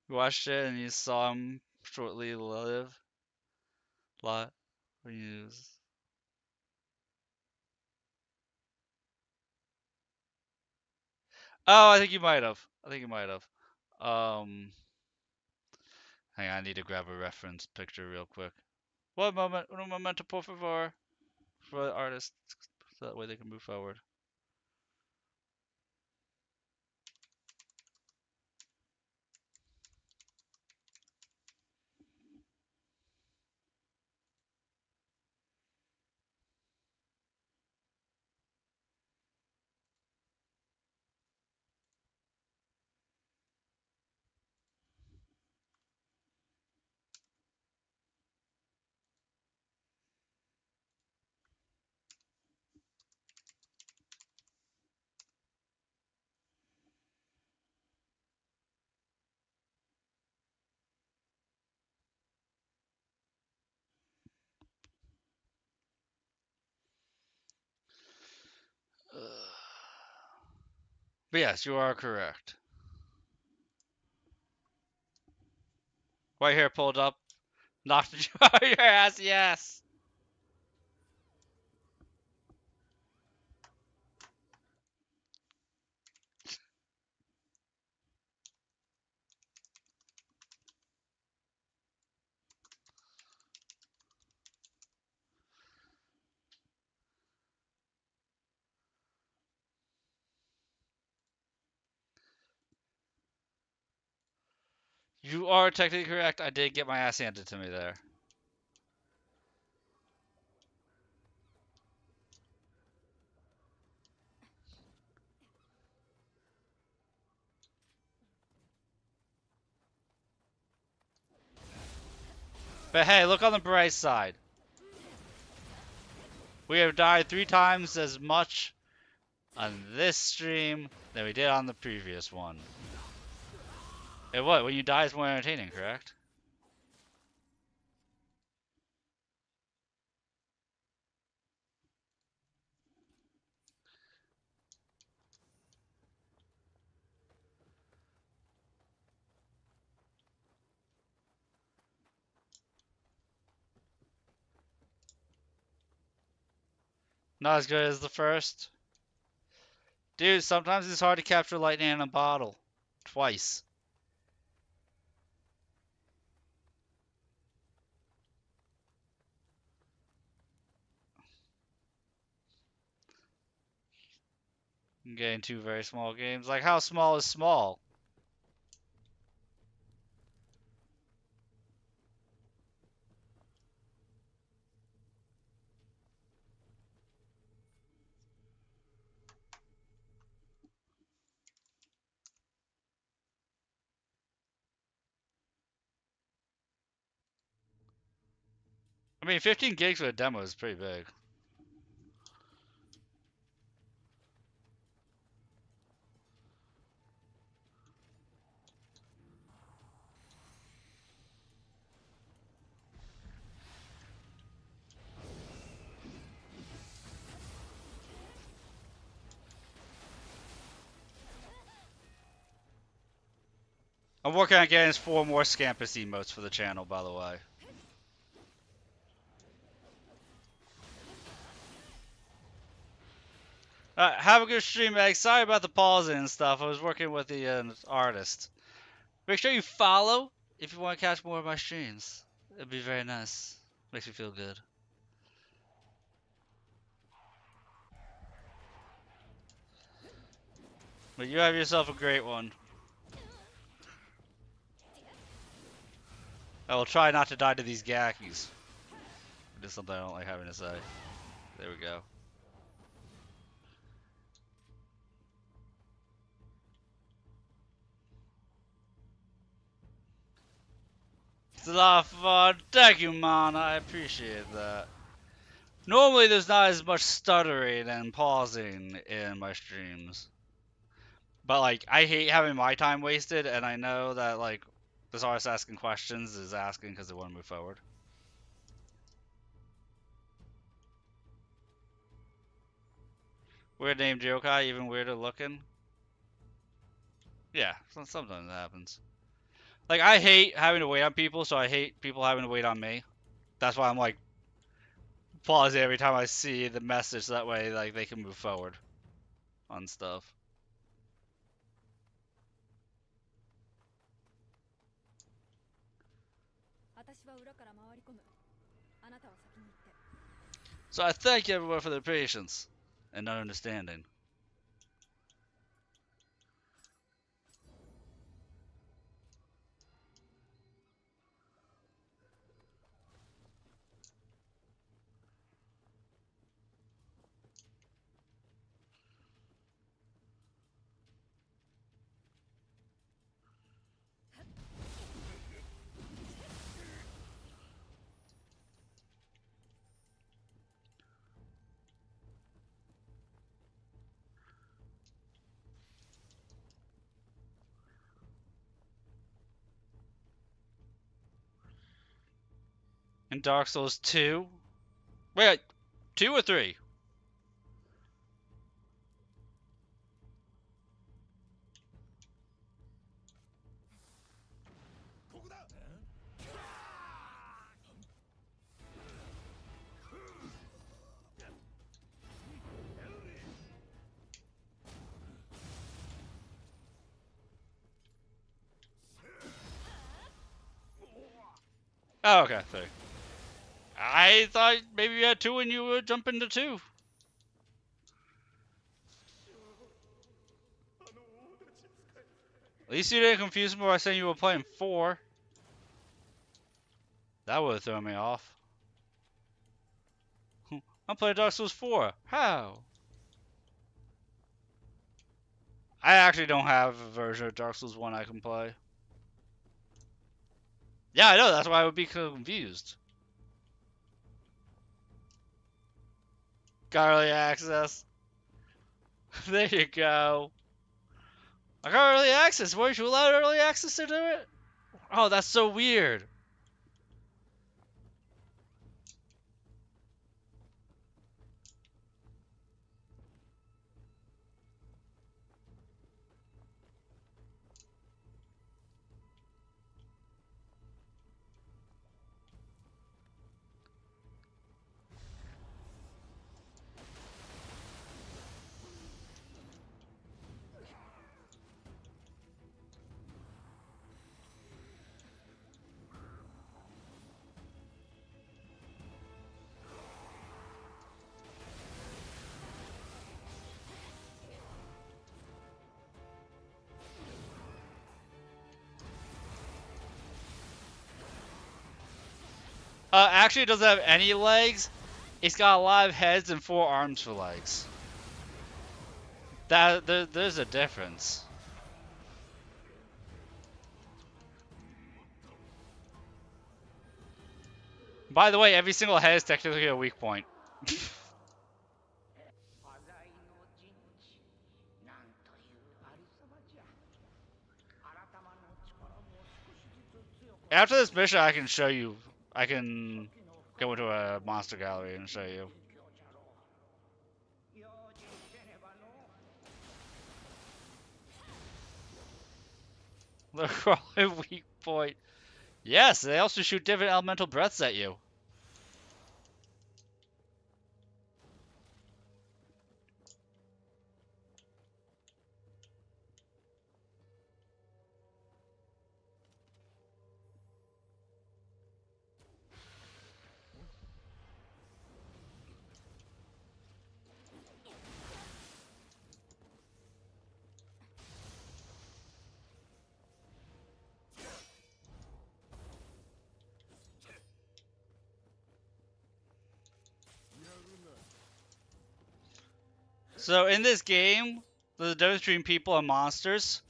You watched it and you saw him shortly live? Lot? Use. Oh, I think you might have. I think you might have. Um, Hang on, I need to grab a reference picture real quick. One moment, un momento, por favor, for the artist, so that way they can move forward. But yes, you are correct. Right here, pulled up, knocked you out of your ass. Yes. You are technically correct. I did get my ass handed to me there. But hey, look on the bright side. We have died 3 times as much on this stream than we did on the previous one. And what? When you die, it's more entertaining, correct? Not as good as the first. Dude, sometimes it's hard to capture lightning in a bottle. Twice. I'm getting 2 very small games. Like, how small is small? I mean, 15 gigs for a demo is pretty big. I'm working on getting 4 more Scampus emotes for the channel, by the way. Have a good stream, Meg. Sorry about the pausing and stuff. I was working with the artist. Make sure you follow if you want to catch more of my streams. It'd be very nice. Makes me feel good. But you have yourself a great one. I will try not to die to these Gakis. It is something I don't like having to say. There we go. It's a lot of fun. Thank you, man. I appreciate that. Normally, there's not as much stuttering and pausing in my streams. But, like, I hate having my time wasted, and I know that, like, this artist asking questions is asking because they want to move forward. Weird name Jokai, even weirder looking. Yeah, sometimes that happens. Like, I hate having to wait on people, so I hate people having to wait on me. That's why I'm, like, pausing every time I see the message, so that way, like, they can move forward on stuff. 私は裏から回り込む。あなたは先に行って。 So I thank everyone for their patience and understanding. In Dark Souls 2? Wait, 2 or 3? Oh, okay, 3. I thought maybe you had 2 and you would jump into 2. At least you didn't confuse me by saying you were playing 4. That would have thrown me off. I'm playing Dark Souls 4. How? I actually don't have a version of Dark Souls 1 I can play. Yeah, I know, that's why I would be confused. Got early access. There you go. I got early access. Weren't you allowed early access to do it? Oh, that's so weird. Actually, it doesn't have any legs. It's got 5 heads and 4 arms for legs. There's a difference. By the way, every single head is technically a weak point. 話題の陣地なんというありさまじゃ。新たまの力も少しずつ強く After this mission, I can show you. I can go into a monster gallery and show you. 用心せねばの。 Look, all a weak point. Yes, they also shoot different elemental breaths at you. So in this game, there's a difference between people and monsters.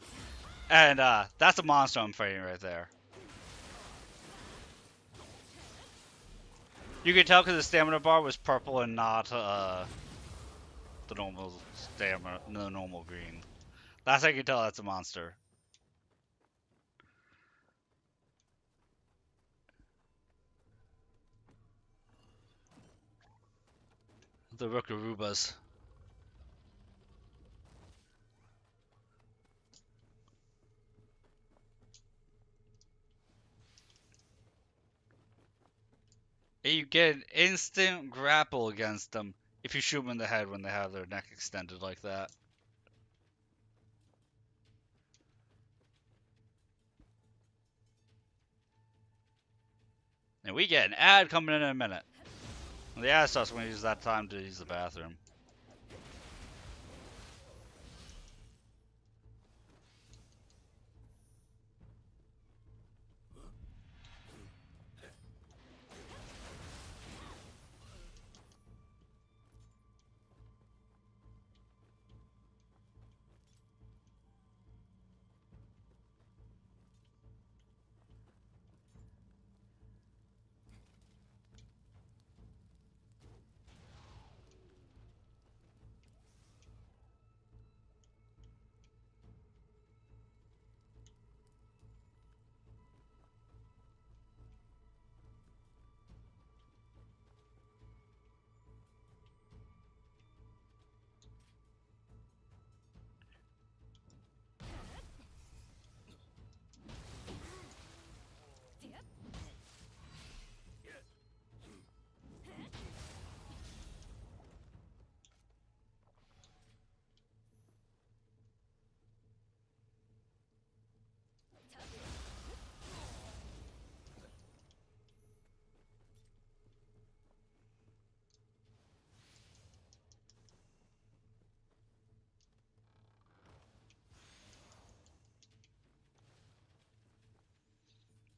And that's a monster I'm fighting right there. You can tell because the stamina bar was purple and not the normal stamina, the normal green. That's how you can tell that's a monster. The Rookarubas. And you get an instant grapple against them if you shoot them in the head when they have their neck extended like that. And we get an ad coming in a minute. The ad starts when we use that time to use the bathroom.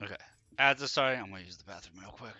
Okay. Ads are starting. I'm gonna use the bathroom real quick.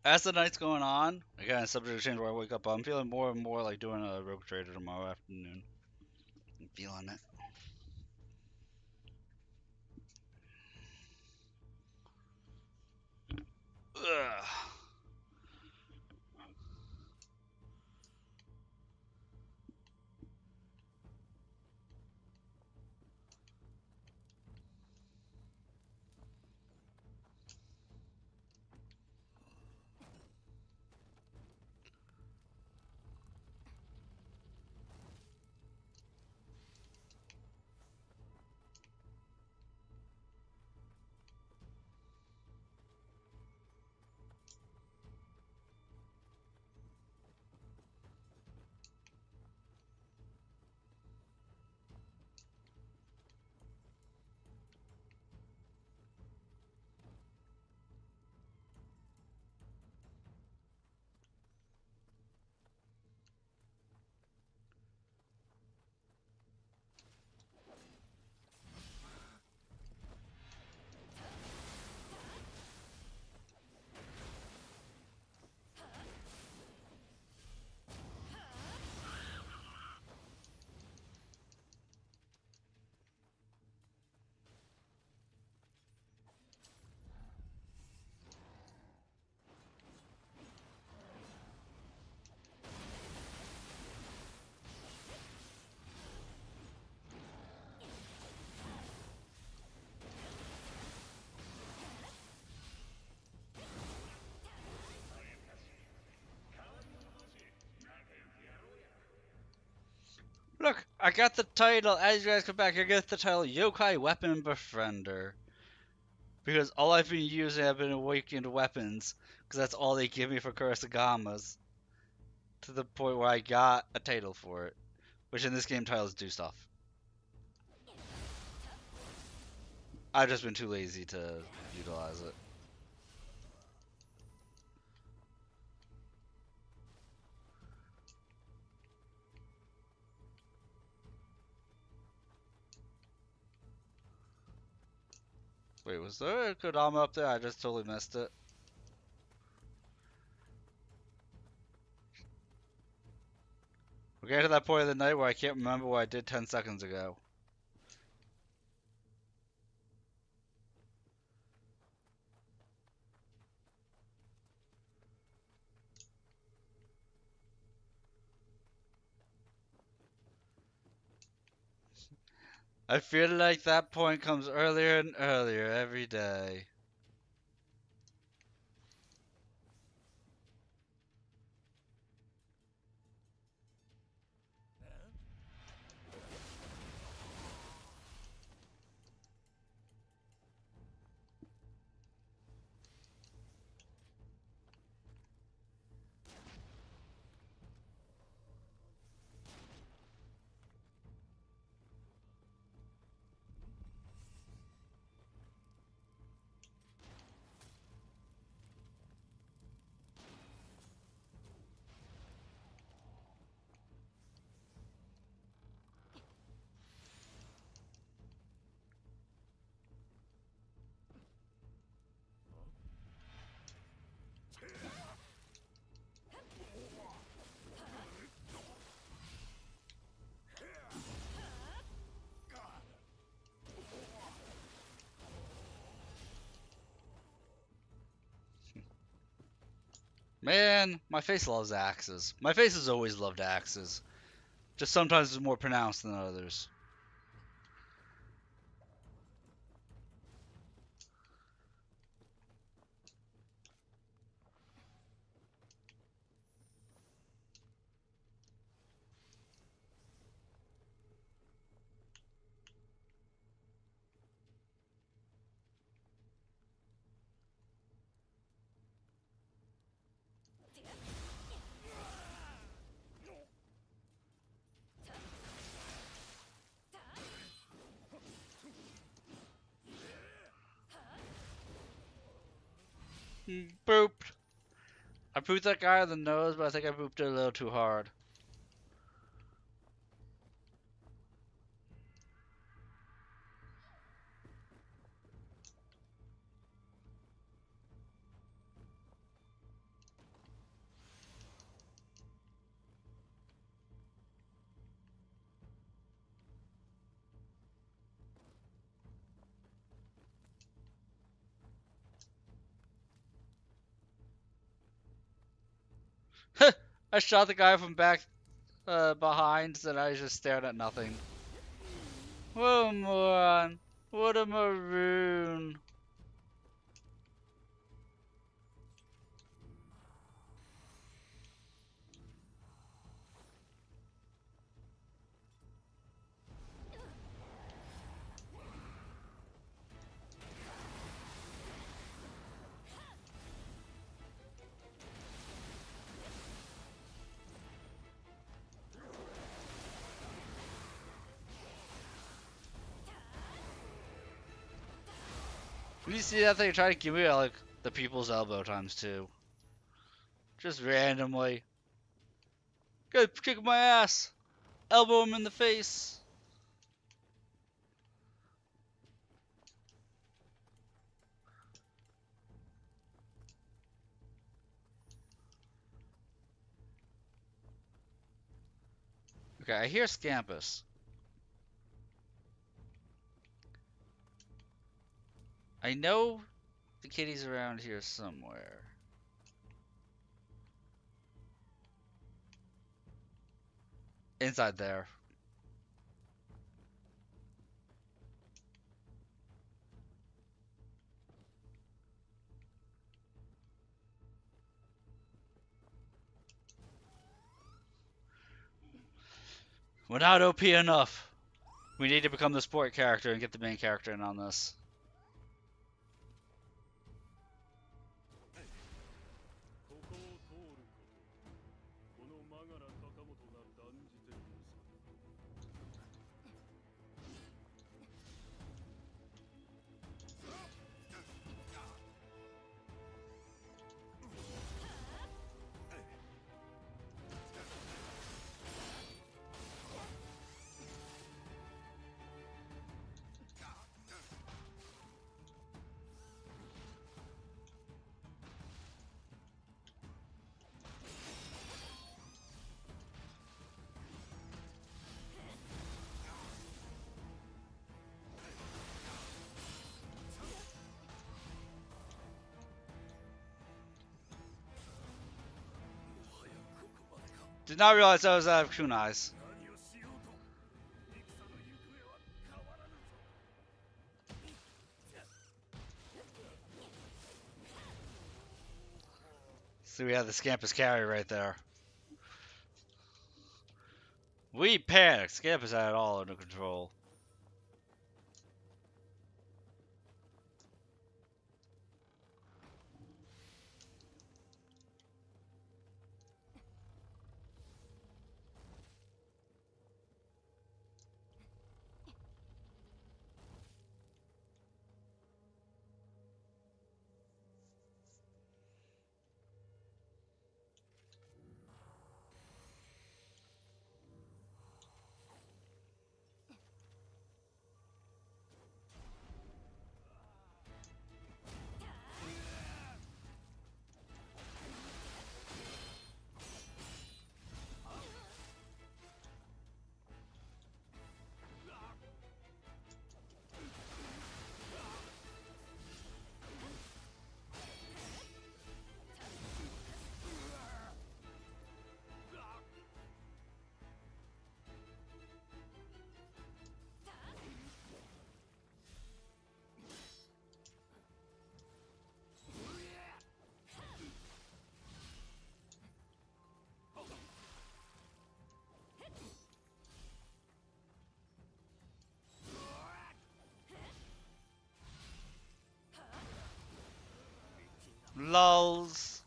As the night's going on, again, subject to change where I wake up, I'm feeling more and more like doing a Rogue Trader tomorrow afternoon. I'm feeling it. Ugh. Look, I got the title. As you guys come back, I get the title Yokai Weapon Befriender. Because all I've been using have been awakened weapons. Because that's all they give me for Kurosagamas. To the point where I got a title for it. Which in this game titles do stuff. I've just been too lazy to utilize it. Wait, was there a Kodama up there? I just totally missed it. We're getting to that point of the night where I can't remember what I did 10 seconds ago. I feel like that point comes earlier and earlier every day. Man, my face loves axes. My face has always loved axes. Just sometimes it's more pronounced than others. Booped. I pooped that guy in the nose, but I think I booped it a little too hard. I shot the guy from back behind, and I just stared at nothing. What a moron. What a maroon. When you see that thing try to give me like the people's elbow times two. Just randomly. Good, kick my ass. Elbow him in the face. Okay, I hear Scampus. I know the kitty's around here somewhere. Inside there. We're not OP enough. We need to become the sport character and get the main character in on this. ここを通ることこのマガラ高本が断じて許さぬ。Did not realize I was out of kunais. 何をしようと戦の行方は変わらぬぞ。 So we have the Scampus carry right there. We panicked. Scampus had it all under control. Lulz.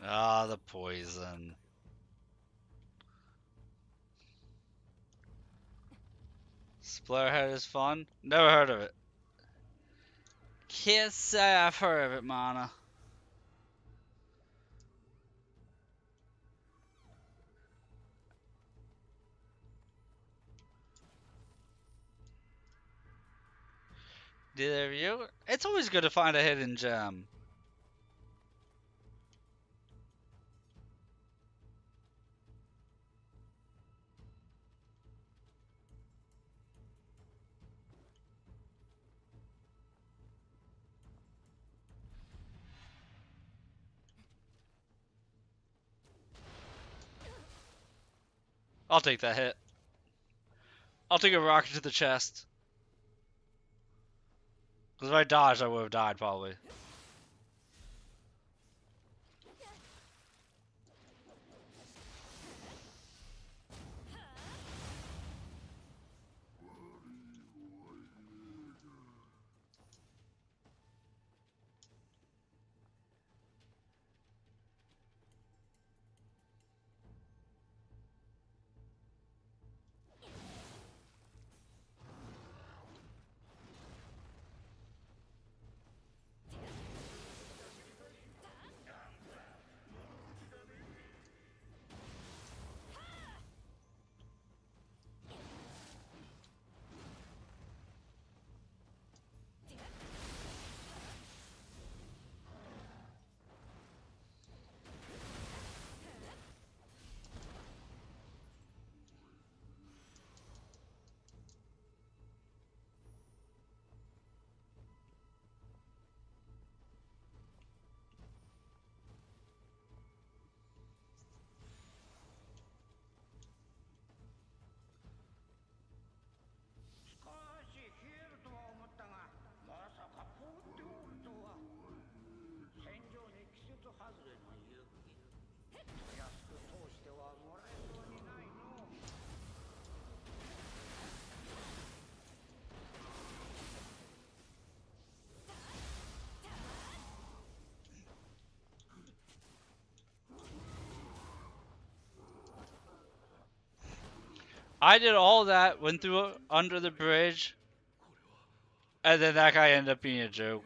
Ah, the poison. Splurhead is fun? Never heard of it. Can't say I've heard of it, Mana. Did you? It's always good to find a hidden gem. I'll take that hit. I'll take a rocket to the chest. Because if I dodged, I would have died, probably. I did all that, went through under the bridge, and then that guy ended up being a joke.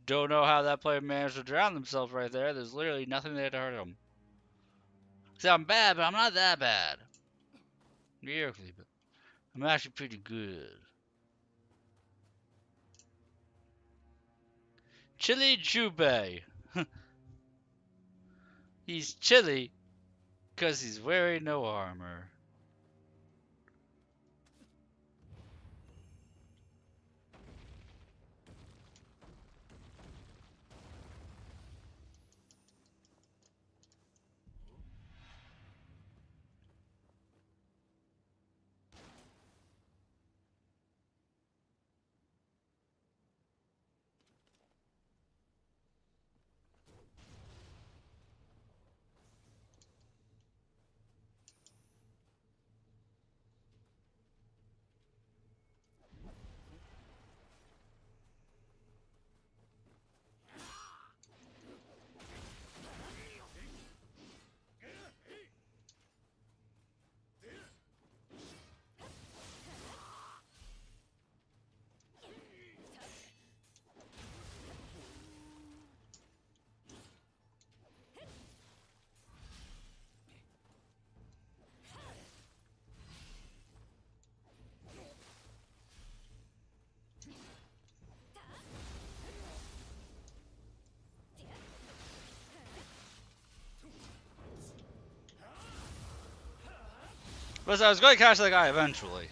Don't know how that player managed to drown themselves right there. There's literally nothing there to hurt him. See, I'm bad, but I'm not that bad. Lyrically, but I'm actually pretty good. Chili Jubei. He's chilly because he's wearing no armor. But I was going to catch that guy eventually.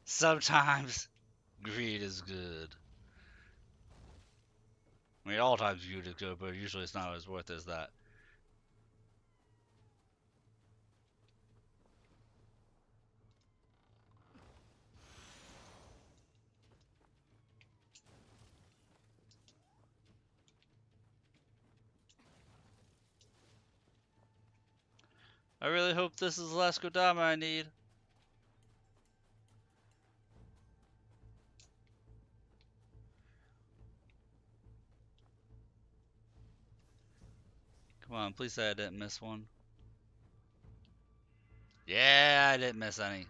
Sometimes greed is good. I mean, all times greed is good, but usually it's not as worth as that. I really hope this is the last Kodama I need. Come on, please say I didn't miss one. Yeah, I didn't miss any.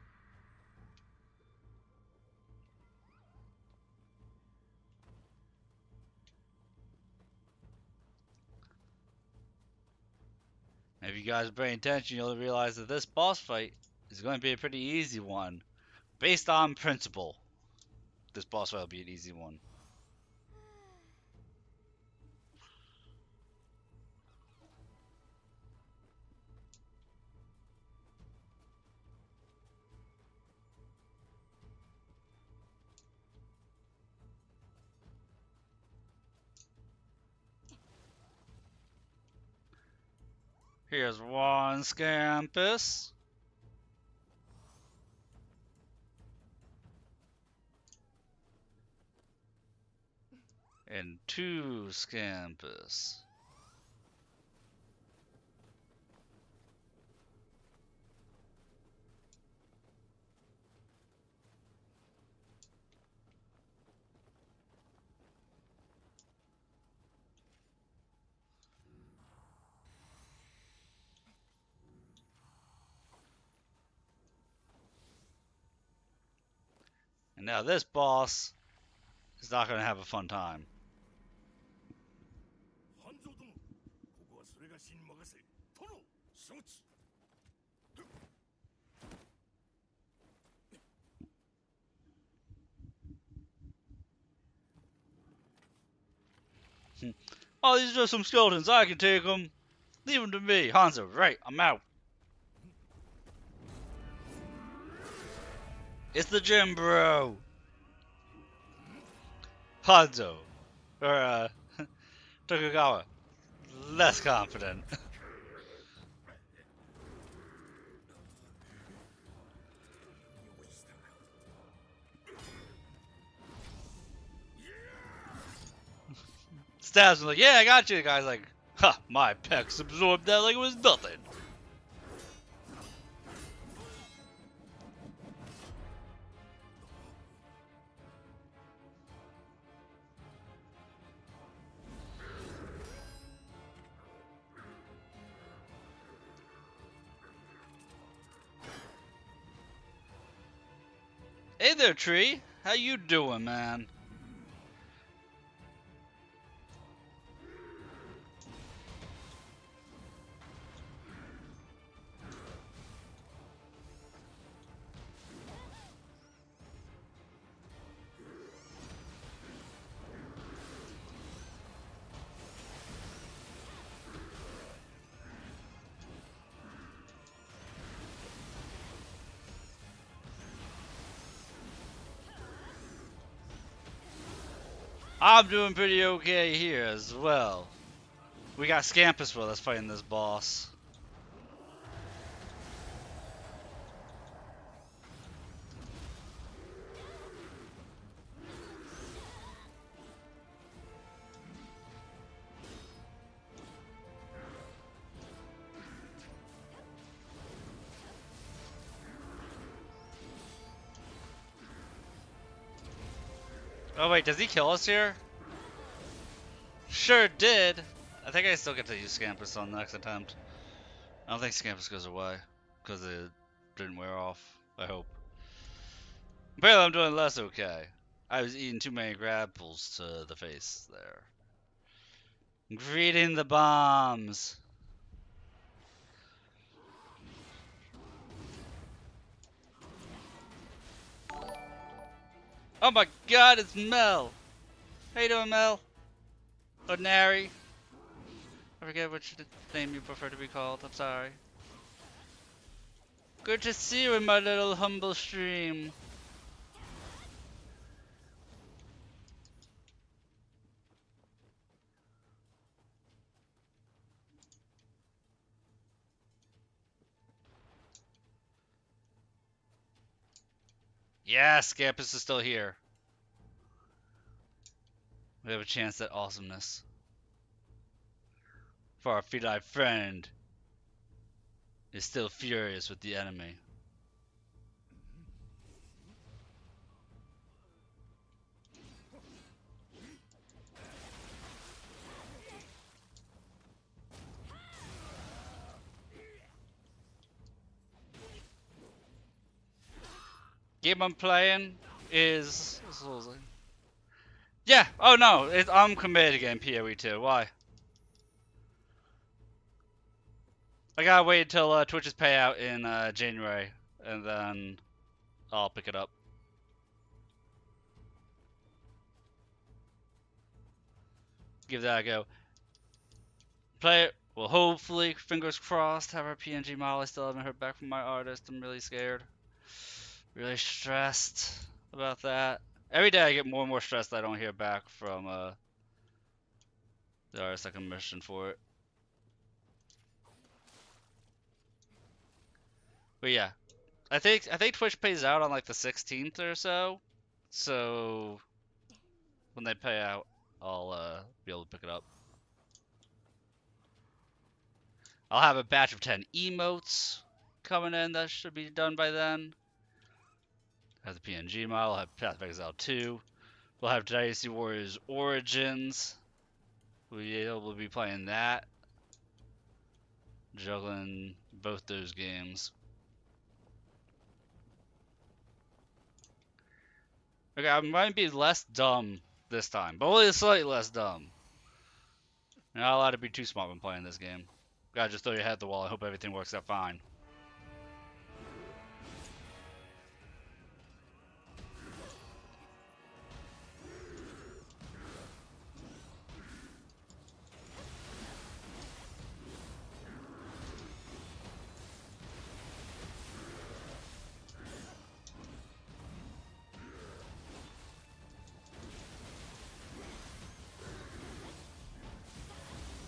If you guys are paying attention, you'll realize that this boss fight is going to be a pretty easy one. Based on principle, this boss fight will be an easy one. Here's one Scampus. And two Scampus. And now this boss is not going to have a fun time. 半蔵殿、ここはそれがしに任せ。殿、承知。Oh, these are just some skeletons. I can take them. Leave them to me. Hanzo, right, I'm out. It's the gym, bro. Hanzo. Or, Tokugawa. Less confident. Stabs him like, yeah, I got you. The guy's like, ha, my pecs absorbed that like it was nothing. Hey there, Tree. How you doing, man? I'm doing pretty okay here as well. We got Scampus with us fighting this boss. Oh wait, does he kill us here? Sure did. I think I still get to use Scampus on the next attempt. I don't think Scampus goes away because it didn't wear off. I hope. Apparently, I'm doing less okay. I was eating too many grapples to the face there. Greeting the bombs. Oh my god, it's Mel! How you doing, Mel? Or Nary? I forget which name you prefer to be called, I'm sorry. Good to see you in my little humble stream. Yes, Scampus is still here. We have a chance at awesomeness. For our feline friend is still furious with the enemy. Game I'm playing is... Yeah, oh no, I'm committed to getting PoE 2, why? I gotta wait until Twitch's payout in January, and then I'll pick it up. Give that a go. Play it. Well, hopefully, fingers crossed, have our PNG model. I still haven't heard back from my artist. I'm really scared. Really stressed about that. Every day I get more and more stressed that I don't hear back from the artist I commissioned for it. But yeah, I think Twitch pays out on like the 16th or so. So when they pay out, I'll be able to pick it up. I'll have a batch of 10 emotes coming in that should be done by then. Have the PNG model, I'll have Path of Exile 2. We'll have Dynasty Warriors Origins. We'll be playing that. Juggling both those games. Okay, I might be less dumb this time, but only slightly less dumb. You're not allowed to be too smart when playing this game. Gotta just throw your head at the wall and hope everything works out fine.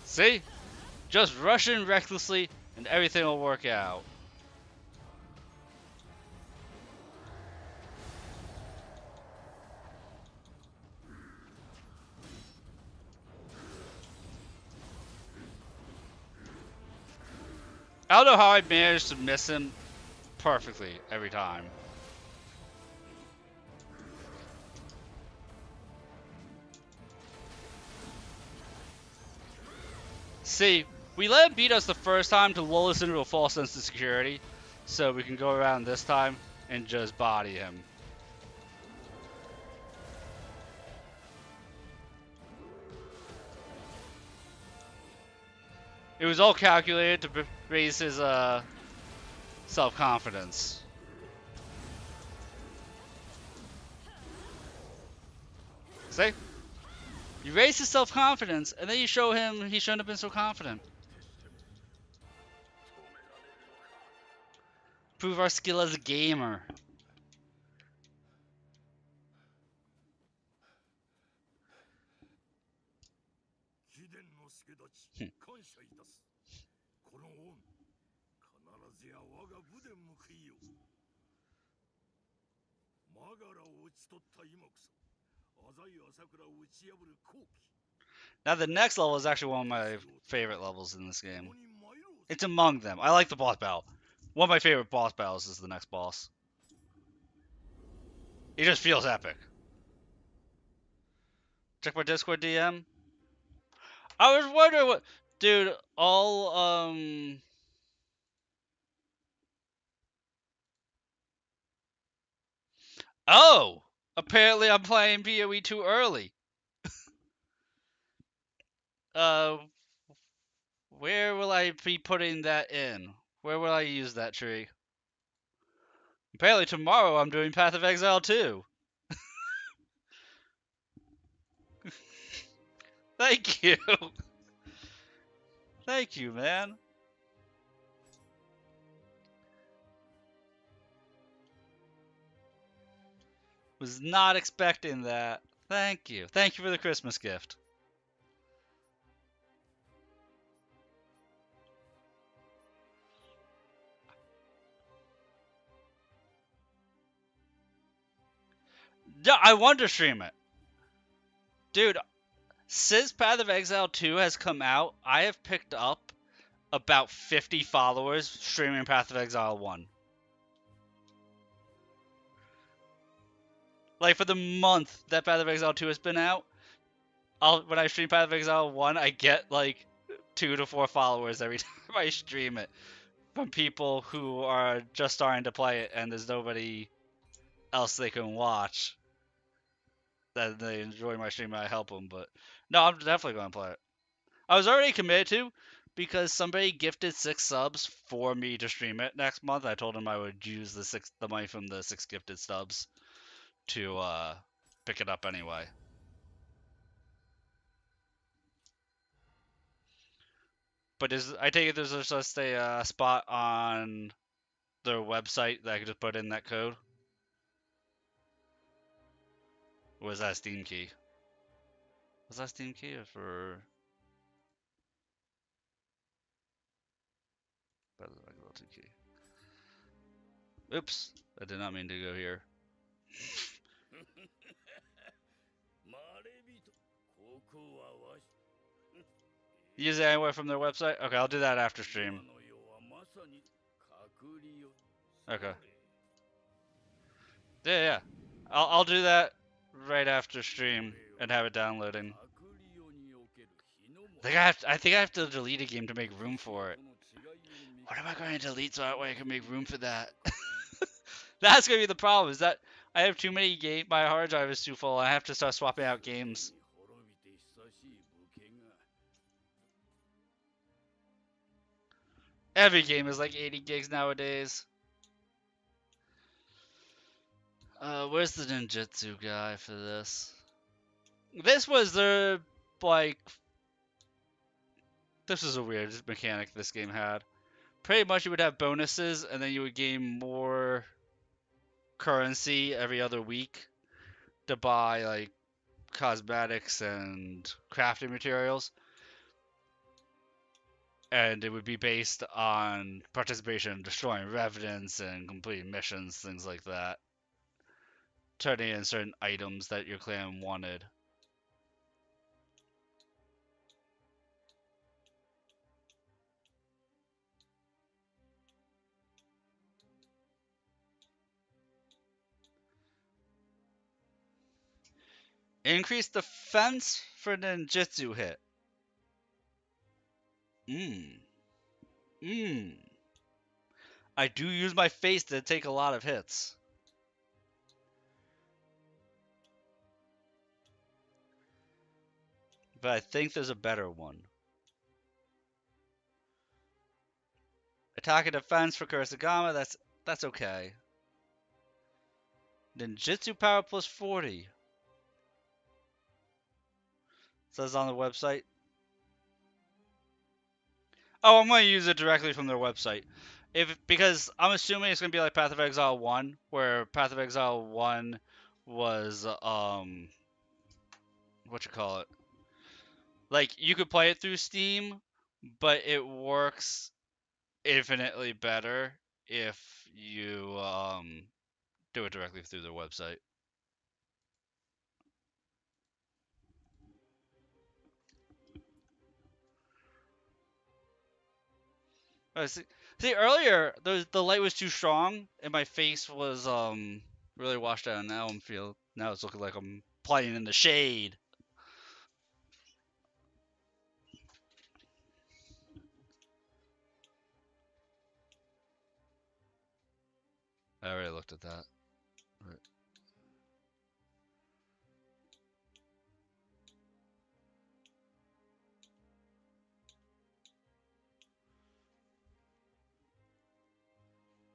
See? Just rush in recklessly and everything will work out. I don't know how I managed to miss him perfectly every time. See, we let him beat us the first time to lull us into a false sense of security, so we can go around this time and just body him. It was all calculated to raise his self-confidence. See? You raise his self-confidence, and then you show him he shouldn't have been so confident. Prove our skill as a gamer. Now the next level is actually one of my favorite levels in this game. It's among them. I like the boss battle. One of my favorite boss battles is the next boss. It just feels epic. Check my Discord DM. I was wondering what... Dude, Oh! Apparently I'm playing PoE too early. Where will I be putting that in? Where will I use that tree? Apparently tomorrow I'm doing Path of Exile 2. Thank you. Thank you, man. Was not expecting that. Thank you. Thank you for the Christmas gift. I want to stream it. Dude, since Path of Exile 2 has come out, I have picked up about 50 followers streaming Path of Exile 1. Like, for the month that Path of Exile 2 has been out, when I stream Path of Exile 1, I get, like, 2 to 4 followers every time I stream it. From people who are just starting to play it, and there's nobody else they can watch. That they enjoy my stream and I help them, but no, I'm definitely going to play it. I was already committed to because somebody gifted 6 subs for me to stream it next month. I told them I would use the money from the 6 gifted subs to pick it up anyway. But I take it there's just a spot on their website that I could just put in that code? Or was that a Steam key? Was that a Steam key or for... Key? Oops, I did not mean to go here. まれびとここはわし Use it anywhere from their website? Okay, I'll do that after 今 stream. の世はまさに隔離よ Okay. それ Yeah, yeah. I'll do that right after stream and have it downloading. 隔離世における日の I think I have to delete a game to make room for it. との違いを見 What am I going to delete so that way I can make room for that? That's gonna be the problem. Is that I have too many games. My hard drive is too full. I have to start swapping out games. 滅びて久しい武家が Every game is like 80 gigs nowadays. Where's the ninjutsu guy for this? This was the like. This was a weird mechanic this game had. Pretty much you would have bonuses, and then you would gain more currency every other week to buy like cosmetics and crafting materials. And it would be based on participation in destroying revenants and completing missions, things like that. Turning in certain items that your clan wanted. Increase defense for ninjutsu hit. I do use my face to take a lot of hits. But I think there's a better one. Attack and defense for Kurosagama, that's okay. Ninjutsu power plus 40. Says on the website. Oh, I'm gonna use it directly from their website. Because I'm assuming it's gonna be like Path of Exile 1, where Path of Exile 1 was what you call it? Like you could play it through Steam, but it works infinitely better if you do it directly through their website. See earlier the light was too strong and my face was really washed out. Now now it's looking like I'm playing in the shade. I already looked at that. Right.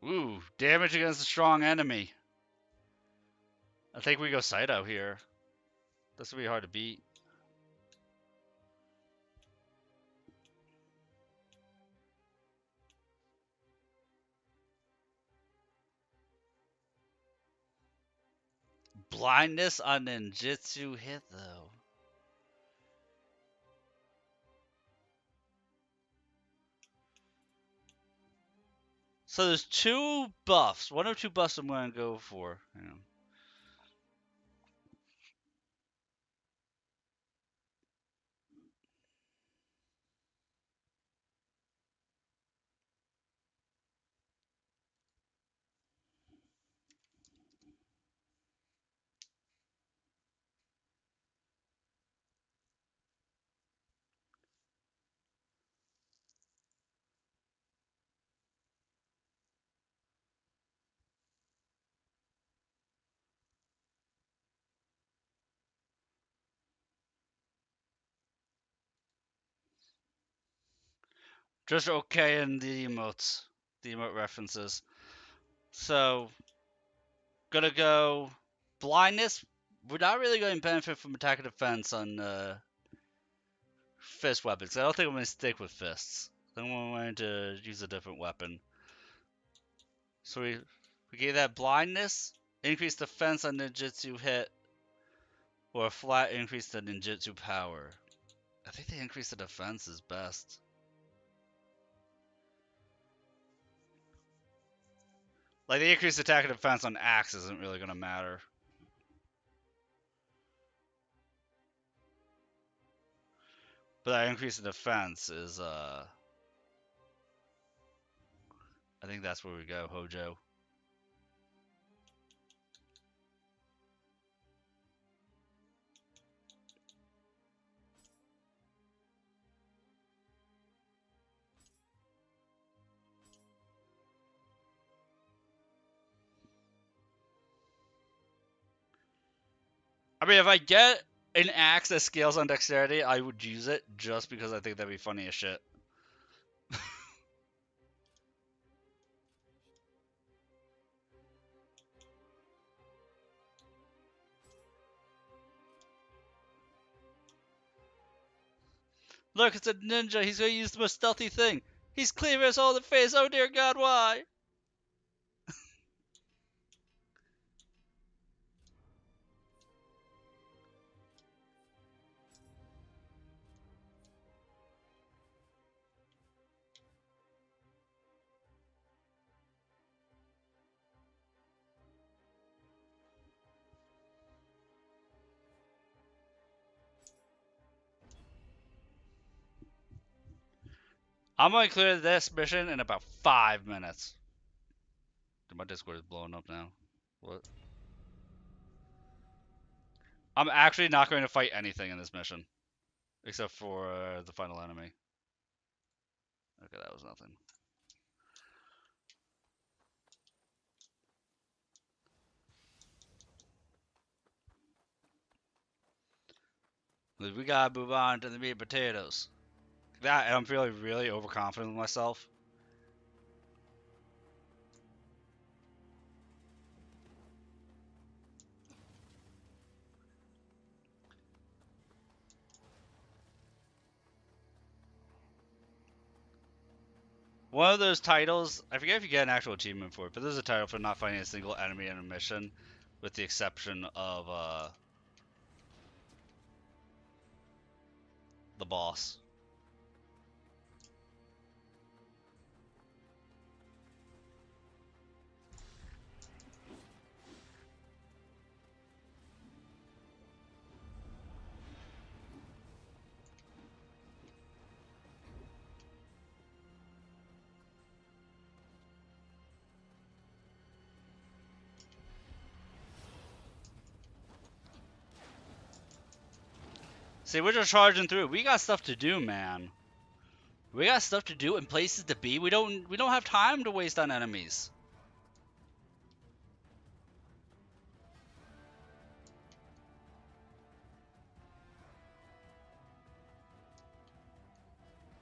Ooh, damage against a strong enemy. I think we go Saito here. This will be hard to beat. Blindness on ninjutsu hit though. So there's two buffs. One or two buffs I'm going to go for. Hang on. Just okay in the emotes. The emote references. So, gonna go blindness. We're not really going to benefit from attack and defense on fist weapons. I don't think I'm going to stick with fists. Then we're going to use a different weapon. So we gave that blindness, increase defense on ninjutsu hit, or a flat increase to ninjutsu power. I think the increase the defense is best. Like, the increased attack and defense on axe isn't really gonna matter. But that increase in defense is, I think that's where we go, Hojo. I mean, if I get an axe that scales on dexterity, I would use it just because I think that'd be funny as shit. Look, it's a ninja. He's gonna use the most stealthy thing. He's cleaving us all in the face. Oh dear God, why? I'm gonna clear this mission in about 5 minutes. My Discord is blowing up now. What? I'm actually not going to fight anything in this mission. Except for the final enemy. Okay, that was nothing. We gotta move on to the meat and potatoes. That, and I'm feeling really overconfident with myself. One of those titles, I forget if you get an actual achievement for it, but there's a title for not finding a single enemy in a mission, with the exception of the boss. See, we're just charging through. We got stuff to do, man. We got stuff to do and places to be. We don't have time to waste on enemies.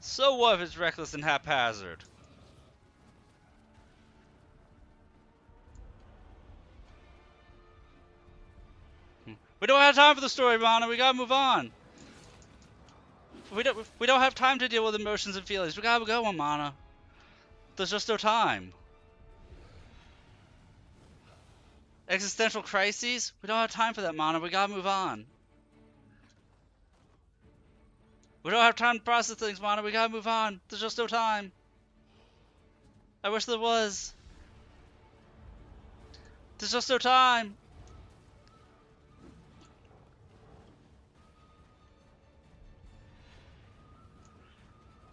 So what if it's reckless and haphazard? We don't have time for the story, Mana. We gotta move on. We don't have time to deal with emotions and feelings. We gotta go on, Mana. There's just no time. Existential crises? We don't have time for that, Mana. We gotta move on. We don't have time to process things, Mana. We gotta move on. There's just no time. I wish there was. There's just no time.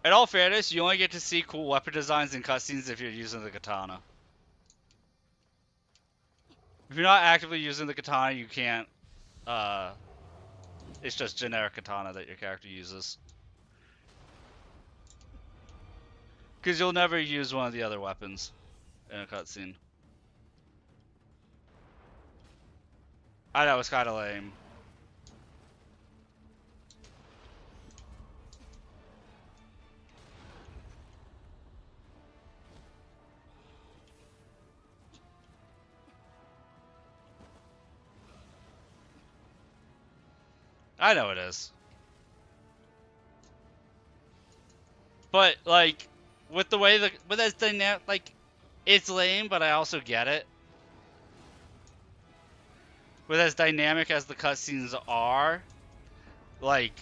In all fairness, you only get to see cool weapon designs and cutscenes if you're using the katana. If you're not actively using the katana, you can't, it's just generic katana that your character uses. Because you'll never use one of the other weapons in a cutscene. I know, it's kinda lame. I know it is. But, like, with the way with that dynamic, like, it's lame, but I also get it. With as dynamic as the cutscenes are, like,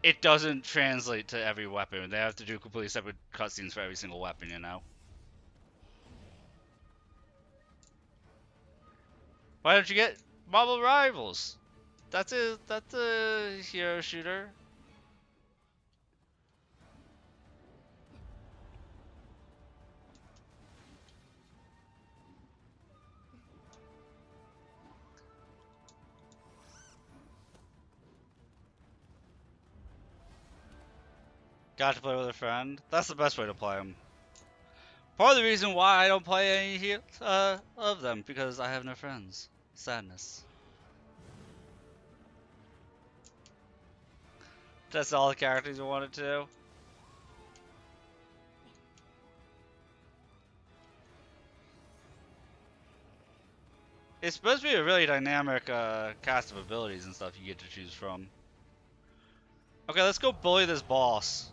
it doesn't translate to every weapon. They have to do completely separate cutscenes for every single weapon, you know? Why don't you get Marvel Rivals? That's a hero shooter. Got to play with a friend. That's the best way to play them. Part of the reason why I don't play any of them, because I have no friends. Sadness. That's all the characters I wanted to do. It's supposed to be a really dynamic cast of abilities and stuff you get to choose from. Okay, let's go bully this boss.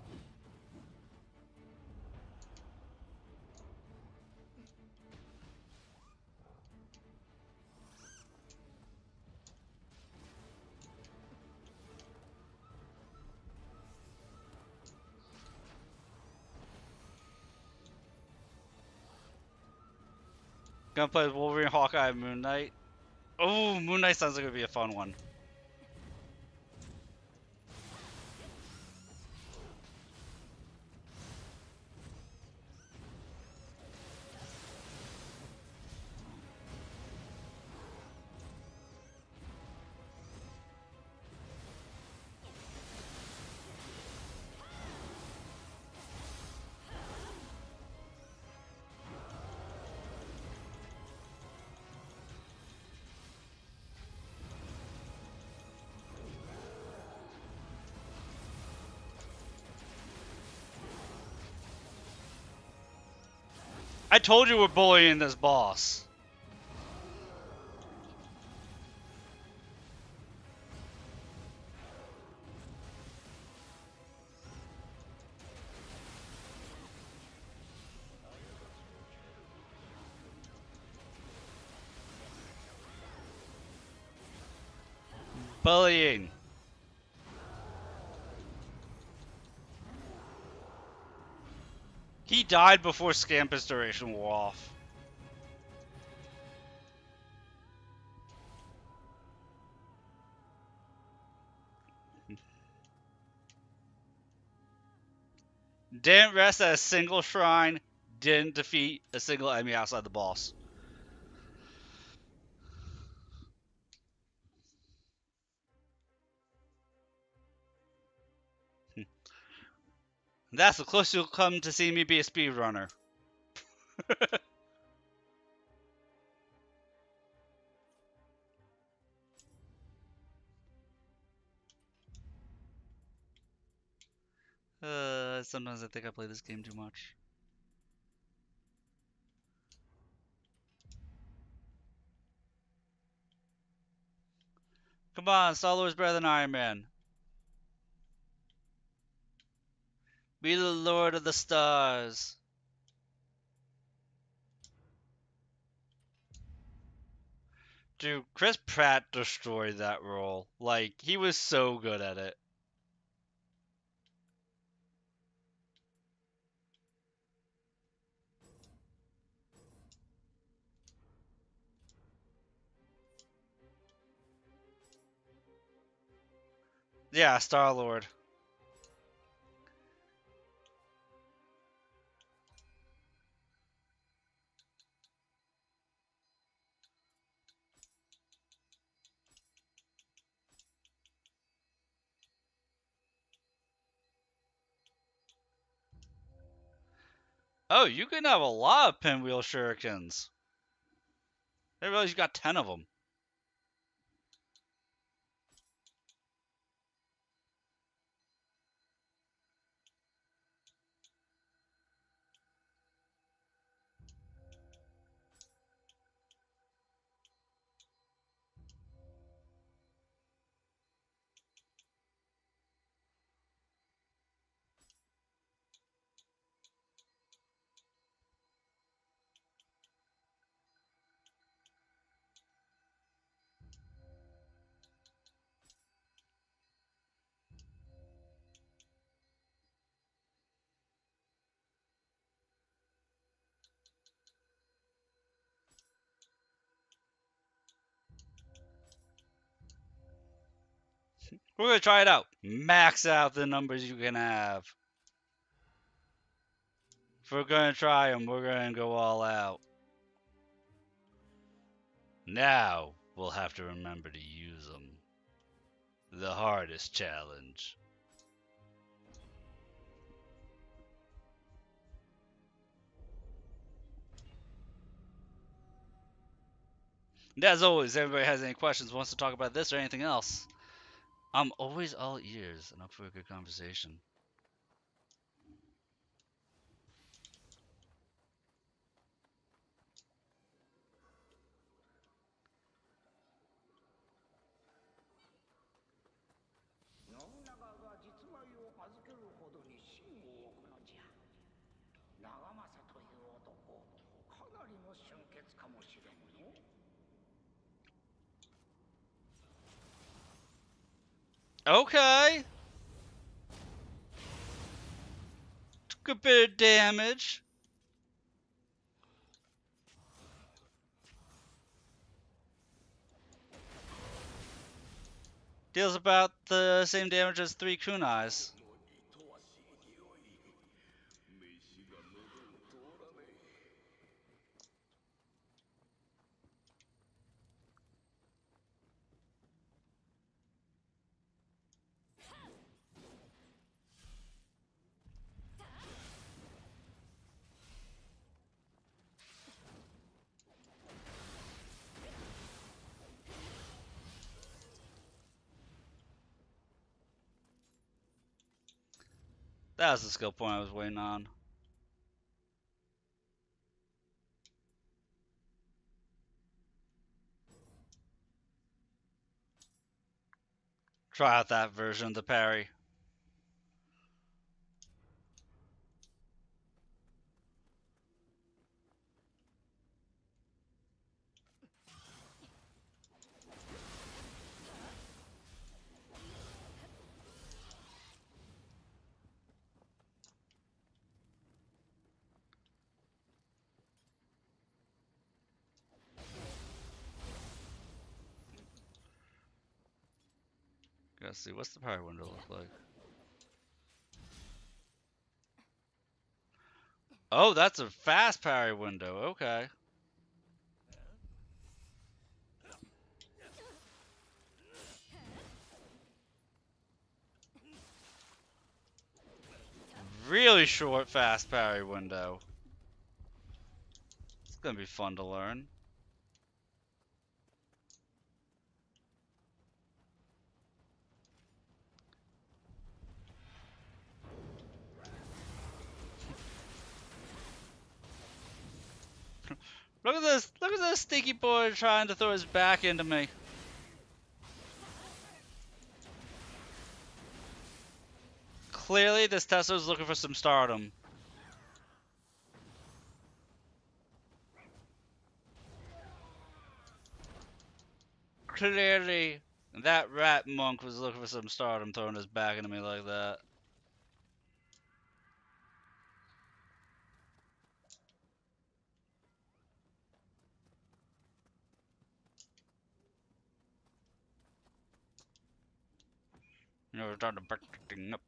Gonna play Wolverine, Hawkeye, Moon Knight. Oh, Moon Knight sounds like it'd be a fun one. I told you we're bullying this boss. Bullying. He died before Scampus duration wore off. Didn't rest at a single shrine. Didn't defeat a single enemy outside the boss. That's the closest you'll come to seeing me be a speedrunner. Sometimes I think I play this game too much. Come on, Star-Lord's better than Iron Man. Be the Lord of the Stars. Dude, Chris Pratt destroyed that role. Like, he was so good at it. Yeah, Star-Lord. Oh, you can have a lot of pinwheel shurikens. I realize you got 10 of them. We're gonna try it out. Max out the numbers you can have. If we're gonna try them, we're gonna go all out. Now we'll have to remember to use them. The hardest challenge. And as always, if everybody has any questions, wants to talk about this or anything else, I'm always all ears and up for a good conversation. Okay. Took a bit of damage. Deals about the same damage as 3 kunais. That was the skill point I was waiting on. Try out that version of the parry. Let's see, what's the parry window look like? Oh, that's a fast parry window. Okay. Really short fast parry window. It's gonna be fun to learn. Look at this! Look at this stinky boy trying to throw his back into me. Clearly, this Tesla's looking for some stardom. Clearly, that rat monk was looking for some stardom throwing his back into me like that. You know, we're trying to back the thing up.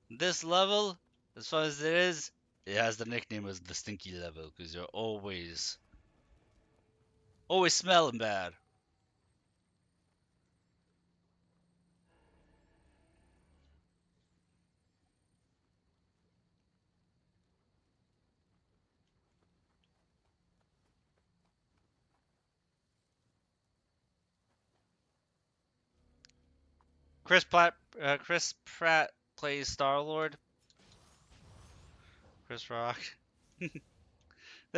This level, as far as it is, it has the nickname as the stinky level because you're always smelling bad. Chris Pratt plays Star Lord. Chris Rock. There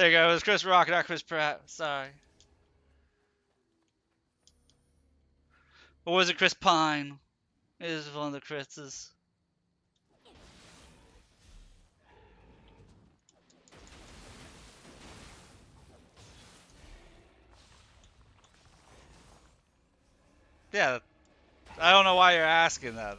you go. It was Chris Rock, not Chris Pratt. Sorry. Or was it Chris Pine? It is one of the Chris's. Yeah, I don't know why you're asking that.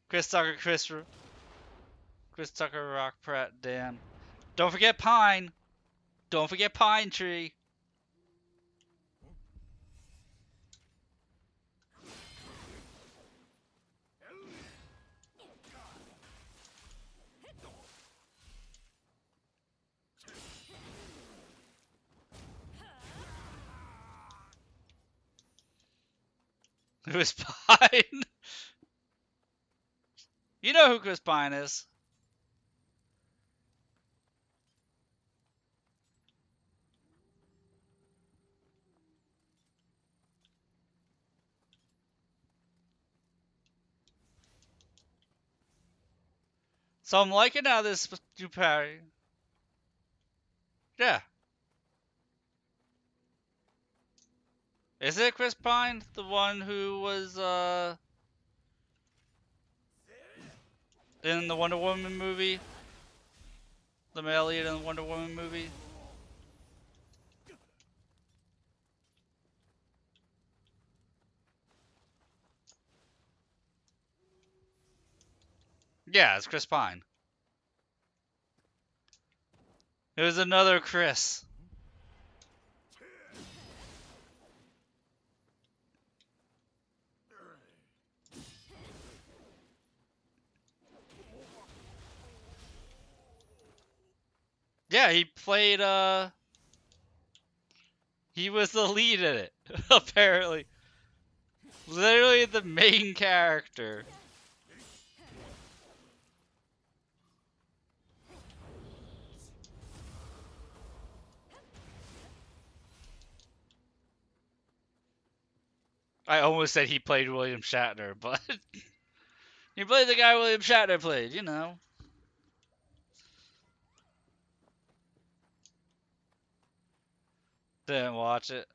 Chris Tucker, Chris Tucker, Rock Pratt, Dan. Don't forget Pine. Don't forget Pine Tree. Chris Pine. You know who Chris Pine is. So I'm liking how this you parry. Yeah. Is it Chris Pine? The one who was in the Wonder Woman movie? The male lead in the Wonder Woman movie? Yeah, it's Chris Pine. It was another Chris. Yeah, he played he was the lead in it, apparently. Literally the main character. I almost said he played William Shatner, but he played the guy William Shatner played, you know. Didn't watch it.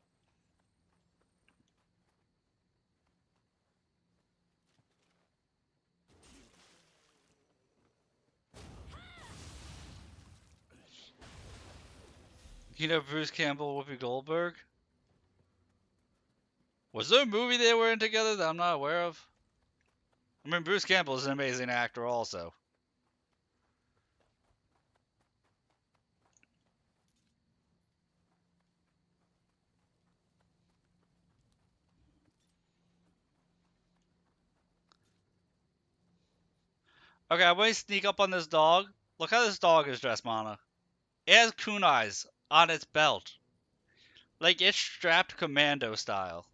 You know Bruce Campbell, Whoopi Goldberg? Was there a movie they were in together that I'm not aware of? I mean, Bruce Campbell is an amazing actor also. Okay, I'm going to sneak up on this dog. Look how this dog is dressed, Mana. It has kunais on its belt. Like, it's strapped commando style.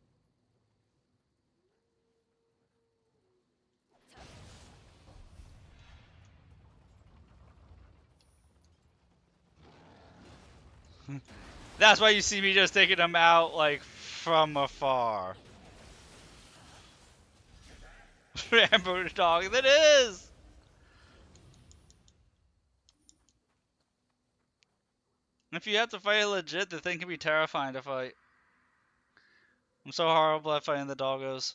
That's why you see me just taking them out, like, from afar. Rambo the dog, that is! If you have to fight it legit, the thing can be terrifying to fight. I'm so horrible at fighting the doggos.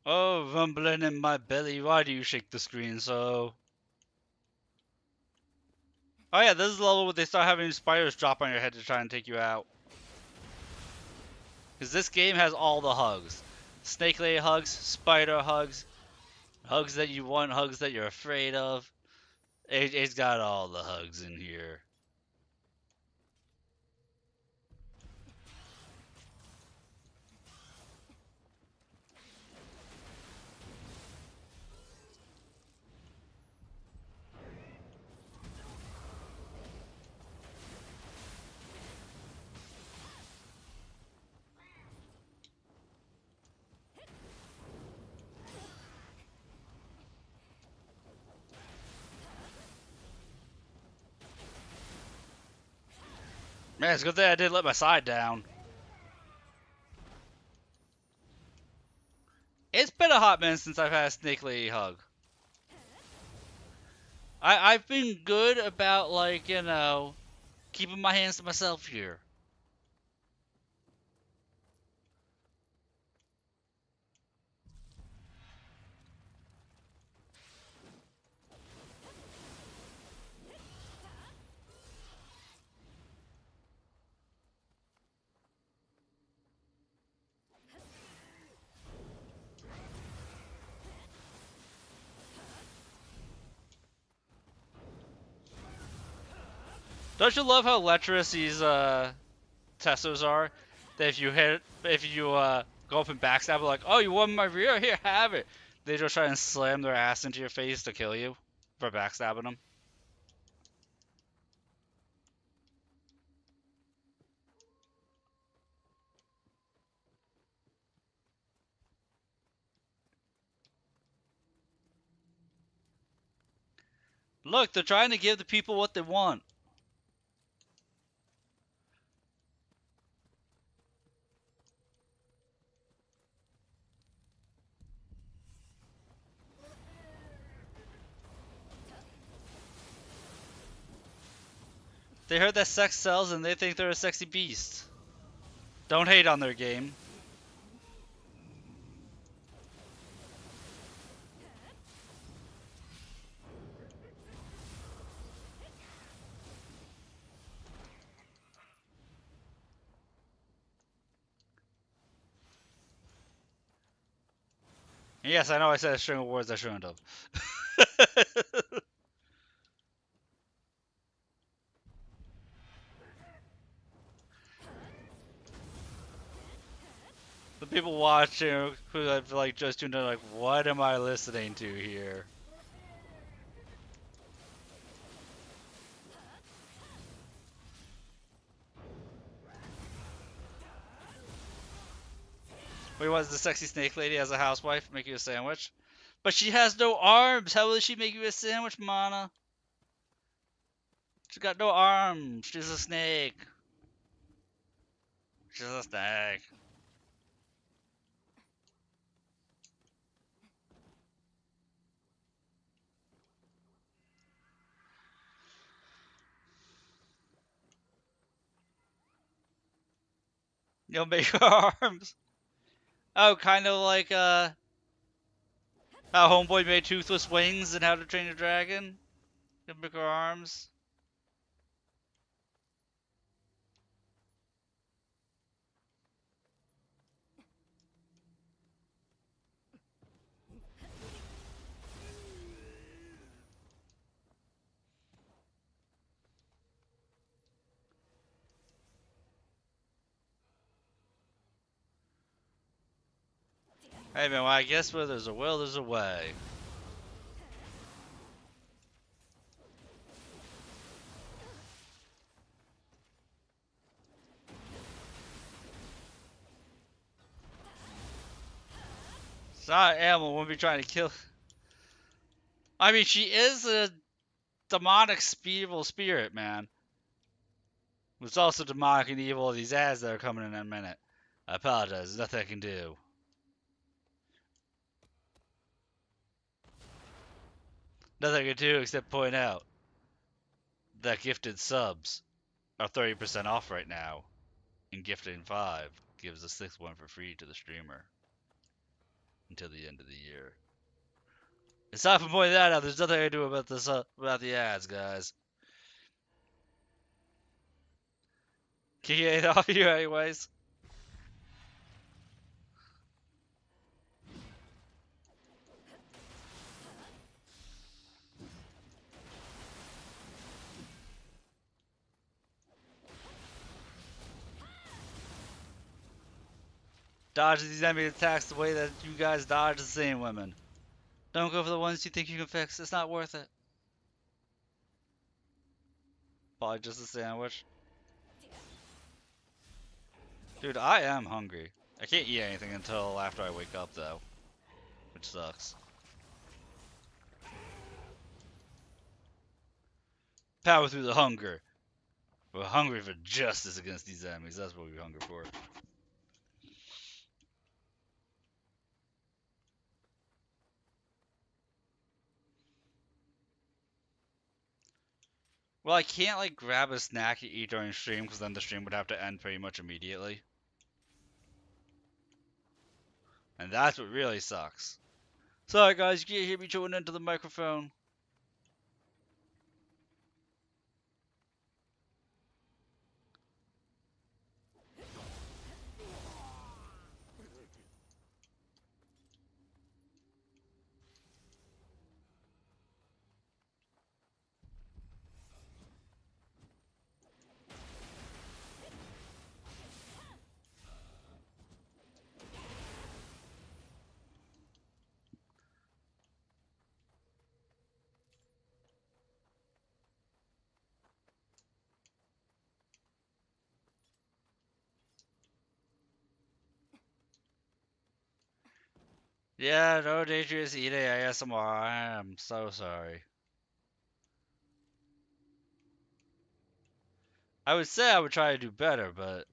Oh, rumbling in my belly, why do you shake the screen so? Oh yeah, this is the level where they start having spiders drop on your head to try and take you out. Because this game has all the hugs. Snake lady hugs, spider hugs, hugs that you want, hugs that you're afraid of. It's got all the hugs in here. Man, it's a good thing I didn't let my side down. It's been a hot minute since I've had a Snake Lady hug. I've been good about, like, you know, keeping my hands to myself here. Don't you love how lecherous these Tessos are? That if you go up and backstab, like, oh, you won my rear, here, have it. They just try and slam their ass into your face to kill you for backstabbing them. Look, they're trying to give the people what they want. They heard that sex sells and they think they're a sexy beast. Don't hate on their game. And yes, I know I said a string of words I shouldn't have. The people watching who have like just tuned in, like, what am I listening to here? Wait, was the sexy snake lady as a housewife make you a sandwich? But she has no arms. How will she make you a sandwich, Mana? She's got no arms. She's a snake. She's a snake. You'll make her arms. Oh, kind of like how Homeboy made toothless wings and How to Train Your Dragon. You'll make her arms. Hey man, well, I guess where there's a will, there's a way. It's not Animal won't be trying to kill. I mean, she is a demonic evil spirit, man. It's also demonic and evil. These ads that are coming in a minute. I apologize. There's nothing I can do. Nothing I can do except point out that gifted subs are 30% off right now, and gifting 5 gives the 6th one for free to the streamer until the end of the year. Aside from pointing that out, there's nothing I can do about this about the ads, guys. Can you get it off you anyways? Dodge these enemy attacks the way that you guys dodge the same women. Don't go for the ones you think you can fix. It's not worth it. Probably just a sandwich. Dude, I am hungry. I can't eat anything until after I wake up, though. Which sucks. Power through the hunger. We're hungry for justice against these enemies. That's what we're hungry for. Well, I can't like grab a snack to eat during stream because then the stream would have to end pretty much immediately. And that's what really sucks. Sorry guys, you can't hear me chewing into the microphone. Yeah, no dangerous eating ASMR. I am so sorry. I would say I would try to do better, but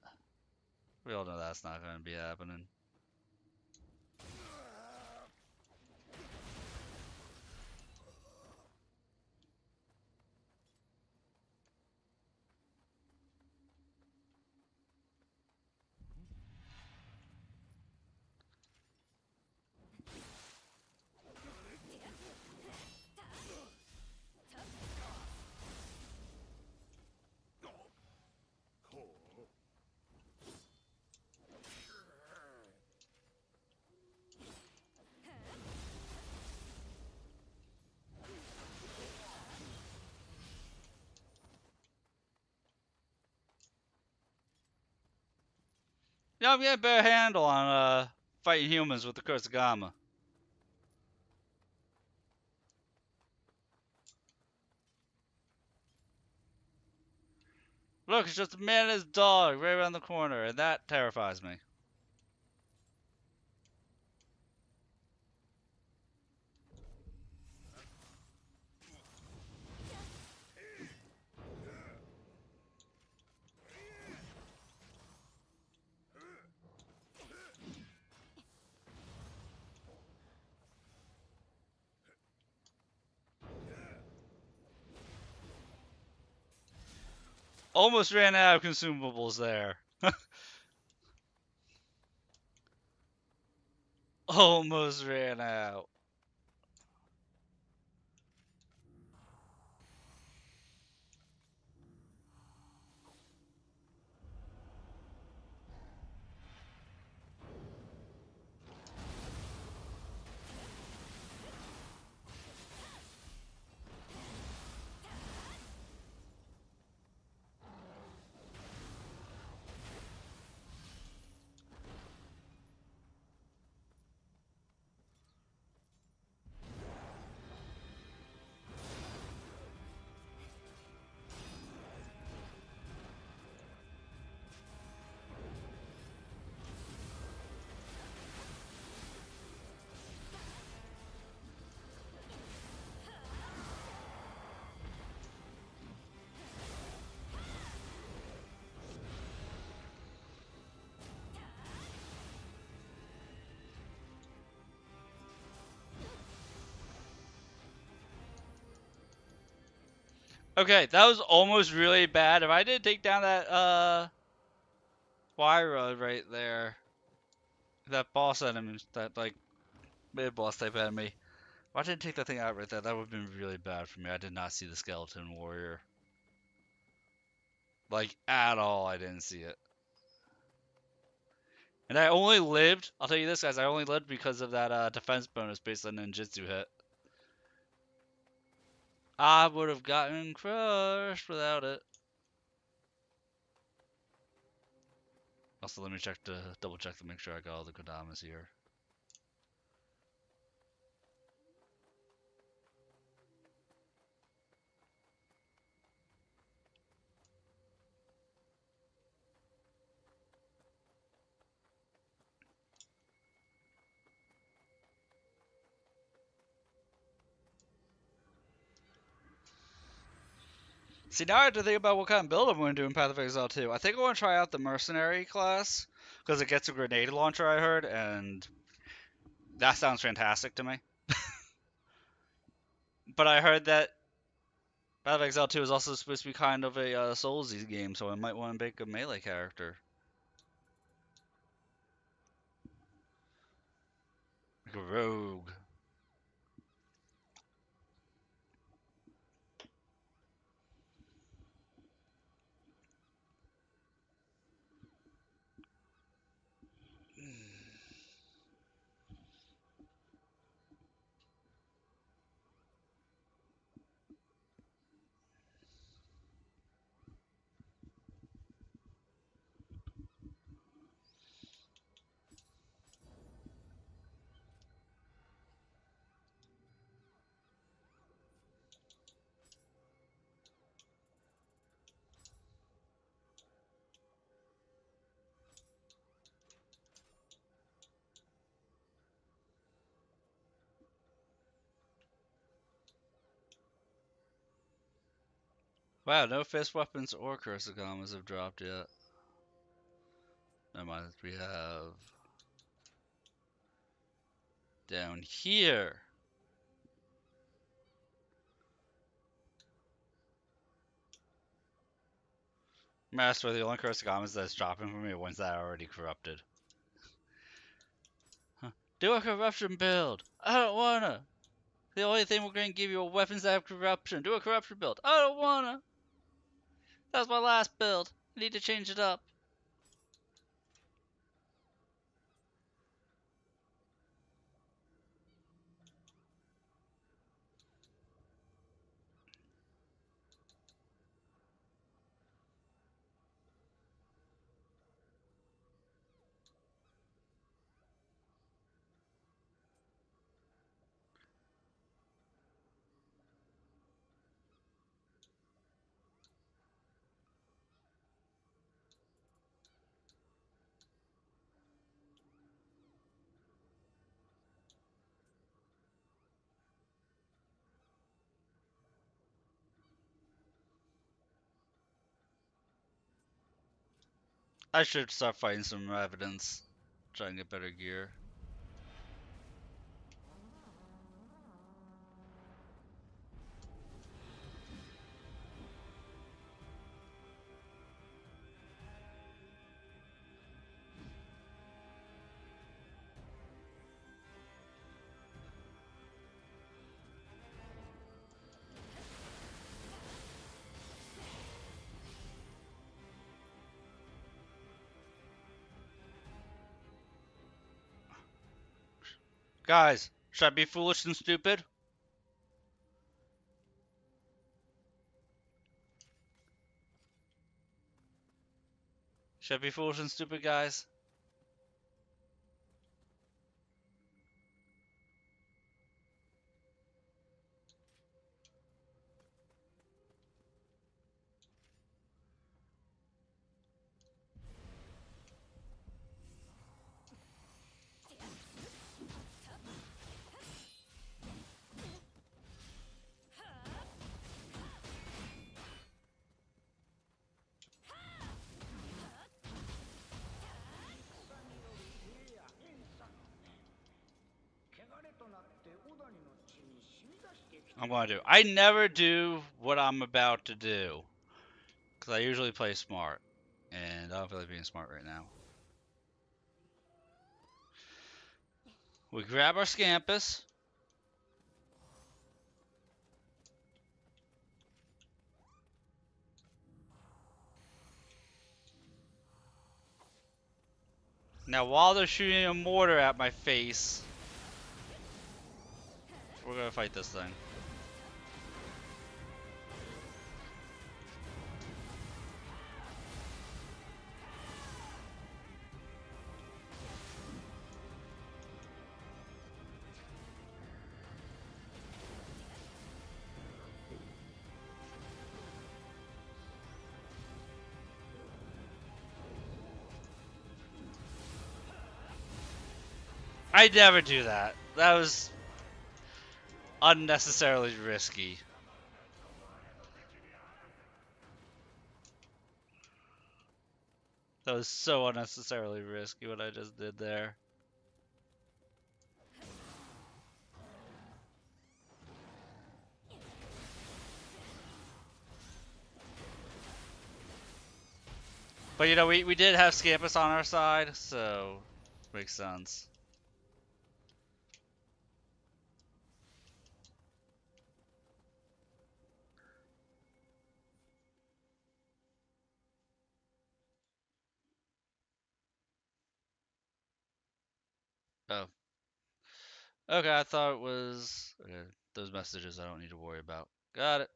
we all know that's not going to be happening. Yeah, I'm getting a better handle on fighting humans with the Kurzagama. Look, it's just a man and his dog right around the corner, and that terrifies me. Almost ran out of consumables there. Almost ran out. Okay, that was almost really bad. If I didn't take down that Wyra right there, that boss enemy, that like mid boss type enemy. If I didn't take that thing out right there, that would have been really bad for me. I did not see the skeleton warrior. Like at all, I didn't see it. And I only lived, I'll tell you this guys, I only lived because of that defense bonus based on ninjutsu hit. I would have gotten crushed without it. Also, let me check to double check to make sure I got all the Kodamas here. See, now I have to think about what kind of build I'm going to do in Path of Exile 2. I think I want to try out the Mercenary class, because it gets a grenade launcher, I heard, and that sounds fantastic to me. But I heard that Path of Exile 2 is also supposed to be kind of a Soulsy game, so I might want to make a melee character. Like a rogue. Wow, no fist weapons or Kurosagamas have dropped yet. Never mind, we have down here. Master, the only Kurosagamas that's dropping for me are ones that are already corrupted. Huh. Do a corruption build. I don't wanna. The only thing we're gonna give you are weapons that have corruption. Do a corruption build. I don't wanna. That's my last build. I need to change it up. I should start fighting some evidence. Try and get better gear. Guys, should I be foolish and stupid? Should I be foolish and stupid, guys? I'm gonna do. I never do what I'm about to do. Because I usually play smart. And I don't feel like being smart right now. We grab our Scampus. Now while they're shooting a mortar at my face, we're gonna fight this thing. I'd never do that. That was unnecessarily risky. That was so unnecessarily risky what I just did there. But you know, we did have Scampus on our side, so makes sense. Oh. Okay, I thought it was okay, those messages I don't need to worry about. Got it.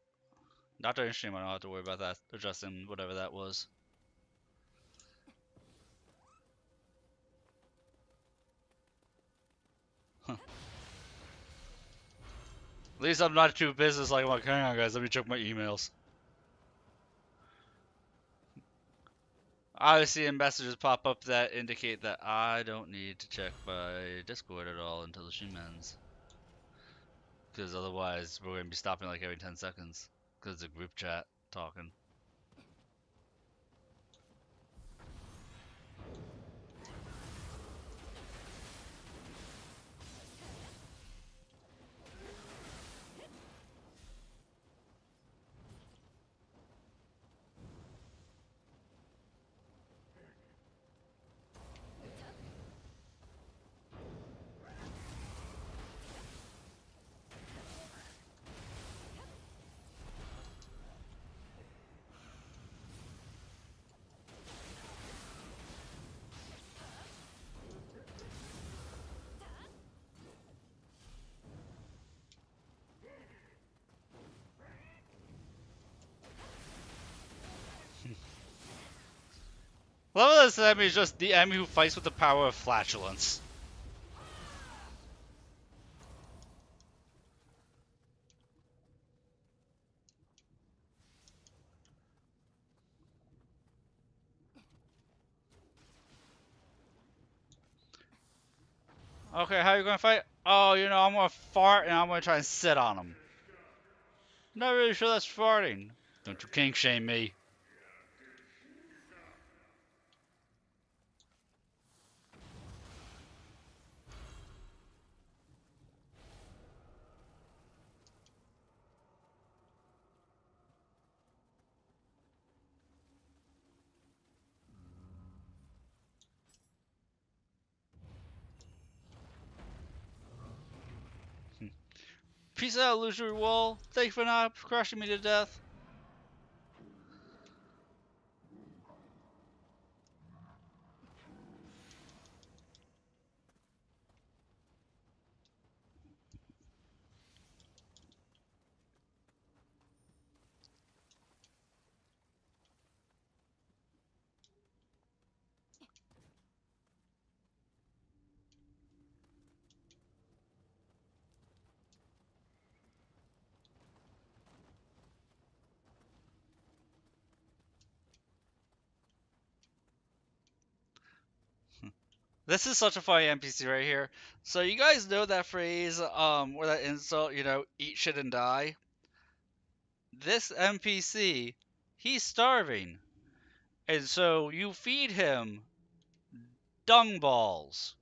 Not during stream, I don't have to worry about that. Adjusting whatever that was. Huh. At least I'm not too business like I'm like, hang on guys, let me check my emails. Obviously, messages pop up that indicate that I don't need to check my Discord at all until the stream ends. Because otherwise, we're going to be stopping like every 10 seconds. Because it's a group chat talking. Level this enemy is just the enemy who fights with the power of flatulence. Okay, how are you gonna fight? Oh, you know, I'm gonna fart and I'm gonna try and sit on him. Not really sure that's farting. Don't you kink shame me. Peace out, illusory wall. Thank you for not crushing me to death. This is such a funny NPC right here. So you guys know that phrase, or that insult, you know, eat shit and die? This NPC, he's starving. And so you feed him dung balls.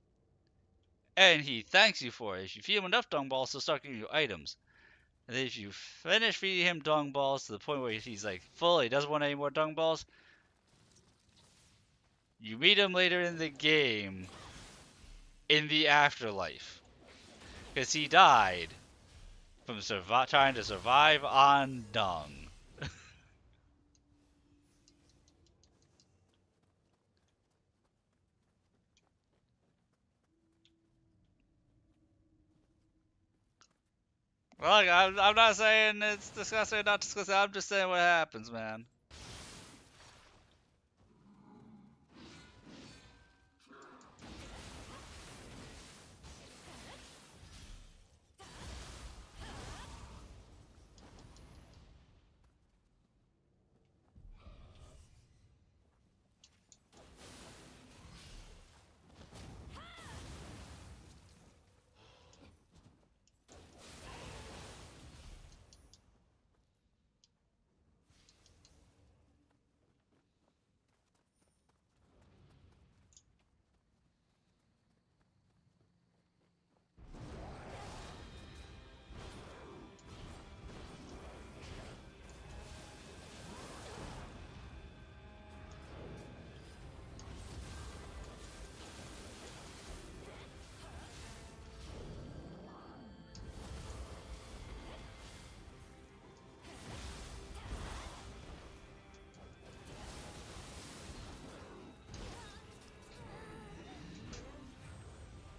And he thanks you for it. If you feed him enough dung balls, he'll start giving you items. And then if you finish feeding him dung balls to the point where he's like full, he doesn't want any more dung balls, you meet him later in the game in the afterlife. Because he died from trying to survive on dung. Look, I'm not saying it's disgusting or not disgusting, I'm just saying what happens, man.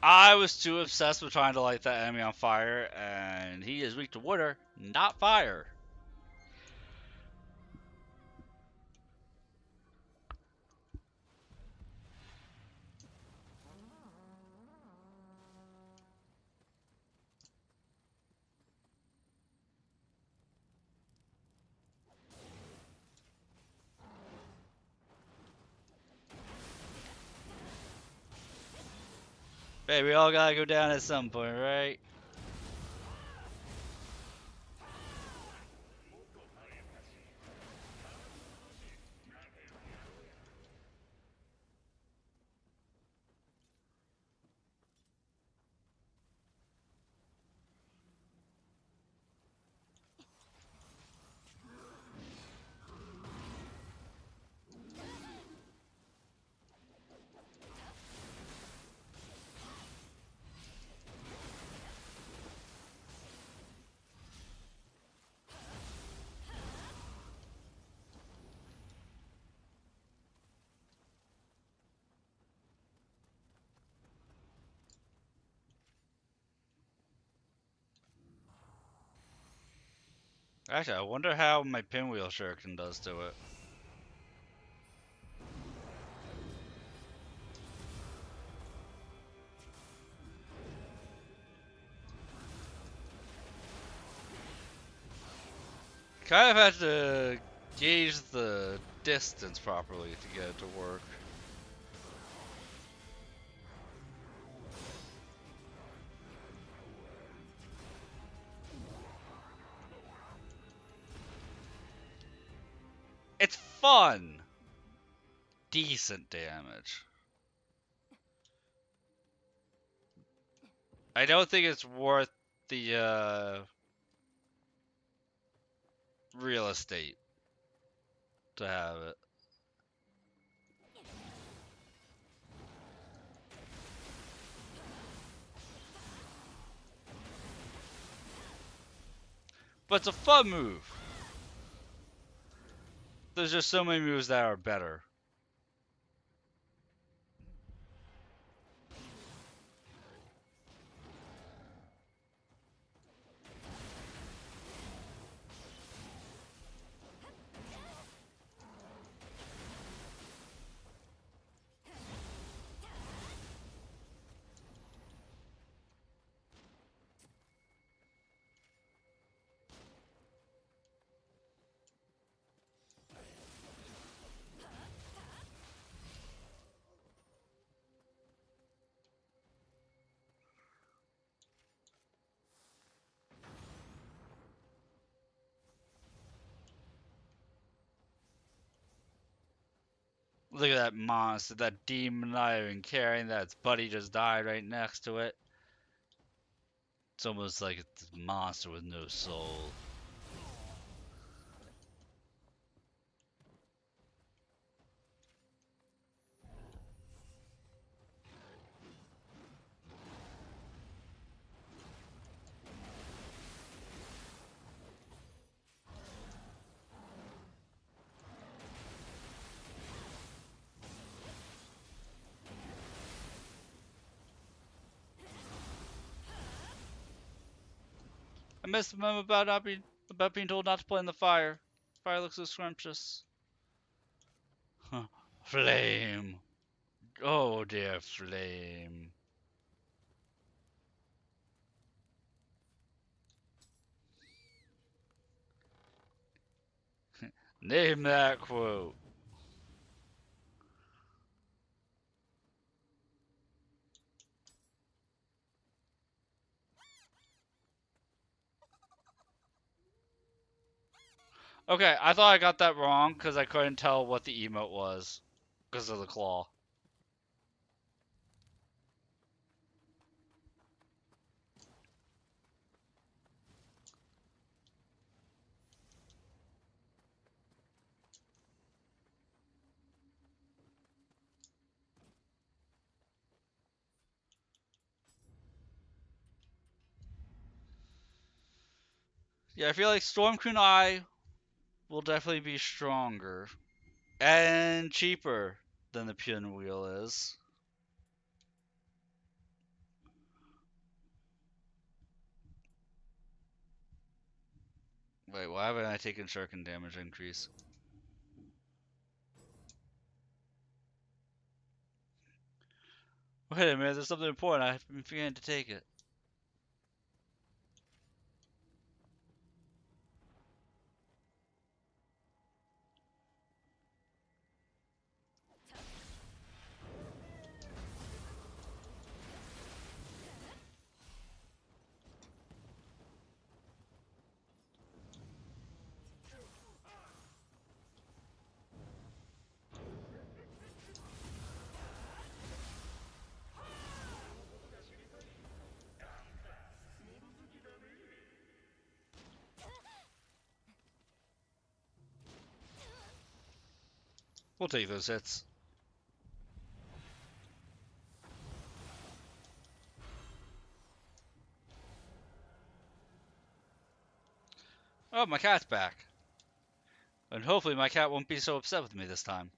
I was too obsessed with trying to light that enemy on fire, and he is weak to water, not fire. Hey, we all gotta go down at some point, right? Actually, I wonder how my pinwheel shuriken does to it. Kind of had to gauge the distance properly to get it to work. It's fun! Decent damage. I don't think it's worth the real estate to have it. But it's a fun move. There's just so many moves that are better. Look at that monster, that demon not even carrying that its buddy just died right next to it. It's almost like it's a monster with no soul. I missed the memo about being told not to play in the fire. Fire looks so scrumptious. Flame. Oh dear flame. Name that quote. Okay, I thought I got that wrong because I couldn't tell what the emote was because of the claw. Yeah, I feel like Storm Kunai will definitely be stronger and cheaper than the pinwheel is. Wait, why haven't I taken shuriken damage increase? Wait a minute, there's something important. I've been forgetting to take it. We'll take those hits. Oh, my cat's back. And hopefully my cat won't be so upset with me this time.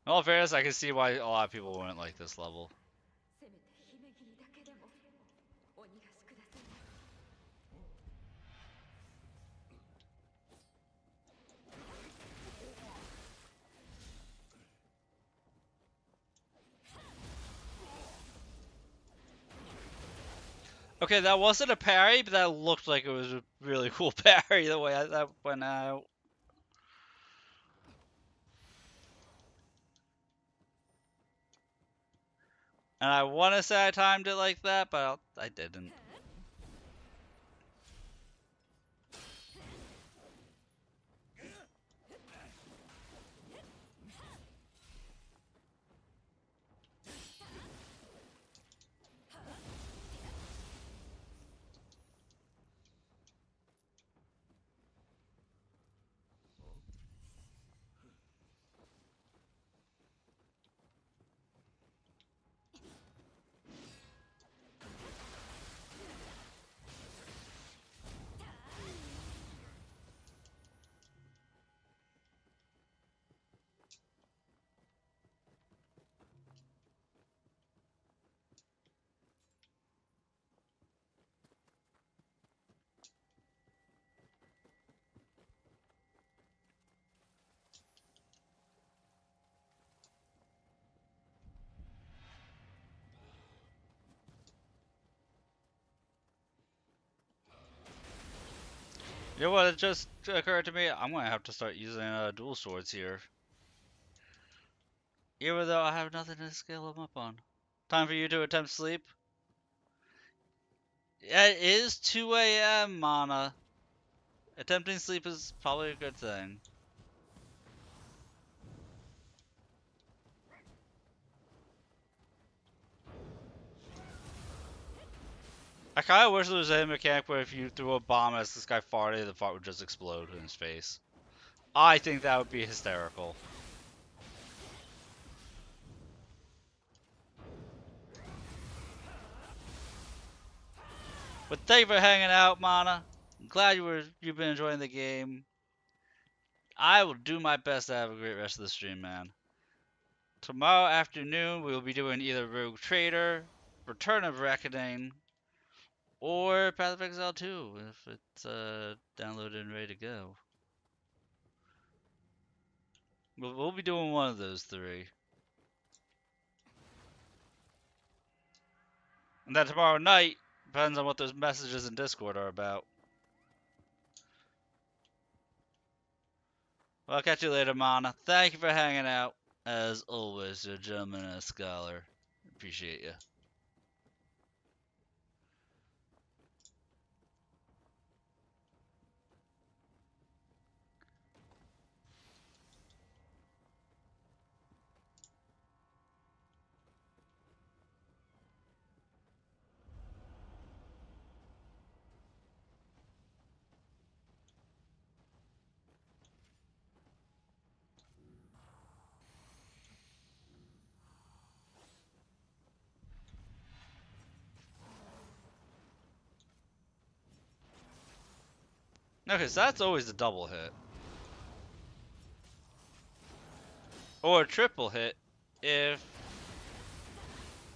In all fairness, I can see why a lot of people wouldn't like this level. Okay, that wasn't a parry, but that looked like it was a really cool parry the way that went out. And I want to say I timed it like that, but I didn't. You know what? It just occurred to me. I'm gonna have to start using dual swords here, even though I have nothing to scale them up on. Time for you to attempt sleep. Yeah, it is 2 a.m., Mana. Attempting sleep is probably a good thing. I kind of wish there was a mechanic where if you threw a bomb as this guy farted, the fart would just explode in his face. I think that would be hysterical. But thank you for hanging out, Mana. I'm glad you've been enjoying the game. I will do my best to have a great rest of the stream, man. Tomorrow afternoon, we will be doing either Rogue Trader, Return of Reckoning, or Path of Exile 2, if it's downloaded and ready to go. We'll be doing one of those three. And then tomorrow night, depends on what those messages in Discord are about. Well, I'll catch you later, Mana. Thank you for hanging out. As always, you're a gentleman and a scholar. Appreciate you. Okay, so that's always a double hit. Or a triple hit if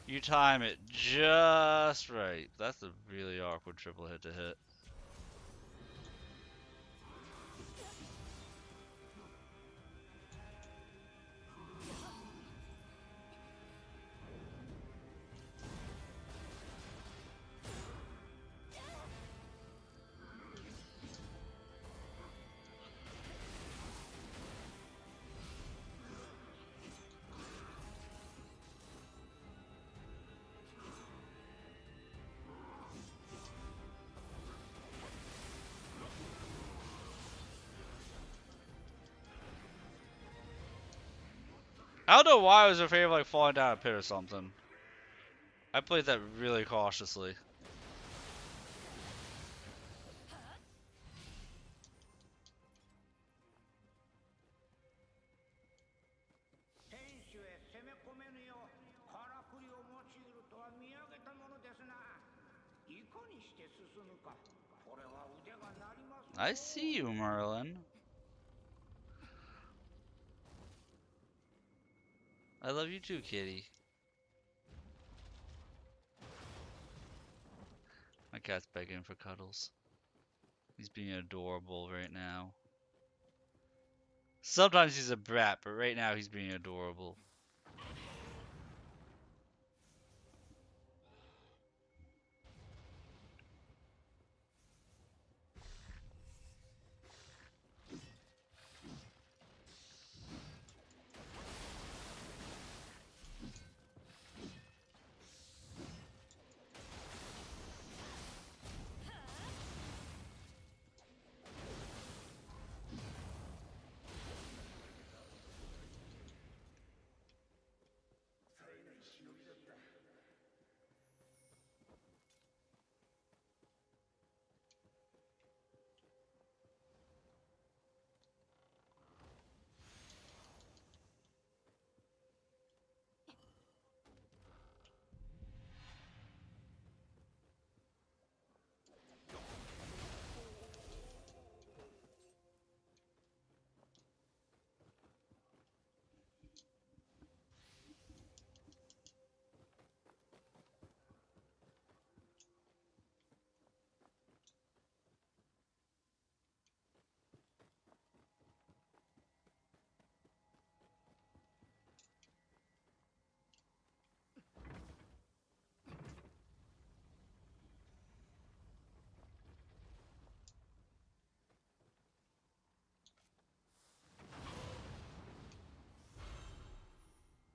you time it just right. That's a really awkward triple hit to hit. I don't know why I was afraid of like falling down a pit or something. I played that really cautiously. I see you, Merlin. I love you too, kitty. My cat's begging for cuddles. He's being adorable right now. Sometimes he's a brat, but right now he's being adorable.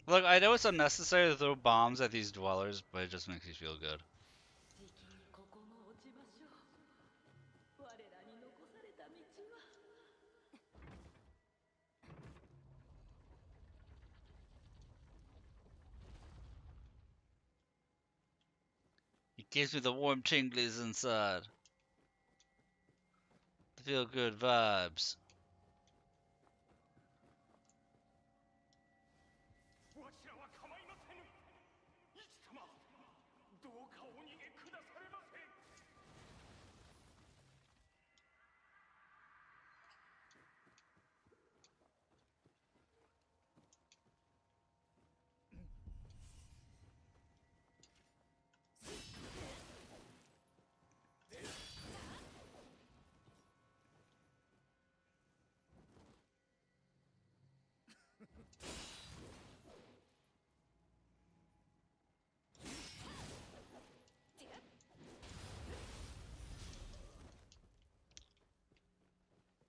Look, I know it's unnecessary to throw bombs at these dwellers, but it just makes me feel good. It gives me the warm tinglies inside. The feel good vibes.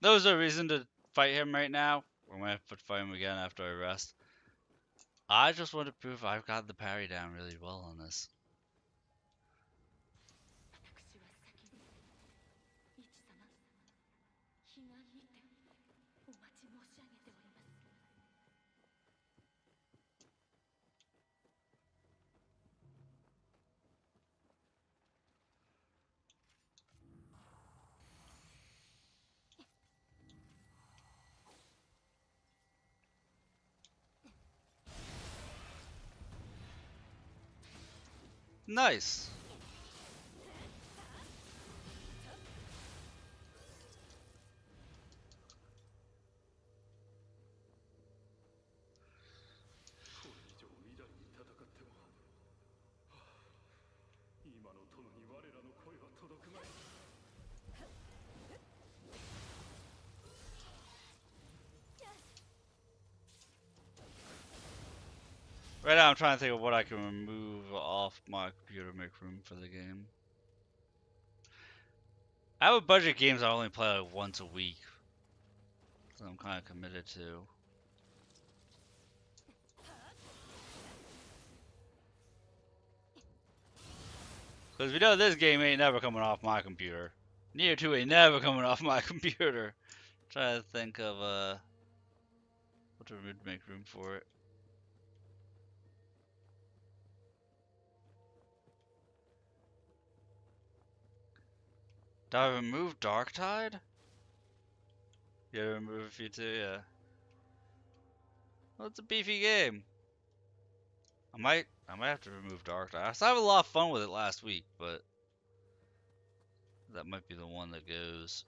there was a reason to fight him right now. We're gonna have to fight him again after I rest. I just want to prove I've got the parry down really well on this. 私は先に一様彼岸にてお待ち申し上げております。 Nice. Right now I'm trying to think of what I can remove off my computer to make room for the game. I have a budget games I only play like once a week. So I'm kind of committed to. Because we know this game ain't never coming off my computer. Nier 2 ain't never coming off my computer. Trying to think of what to make room for it. Did I remove Darktide? Yeah, remove a few too, yeah. Well, it's a beefy game. I might have to remove Darktide. I still have a lot of fun with it last week, but that might be the one that goes.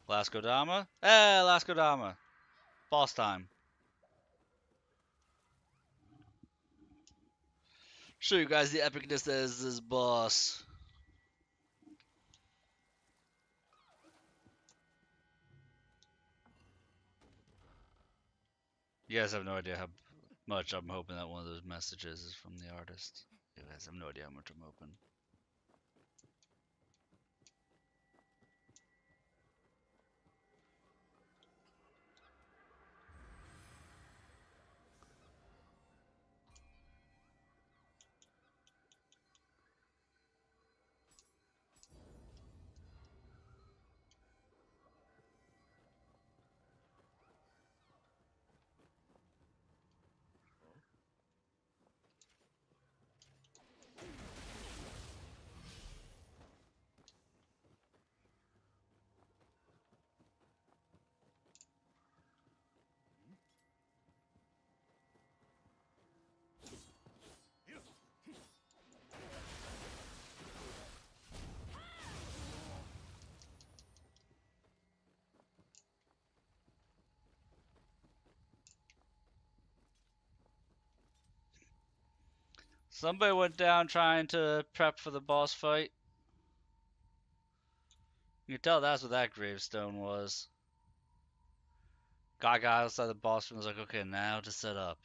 Last Kodama? Eh, Last Kodama. Boss time. Show you guys the epicness that is this boss. You guys have no idea how much I'm hoping that one of those messages is from the artist. You guys have no idea how much I'm hoping. Somebody went down trying to prep for the boss fight. You can tell that's what that gravestone was. Guy got outside the boss room and was like, okay, now to set up.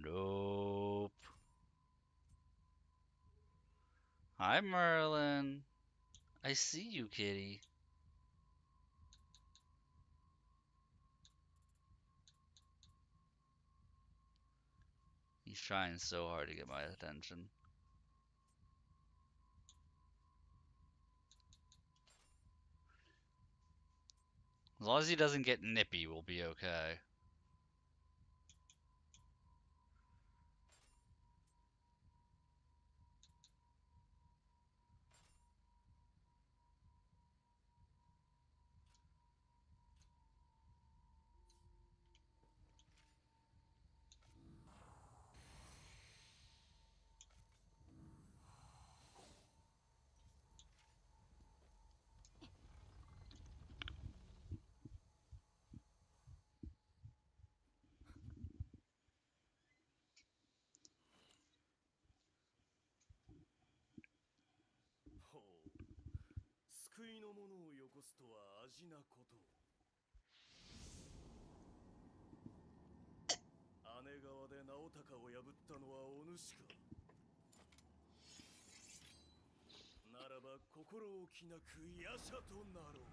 Nope. Hi, Merlin. I see you, kitty. He's trying so hard to get my attention. As long as he doesn't get nippy, we'll be okay. いのものをよこすとは味なことを。姉川で直高を破ったのはお主か。ならば心置きなく夜叉となろう。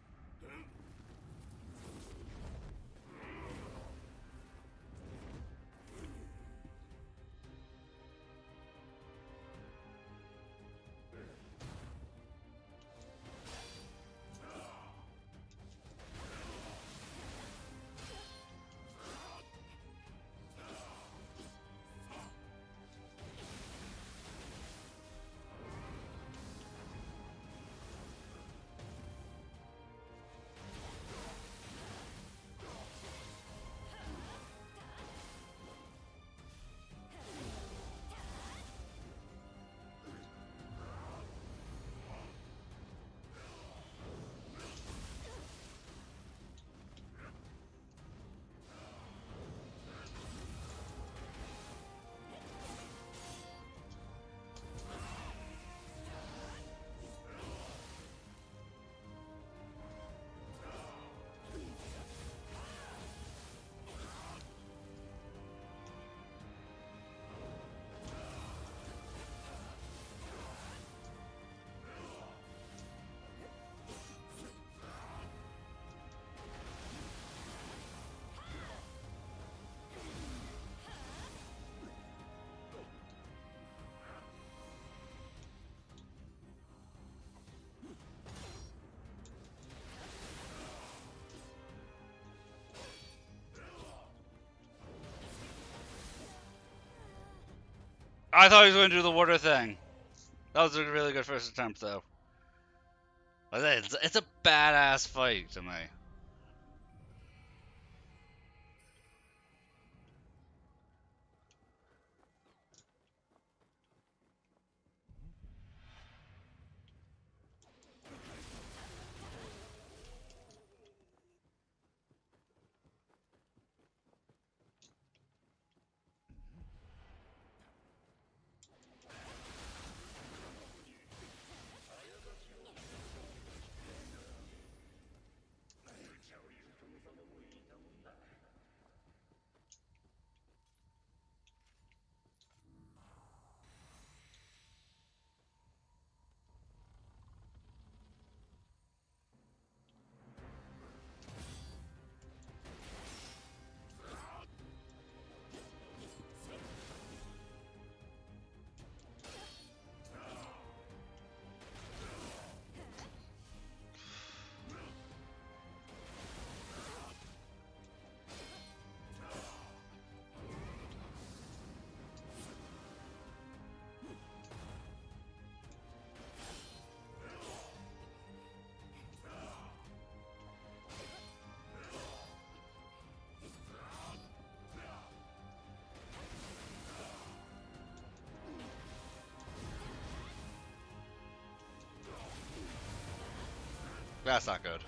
I thought he was going to do the water thing. That was a really good first attempt, though. It's a badass fight to me. That's not good.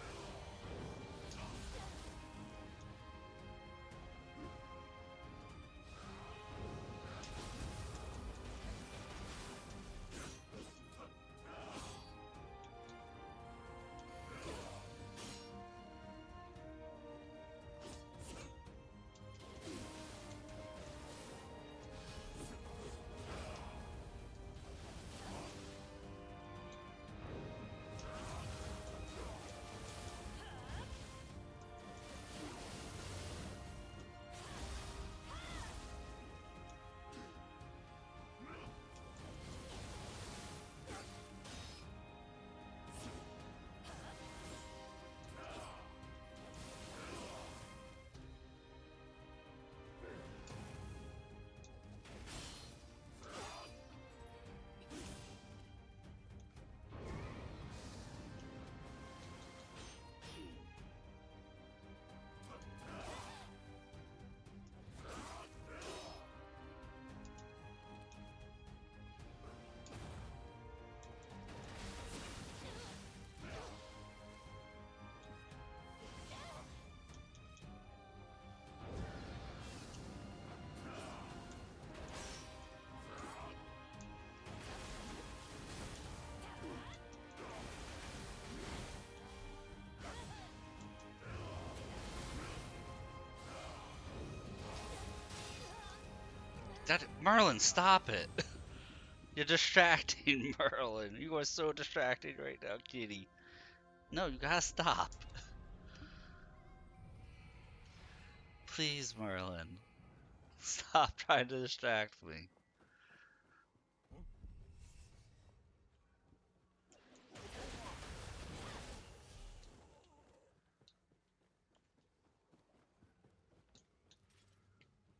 Merlin, stop it! You're distracting Merlin. You are so distracting right now, kitty. No, you gotta stop. Please, Merlin. Stop trying to distract me.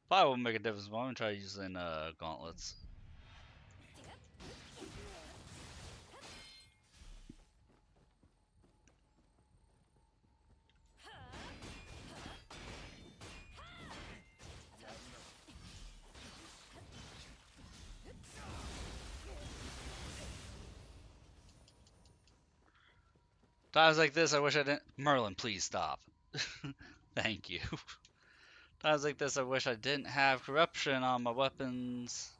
Probably won't make a difference, but I'm gonna try using gauntlets. Times like this, I wish I didn't. Merlin, please stop. Thank you. Times like this, I wish I didn't have corruption on my weapons.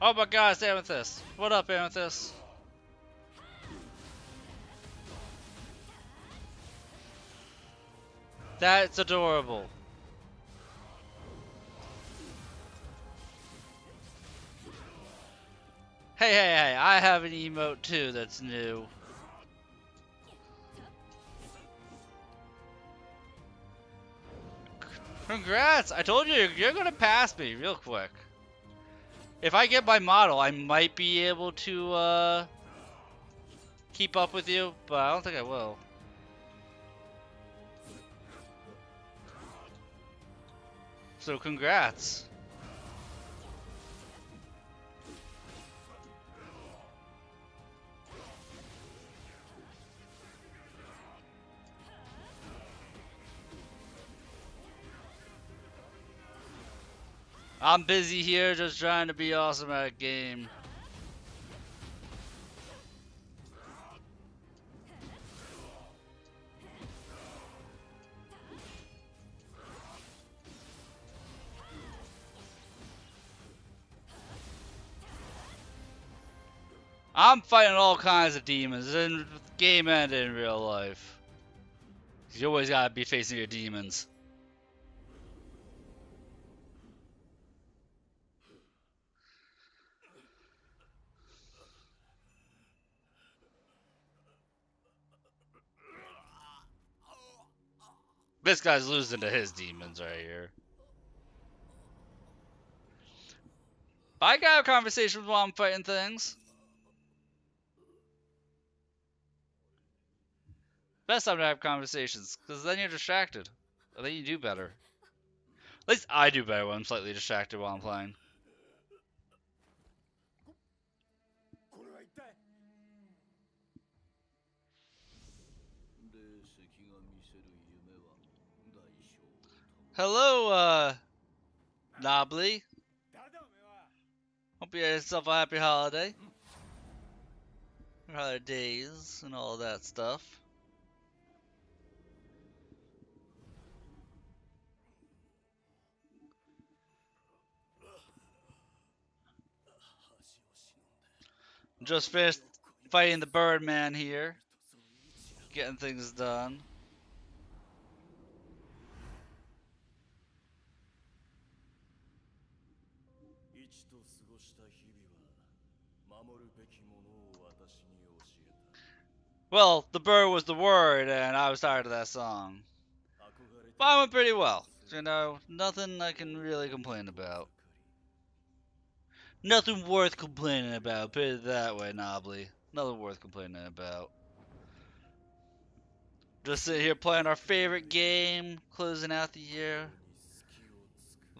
Oh my god, it's Amethyst. What up, Amethyst? That's adorable. Hey, hey, hey, I have an emote too that's new. Congrats! I told you, you're gonna pass me real quick. If I get my model, I might be able to, keep up with you, but I don't think I will. So congrats. I'm busy here just trying to be awesome at a game. I'm fighting all kinds of demons in game and in real life. You always gotta be facing your demons. This guy's losing to his demons right here. I gotta have conversations while I'm fighting things. Best time to have conversations, because then you're distracted. And then you do better. At least I do better when I'm slightly distracted while I'm playing. これは一体 Hello, Nobly. 誰だおめえは Hope you had yourself a happy holiday. Holidays and all that stuff. Just finished fighting the Birdman here. Getting things done. Well, the bird was the word, and I was tired of that song. But I went pretty well. You know, nothing I can really complain about. Nothing worth complaining about, put it that way, Nobly. Nothing worth complaining about. Just sitting here playing our favorite game, closing out the year.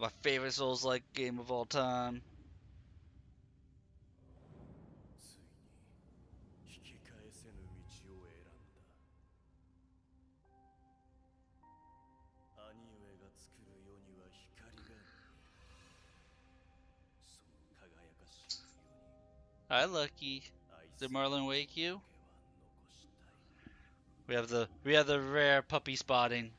My favorite Souls-like game of all time. Hi, Lucky. Did Merlin wake you? We have the rare puppy spotting.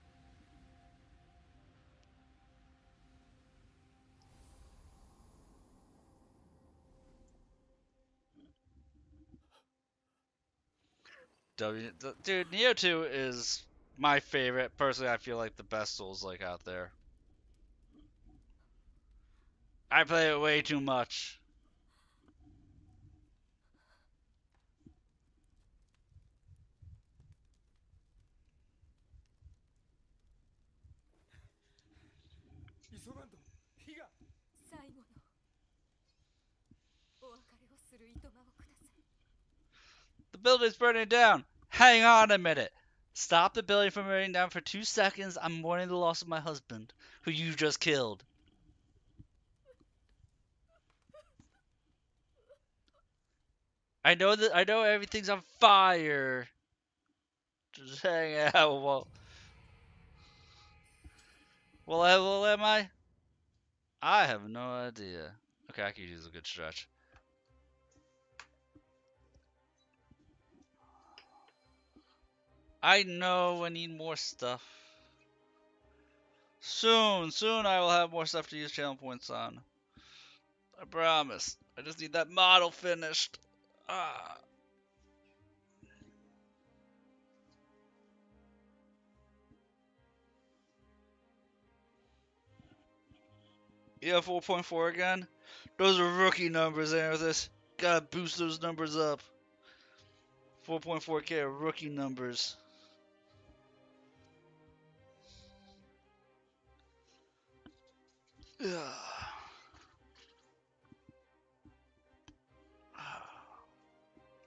Dude, Neo 2 is my favorite. Personally, I feel like the best Souls-like out there. I play it way too much. The building's burning down. Hang on a minute. Stop the building from burning down for 2 seconds. I'm mourning the loss of my husband, who you just killed. I know everything's on fire. Just hang out. Well, am I? I have no idea. Okay, I could use a good stretch. I know I need more stuff. Soon I will have more stuff to use channel points on. I promise. I just need that model finished. Ah. Yeah, 4.4 again? Those are rookie numbers, Amethyst. Gotta boost those numbers up. 4.4k are rookie numbers.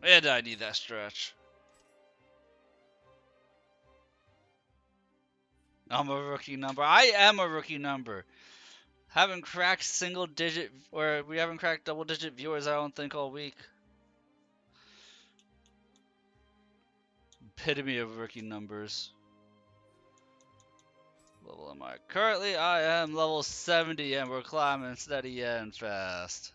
And I need that stretch. I'm a rookie number. I am a rookie number. Haven't cracked single digit, or we haven't cracked double digit viewers, I don't think, all week. Epitome of rookie numbers. Level am I? Currently, I am level 70 and we're climbing steady and fast.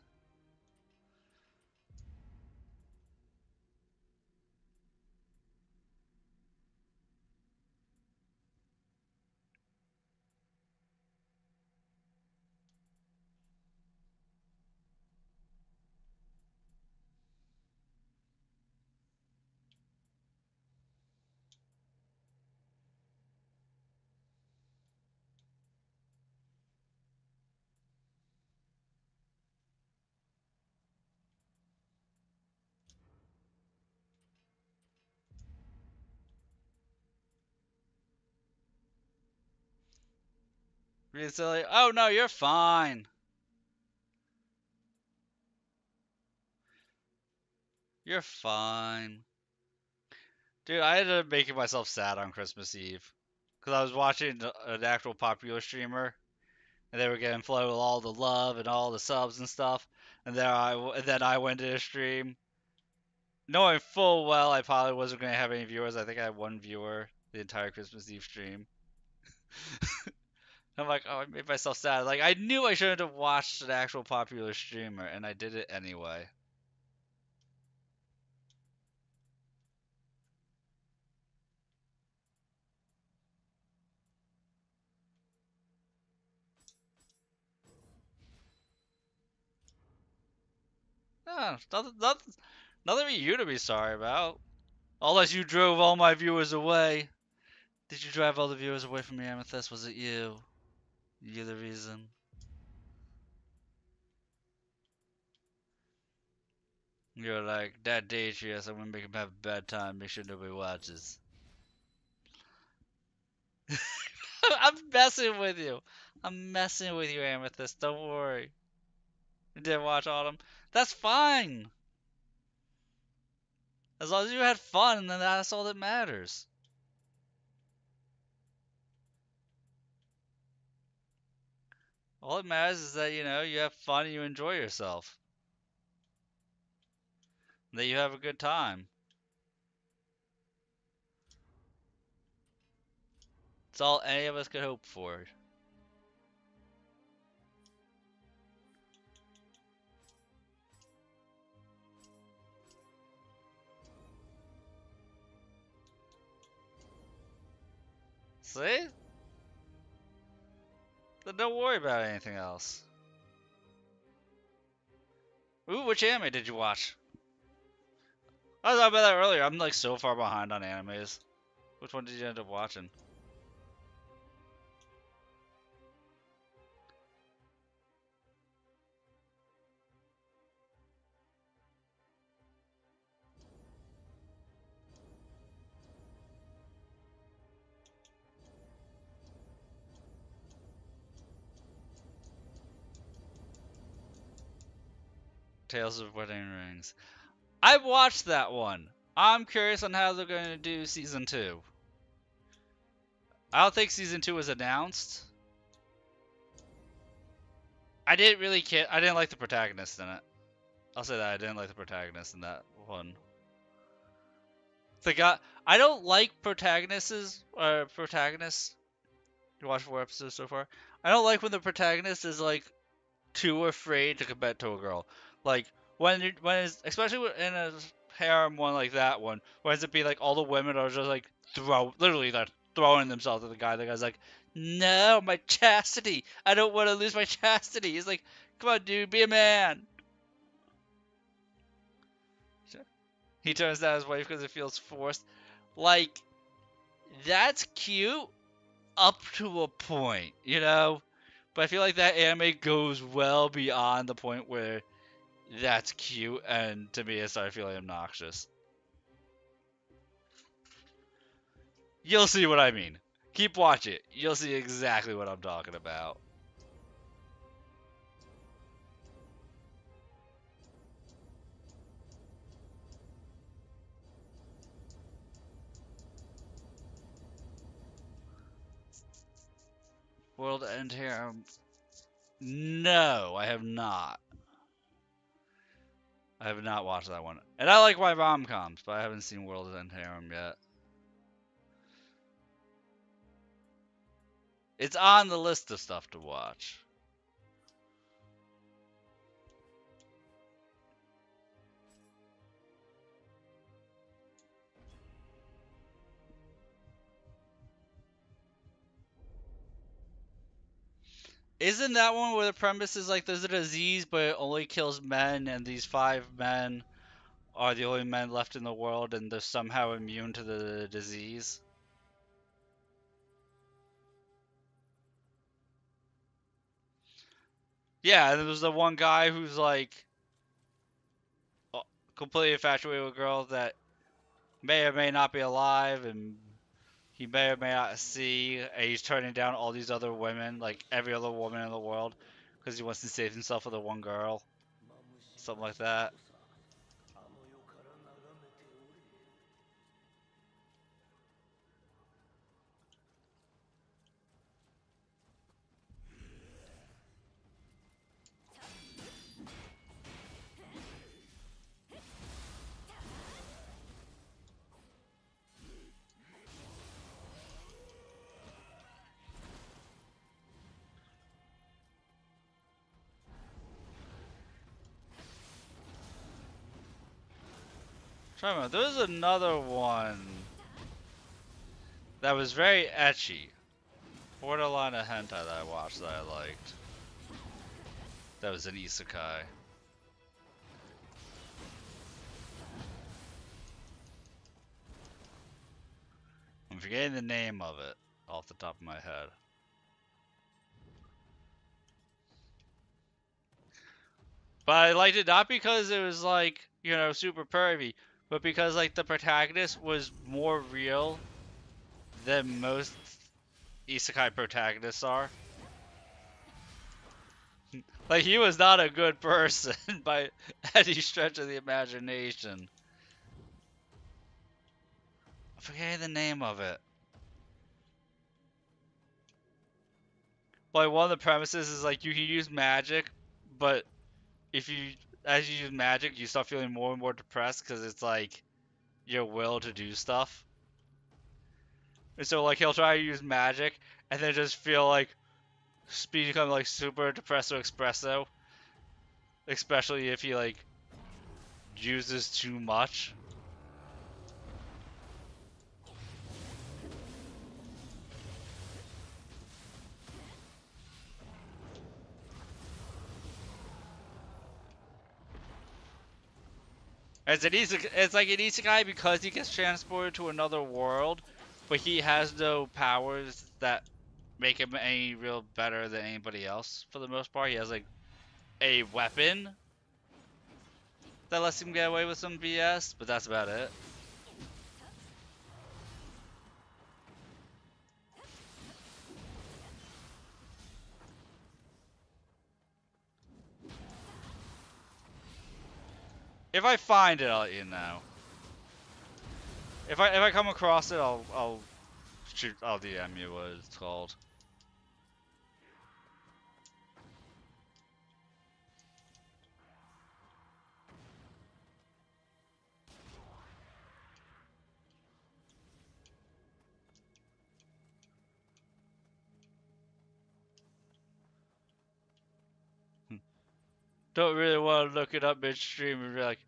Really silly. Oh no, you're fine. You're fine. Dude, I ended up making myself sad on Christmas Eve. Because I was watching an actual popular streamer. And they were getting flooded with all the love and all the subs and stuff. And then I went to a stream. Knowing full well I probably wasn't going to have any viewers. I think I had one viewer the entire Christmas Eve stream. I'm like, oh, I made myself sad. Like, I knew I shouldn't have watched an actual popular streamer, and I did it anyway. No, nothing for you to be sorry about. Unless you drove all my viewers away. Did you drive all the viewers away from me, Amethyst? Was it you? You the reason? You're like, that Detrius, I'm gonna make him have a bad time, make sure nobody watches. I'm messing with you. I'm messing with you, Amethyst. Don't worry. You didn't watch Autumn? That's fine. As long as you had fun, then that's all that matters. All that matters is that, you have fun and you enjoy yourself. And that you have a good time. It's all any of us could hope for. See? Then don't worry about anything else. Ooh, which anime did you watch? I was talking about that earlier. I'm like so far behind on animes. Which one did you end up watching? Tales of Wedding Rings. I watched that one. I'm curious on how they're going to do season 2. I don't think season 2 was announced. I didn't really care. I didn't like the protagonist in it. I'll say that I didn't like the protagonist in that one. The guy, I don't like protagonists. You watched 4 episodes so far. I don't like when the protagonist is like too afraid to commit to a girl. Like when it's especially in a harem one like that one, where it's be like all the women are just like literally they're throwing themselves at the guy. The guy's like, no, my chastity. I don't want to lose my chastity. He's like, come on, dude, be a man. He turns down his wife because it feels forced. Like, that's cute up to a point, you know? But I feel like that anime goes well beyond the point where that's cute, and to me it started feeling obnoxious. You'll see what I mean. Keep watching it. You'll see exactly what I'm talking about. World End Harem. No, I have not. I have not watched that one. And I like my rom-coms, but I haven't seen World End Harem yet. It's on the list of stuff to watch. Isn't that one where the premise is like there's a disease but it only kills men and these 5 men are the only men left in the world and they're somehow immune to the disease? Yeah, and there's the one guy who's like completely infatuated with a girl that may or may not be alive and he may or may not see, and he's turning down all these other women, like every other woman in the world, because he wants to save himself for the one girl. Something like that. Try to remember, there was another one that was very ecchi. Borderline of hentai that I watched that I liked. That was an isekai. I'm forgetting the name of it off the top of my head. But I liked it not because it was like, you know, super pervy, but because like the protagonist was more real than most isekai protagonists are. Like, he was not a good person by any stretch of the imagination. I'm forgetting the name of it. Like, one of the premises is like you can use magic, but if you, as you use magic, you start feeling more and more depressed because it's like your will to do stuff. And so like he'll try to use magic and then just feel like become like super depresso espresso, especially if he like uses too much. It's like an isekai because he gets transported to another world, but he has no powers that make him any real better than anybody else for the most part. He has like a weapon that lets him get away with some BS, but that's about it. If I find it, I'll let you know. If I come across it, I'll DM you what it's called. Don't really want to look it up midstream and be like,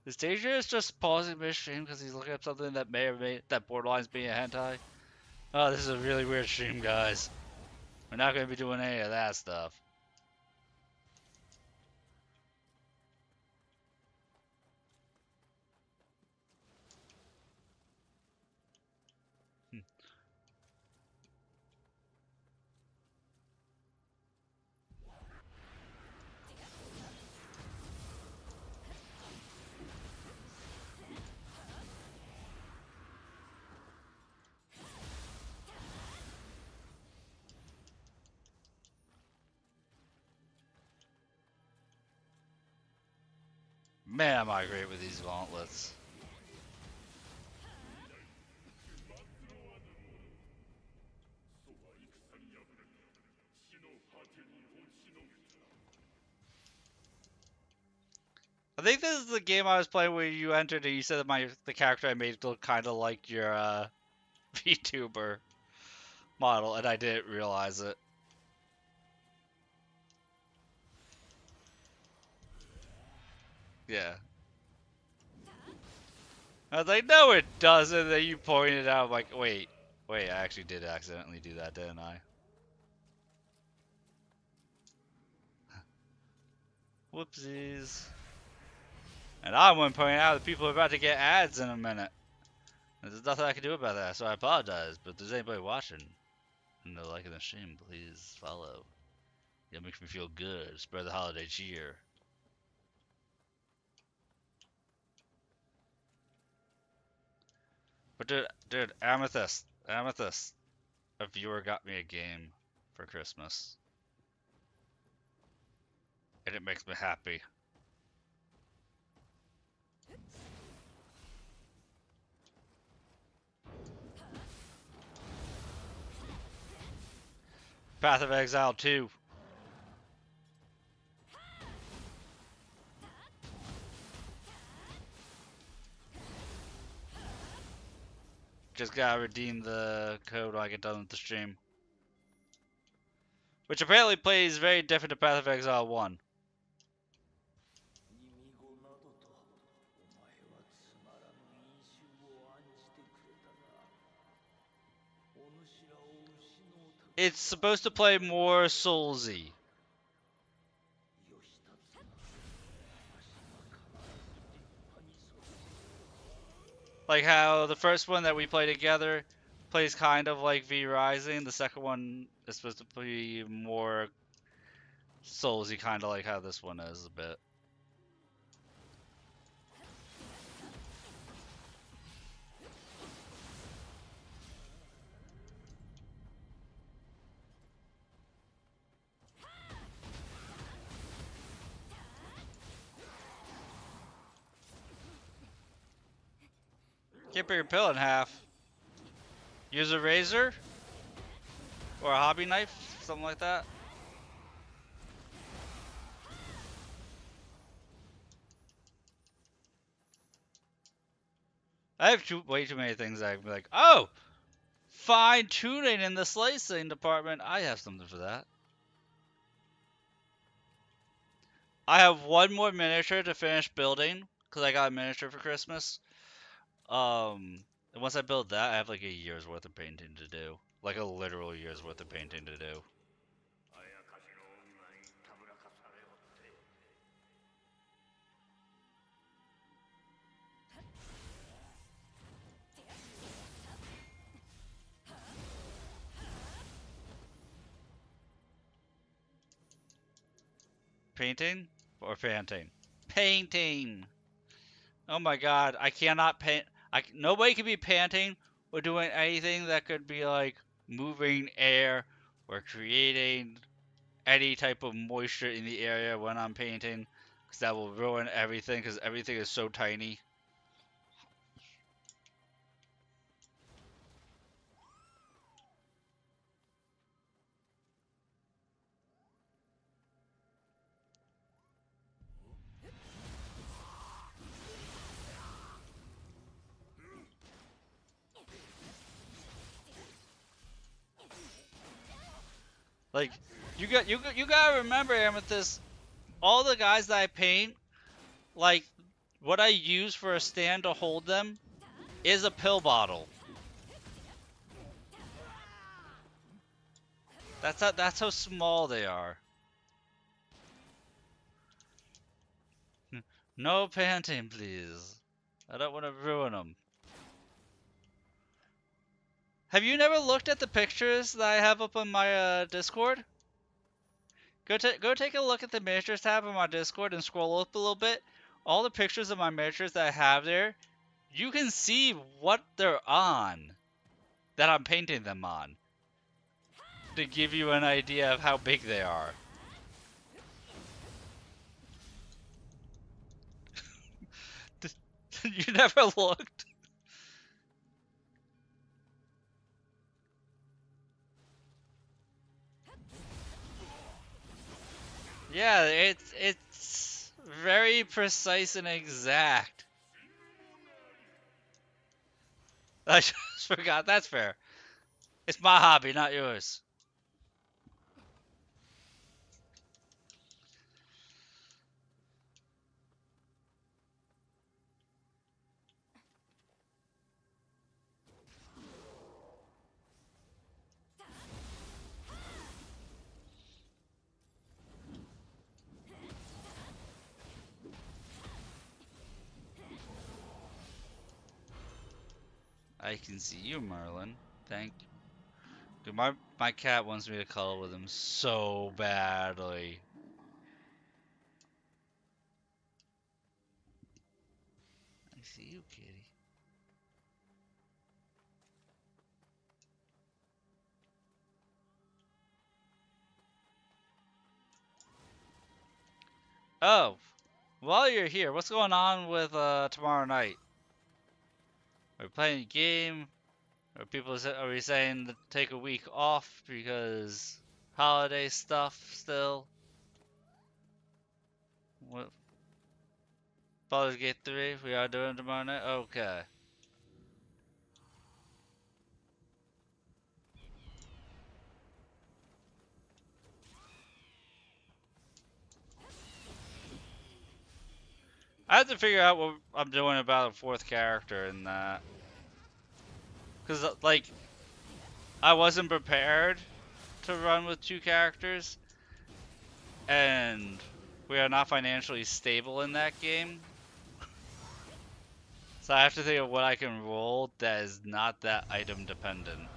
is Dangerous just pausing midstream because he's looking up something that may or may that borderlines being a hentai? Oh, this is a really weird stream, guys. We're not going to be doing any of that stuff. Man, am I great with these gauntlets. I think this is the game I was playing where you entered and you said that the character I made looked kind of like your VTuber model, and I didn't realize it. Yeah. I was like, no, it doesn't. And then you pointed out, I'm like, wait, I actually did accidentally do that, didn't I? Whoopsies. And I want to point out that people are about to get ads in a minute. There's nothing I can do about that, so I apologize. But if there's anybody watching and they're liking the stream, please follow. It makes me feel good. Spread the holiday cheer. But dude, Amethyst, a viewer got me a game for Christmas, and it makes me happy. Path of Exile 2. Just gotta redeem the code when I get done with the stream. Which apparently plays very different to Path of Exile 1. It's supposed to play more Soulsy. Like how the first one that we play together plays kind of like V Rising. The second one is supposed to be more Soulsy, kind of like how this one is a bit. Can't break your pill in half. Use a razor? Or a hobby knife? Something like that? I have way too many things I can be like, oh! Fine tuning in the slicing department. I have something for that. I have one more miniature to finish building, because I got a miniature for Christmas. And once I build that, I have like a year's worth of painting to do. Like a literal year's worth of painting to do. painting or panting? Painting. Oh my god, I cannot paint. Nobody can be panting or doing anything that could be like moving air or creating any type of moisture in the area when I'm painting, because that will ruin everything, because everything is so tiny. Like, you gotta remember, Amethyst, all the guys that I paint, like, what I use for a stand to hold them is a pill bottle. That's how small they are. No panting, please. I don't want to ruin them. Have you never looked at the pictures that I have up on my Discord? Go take a look at the miniatures tab on my Discord and scroll up a little bit. All the pictures of my miniatures that I have there, you can see what they're on, that I'm painting them on, to give you an idea of how big they are. You never looked? Yeah, it's very precise and exact. I just forgot. That's fair. It's my hobby, not yours. I can see you, Merlin. Thank you. Dude, my cat wants me to cuddle with him so badly. I see you, kitty. Oh, while you're here, what's going on with tomorrow night? Are we playing a game? Are we saying to take a week off because holiday stuff still? What? Baldur's Gate 3, we are doing tomorrow night? Okay. I have to figure out what I'm doing about a fourth character in that. Because, like, I wasn't prepared to run with two characters, and we are not financially stable in that game. So I have to think of what I can roll that is not that item dependent.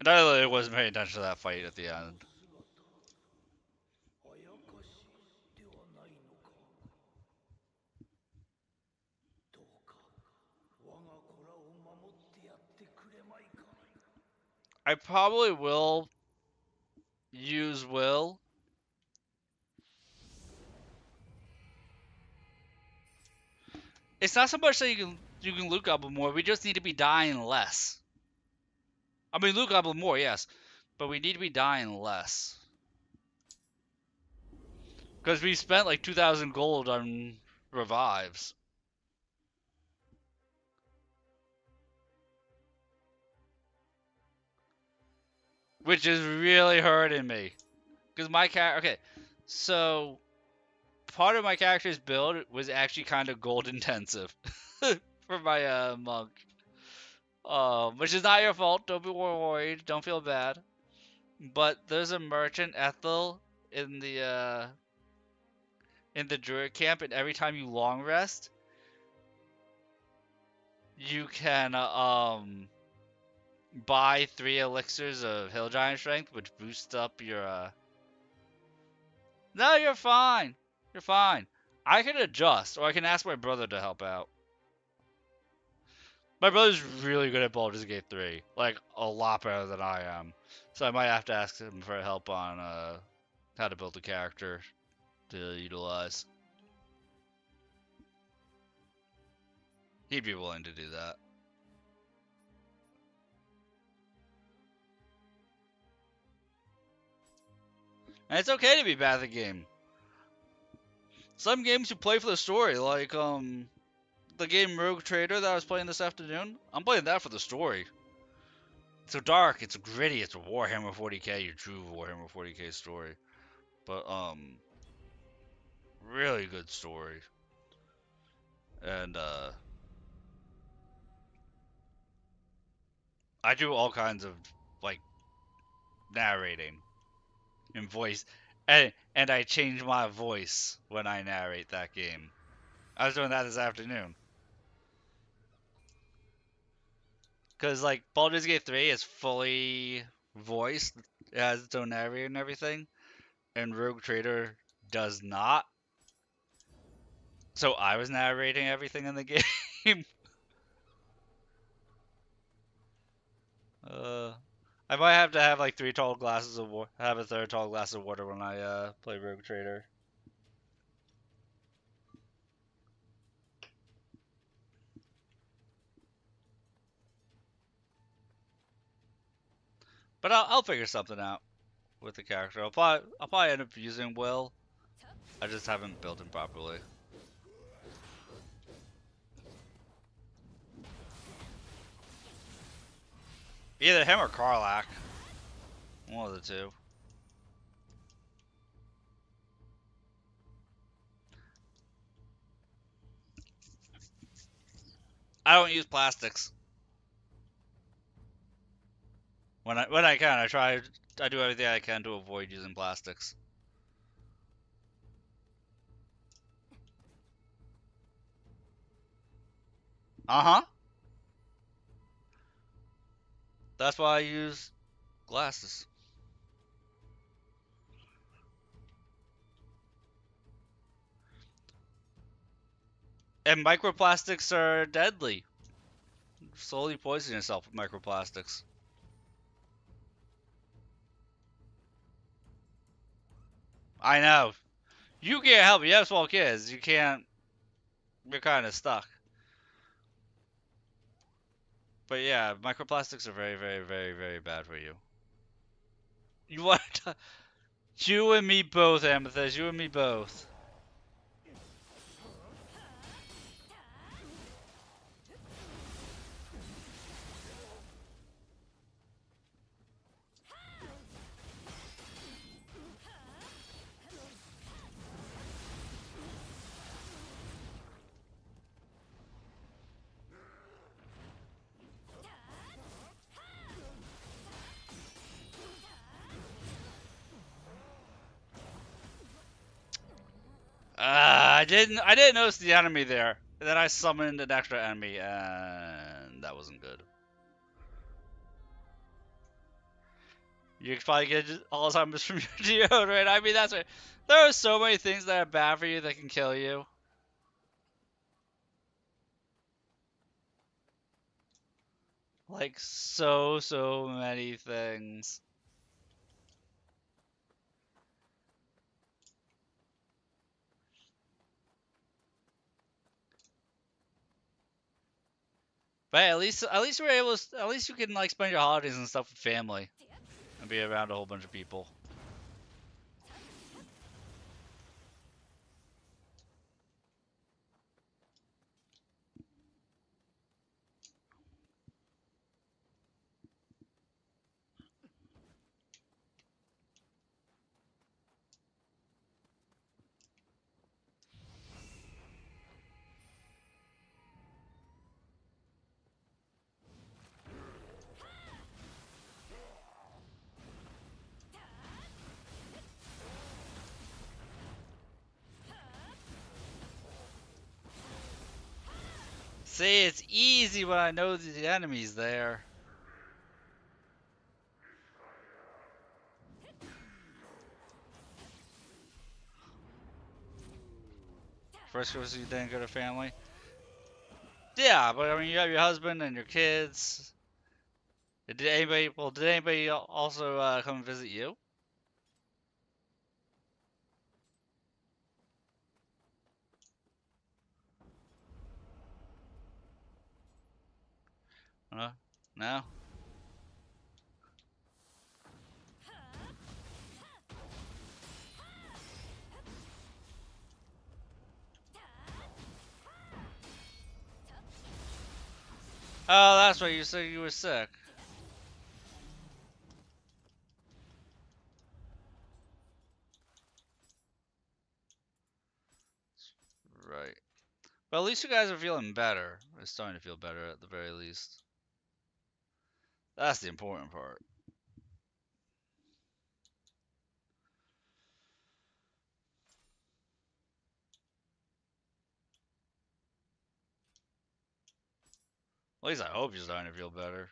And I really wasn't paying attention to that fight at the end. あやかしではないのか。どうか我が子らを守ってやってくれまいか。I probably will use Will. It's not so much that you can loot goblin more, we just need to be dying less. I mean, loot goblin more, yes, but we need to be dying less. Because we spent like 2,000 gold on revives. Which is really hurting me. Because my character, okay, so part of my character's build was actually kind of gold intensive for my monk. Which is not your fault. Don't be worried. Don't feel bad. But there's a merchant Ethel in the druid camp, and every time you long rest, you can buy 3 elixirs of hill giant strength, which boosts up your No, you're fine. You're fine. I can adjust, or I can ask my brother to help out. My brother's really good at Baldur's Gate 3, like a lot better than I am. So I might have to ask him for help on how to build a character to utilize. He'd be willing to do that. And it's okay to be bad at the game. Some games you play for the story, like the game Rogue Trader that I was playing this afternoon. I'm playing that for the story. It's so dark, it's gritty, it's a Warhammer 40k, your true Warhammer 40k story. But really good story. And I do all kinds of like narrating and voice, and I change my voice when I narrate that game. I was doing that this afternoon. Cause like Baldur's Gate 3 is fully voiced, it has its own narrator and everything, and Rogue Trader does not. So I was narrating everything in the game. I might have to have like 3 tall glasses of water, have a third tall glass of water when I play Rogue Trader. But I'll figure something out with the character. I'll probably end up using Will. I just haven't built him properly. Either him or Karlach. One of the two. I don't use plastics. When I can, I do everything I can to avoid using plastics. Uh-huh. That's why I use glasses. And microplastics are deadly. Slowly poison yourself with microplastics. I know. You can't help it. You have small kids. You can't. You're kind of stuck. But yeah, microplastics are very, very, very, very bad for you. You want to... You and me both, Amethyst. You and me both. I didn't notice the enemy there. And then I summoned an extra enemy, and that wasn't good. You could probably get Alzheimer's from your deodorant. I mean, that's right. There are so many things that are bad for you that can kill you. Like, so many things. But at least we're able to, at least you can like spend your holidays and stuff with family and be around a whole bunch of people. See, it's easy when I know the enemy's there. First goes you, then go to family. Yeah, but I mean, you have your husband and your kids. Did anybody? Well, did anybody also come and visit you? No. Oh, that's right. You said you were sick. Right. But at least you guys are feeling better. It's starting to feel better at the very least. That's the important part. At least I hope you're starting to feel better.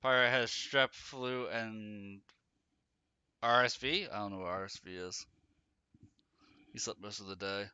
Pirate has strep, flu, and RSV? I don't know what RSV is. He slept most of the day.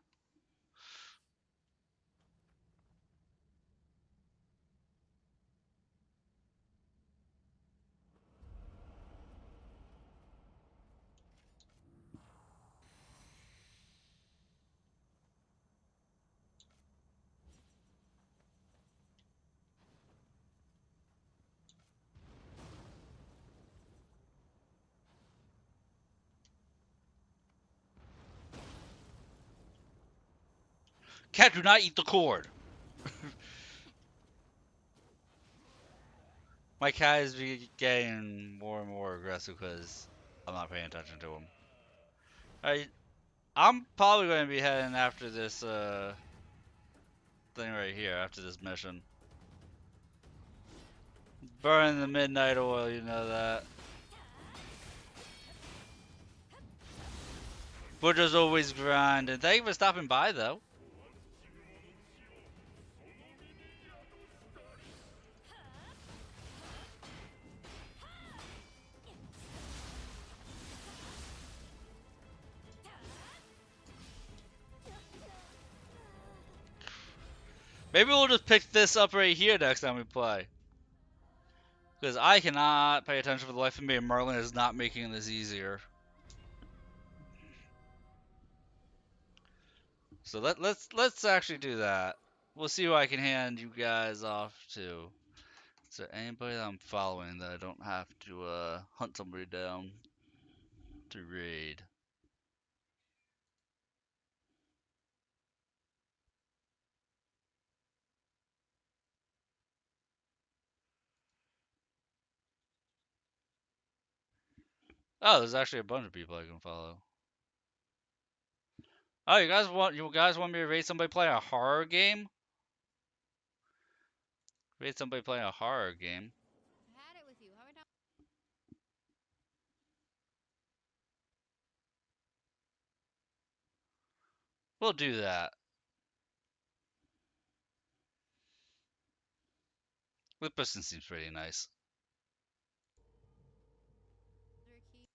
Cat, do not eat the cord! My cat is getting more and more aggressive because I'm not paying attention to him. I'm probably going to be heading after this thing right here, after this mission. Burn the midnight oil, you know that. Butcher's always grinding. Thank you for stopping by, though. Maybe we'll just pick this up right here next time we play. Because I cannot pay attention for the life of me, and Merlin is not making this easier. So let's actually do that. We'll see who I can hand you guys off to. Is there anybody that I'm following that I don't have to hunt somebody down to raid? Oh, there's actually a bunch of people I can follow. Oh, you guys want me to raid somebody playing a horror game? Raid somebody playing a horror game. Had it with you. How about We'll do that. This person seems pretty nice. Ricky?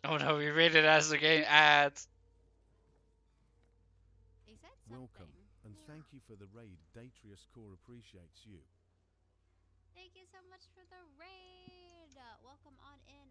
Oh no, we rated as the game ads. He said something. Welcome, and thank you for the raid. Datrius Core appreciates you. Thank you so much for the raid. Welcome on in,